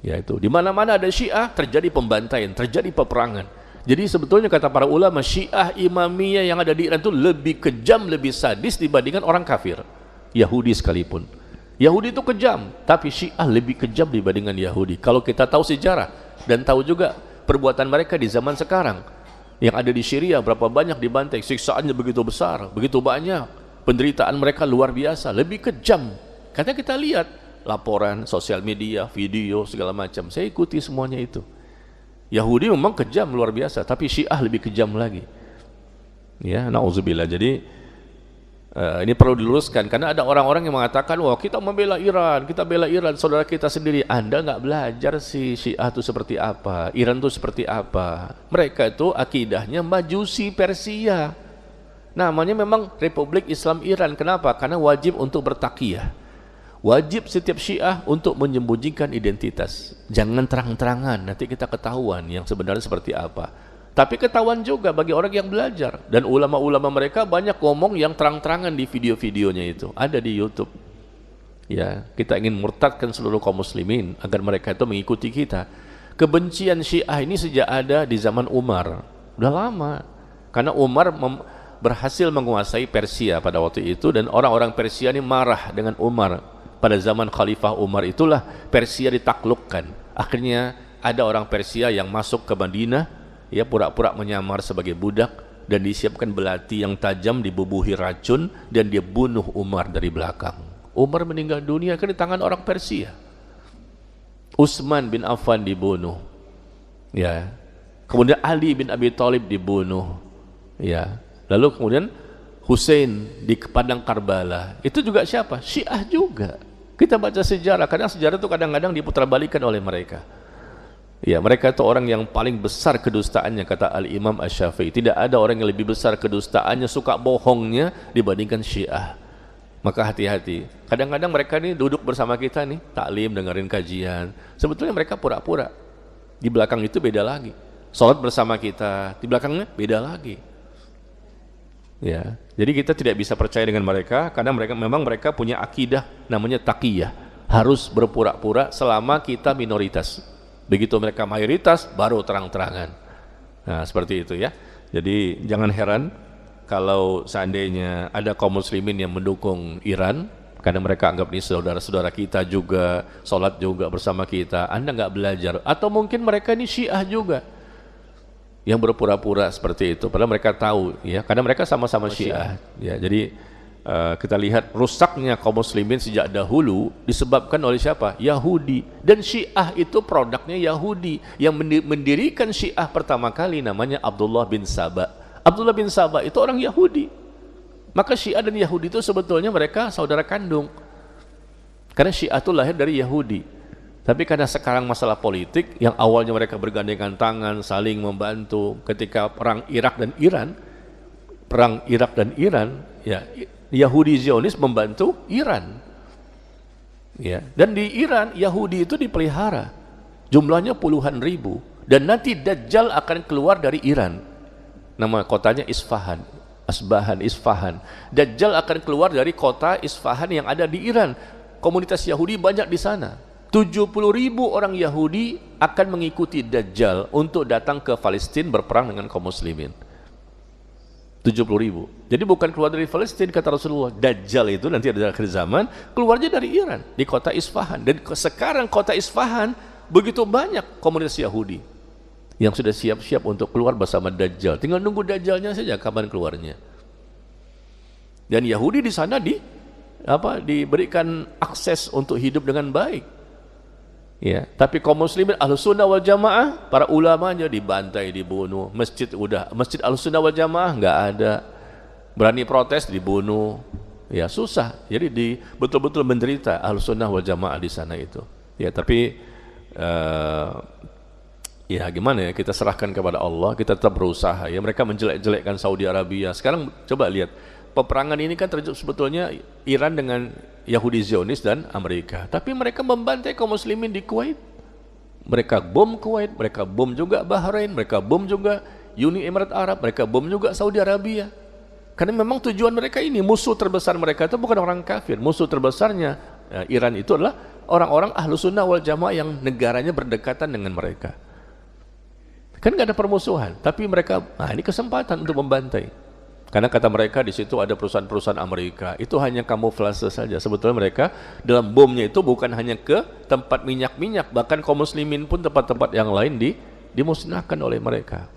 Ya, itu. Di mana-mana ada Syiah terjadi pembantaian, terjadi peperangan. Jadi sebetulnya kata para ulama, Syiah Imamiyah yang ada di Iran itu lebih kejam, lebih sadis dibandingkan orang kafir, Yahudi sekalipun. Yahudi itu kejam, tapi Syiah lebih kejam dibandingkan Yahudi. Kalau kita tahu sejarah dan tahu juga perbuatan mereka di zaman sekarang, yang ada di Syria berapa banyak dibantai, siksaannya begitu besar, begitu banyak, penderitaan mereka luar biasa, lebih kejam. Karena kita lihat laporan sosial media, video segala macam, saya ikuti semuanya itu. Yahudi memang kejam luar biasa, tapi Syiah lebih kejam lagi. Ya, na'udzubillah. Jadi ini perlu diluruskan, karena ada orang-orang yang mengatakan, wah kita membela Iran, kita bela Iran, saudara kita sendiri. Anda nggak belajar sih Syiah itu seperti apa, Iran itu seperti apa. Mereka itu akidahnya Majusi Persia. Namanya memang Republik Islam Iran. Kenapa? Karena wajib untuk bertakiyah. Wajib setiap Syiah untuk menyembunyikan identitas. Jangan terang-terangan, nanti kita ketahuan yang sebenarnya seperti apa. Tapi ketahuan juga bagi orang yang belajar. Dan ulama-ulama mereka banyak ngomong yang terang-terangan di video-videonya itu. Ada di YouTube. Ya, kita ingin murtadkan seluruh kaum muslimin agar mereka itu mengikuti kita. Kebencian Syiah ini sejak ada di zaman Umar. Udah lama. Karena Umar berhasil menguasai Persia pada waktu itu, dan orang-orang Persia ini marah dengan Umar. Pada zaman Khalifah Umar itulah Persia ditaklukkan. Akhirnya ada orang Persia yang masuk ke Madinah, ya, pura-pura menyamar sebagai budak, dan disiapkan belati yang tajam, dibubuhi racun, dan dia bunuh Umar dari belakang. Umar meninggal dunia kan di tangan orang Persia. Utsman bin Affan dibunuh, ya. Kemudian Ali bin Abi Thalib dibunuh, ya. Lalu kemudian Hussein di padang Karbala, itu juga siapa? Syiah juga. Kita baca sejarah, kadang sejarah itu kadang-kadang diputarbalikkan oleh mereka. Ya, mereka itu orang yang paling besar kedustaannya, kata Al-Imam Asy-Syafi'i. Tidak ada orang yang lebih besar kedustaannya, suka bohongnya dibandingkan Syiah. Maka hati-hati. Kadang-kadang mereka ini duduk bersama kita nih, taklim, dengerin kajian. Sebetulnya mereka pura-pura. Di belakang itu beda lagi. Salat bersama kita, di belakangnya beda lagi. Ya, jadi kita tidak bisa percaya dengan mereka karena memang mereka punya akidah namanya taqiyah. Harus berpura-pura selama kita minoritas. Begitu mereka mayoritas baru terang-terangan. Nah, seperti itu ya. Jadi jangan heran kalau seandainya ada kaum muslimin yang mendukung Iran, karena mereka anggap ini saudara-saudara kita juga, sholat juga bersama kita. Anda nggak belajar, atau mungkin mereka ini Syiah juga yang berpura-pura seperti itu, padahal mereka tahu, ya, karena mereka sama-sama Syiah. Ya, jadi kita lihat rusaknya kaum muslimin sejak dahulu disebabkan oleh siapa? Yahudi. Dan Syiah itu produknya Yahudi. Yang mendirikan Syiah pertama kali namanya Abdullah bin Saba. Abdullah bin Saba itu orang Yahudi. Maka Syiah dan Yahudi itu sebetulnya mereka saudara kandung. Karena Syiah itu lahir dari Yahudi. Tapi karena sekarang masalah politik, yang awalnya mereka bergandengan tangan, saling membantu ketika perang Irak dan Iran, ya, Yahudi Zionis membantu Iran, ya. Dan di Iran Yahudi itu dipelihara, jumlahnya puluhan ribu, dan nanti Dajjal akan keluar dari Iran. Nama kotanya Isfahan. Dajjal akan keluar dari kota Isfahan yang ada di Iran. Komunitas Yahudi banyak di sana. 70.000 orang Yahudi akan mengikuti Dajjal untuk datang ke Palestina berperang dengan kaum muslimin. 70.000. Jadi bukan keluar dari Palestina, kata Rasulullah. Dajjal itu nanti ada akhir zaman keluarnya dari Iran, di kota Isfahan. Dan sekarang kota Isfahan begitu banyak komunitas Yahudi yang sudah siap-siap untuk keluar bersama Dajjal. Tinggal nunggu Dajjalnya saja kapan keluarnya. Dan Yahudi di sana diberikan akses untuk hidup dengan baik. Ya, tapi kaum muslimin Ahlussunnah wal Jamaah, para ulamanya dibantai, dibunuh. Masjid Ahlussunnah wal Jamaah nggak ada. Berani protes dibunuh. Ya, susah. Jadi betul-betul menderita Ahlussunnah wal Jamaah di sana itu. Ya, tapi ya gimana ya, kita serahkan kepada Allah, kita tetap berusaha. Ya, mereka menjelek-jelekkan Saudi Arabia. Sekarang coba lihat, peperangan ini kan terjadi sebetulnya Iran dengan Yahudi Zionis dan Amerika, tapi mereka membantai kaum muslimin di Kuwait. Mereka bom Kuwait, mereka bom juga Bahrain, mereka bom juga Uni Emirat Arab, mereka bom juga Saudi Arabia. Karena memang tujuan mereka ini, musuh terbesar mereka itu bukan orang kafir. Musuh terbesarnya Iran itu adalah orang-orang Ahlussunnah wal Jamaah yang negaranya berdekatan dengan mereka. Kan nggak ada permusuhan, tapi mereka, ini kesempatan untuk membantai. Karena kata mereka di situ ada perusahaan-perusahaan Amerika. Itu hanya kamuflase saja. Sebetulnya mereka dalam bomnya itu bukan hanya ke tempat minyak-minyak, bahkan kaum muslimin pun tempat-tempat yang lain dimusnahkan oleh mereka.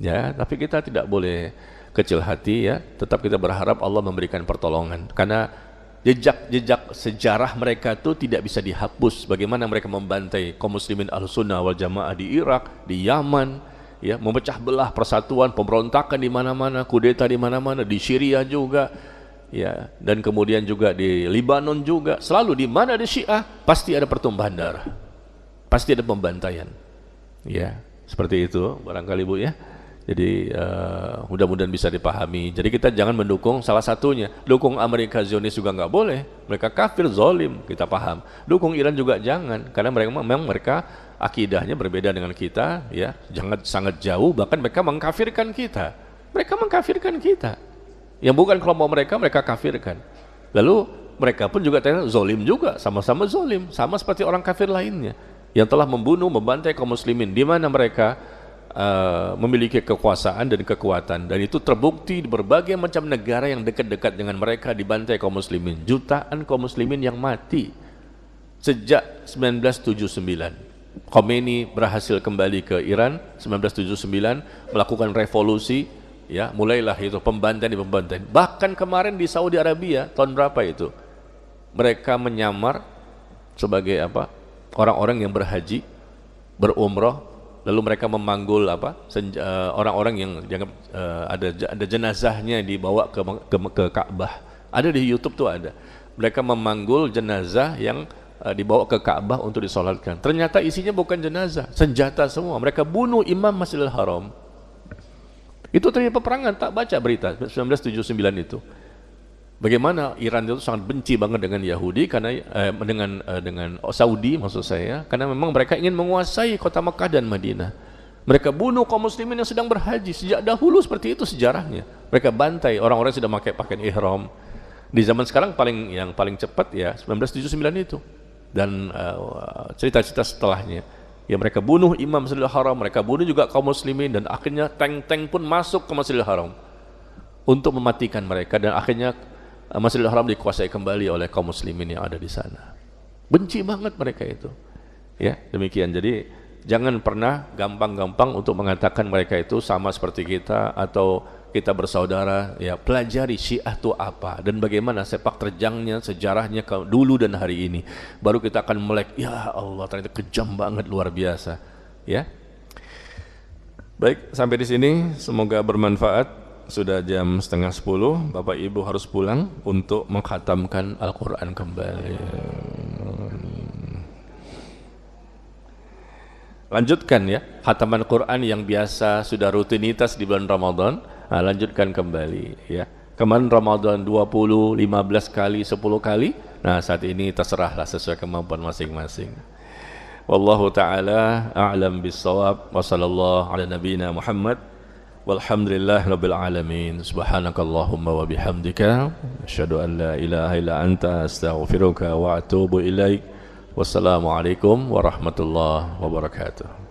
Ya, tapi kita tidak boleh kecil hati, ya. Tetap kita berharap Allah memberikan pertolongan. Karena jejak sejarah mereka itu tidak bisa dihapus. Bagaimana mereka membantai kaum muslimin Ahlussunnah wal Jamaah di Irak, di Yaman, ya, memecah belah persatuan, pemberontakan di mana-mana, kudeta di mana-mana, di Syria juga, ya, dan kemudian juga di Libanon juga. Selalu di mana ada Syiah pasti ada pertumpahan darah, pasti ada pembantaian, ya, seperti itu barangkali Bu, ya. Jadi mudah-mudahan bisa dipahami. Jadi kita jangan mendukung salah satunya. Dukung Amerika Zionis juga nggak boleh. Mereka kafir, zolim, kita paham. Dukung Iran juga jangan, karena memang mereka akidahnya berbeda dengan kita, ya, sangat jauh. Bahkan mereka mengkafirkan kita. Mereka mengkafirkan kita. Yang bukan kelompok mereka, mereka kafirkan. Lalu mereka pun juga zolim juga, sama-sama zolim, sama seperti orang kafir lainnya yang telah membunuh, membantai kaum muslimin. Di mana mereka memiliki kekuasaan dan kekuatan, dan itu terbukti di berbagai macam negara yang dekat-dekat dengan mereka dibantai kaum muslimin. Jutaan kaum muslimin yang mati sejak 1979. Khomeini berhasil kembali ke Iran 1979, melakukan revolusi, ya, mulailah itu pembantaian. Bahkan kemarin di Saudi Arabia tahun berapa itu, mereka menyamar sebagai apa? Orang-orang yang berhaji, berumrah, lalu mereka memanggul orang-orang yang ada jenazahnya dibawa ke Ka'bah. Ada di YouTube tuh ada. Mereka memanggul jenazah yang dibawa ke Ka'bah untuk disolatkan. Ternyata isinya bukan jenazah, senjata semua. Mereka bunuh Imam Masjidil Haram. Itu terjadi peperangan, tak baca berita 1979 itu. Bagaimana Iran itu sangat benci banget dengan Yahudi, karena dengan Saudi maksud saya, karena memang mereka ingin menguasai kota Mekah dan Madinah. Mereka bunuh kaum muslimin yang sedang berhaji. Sejak dahulu seperti itu sejarahnya. Mereka bantai orang-orang yang sudah pakai pakaian ihram. Di zaman sekarang yang paling cepat ya 1979 itu, dan cerita-cerita setelahnya. Ya, mereka bunuh Imam Masjidil Haram, mereka bunuh juga kaum muslimin, dan akhirnya tank-tank pun masuk ke Masjidil Haram untuk mematikan mereka, dan akhirnya Masjidil Haram dikuasai kembali oleh kaum muslimin yang ada di sana. Benci banget mereka itu. Ya, demikian. Jadi jangan pernah gampang-gampang untuk mengatakan mereka itu sama seperti kita atau kita bersaudara. Ya, pelajari Syiah itu apa dan bagaimana sepak terjangnya, sejarahnya dulu dan hari ini. Baru kita akan melek, ya Allah, ternyata kejam banget, luar biasa. Ya. Baik, sampai di sini semoga bermanfaat. Sudah jam 9:30, Bapak Ibu harus pulang untuk mengkhatamkan Al-Quran kembali. Lanjutkan ya, khataman Quran yang biasa sudah rutinitas di bulan Ramadan, lanjutkan kembali ya. Kemarin Ramadan 20, 15 kali, 10 kali, nah saat ini terserahlah sesuai kemampuan masing-masing. Wallahu ta'ala a'lam bis-shawab, wa sallallahu ala nabiyyina Muhammad. Walhamdulillah rabbil alamin. Subhanakallahumma wa bihamdika asyhadu an la ilaha illa anta astaghfiruka wa atubu ilaik. Wassalamualaikum warahmatullahi wabarakatuh.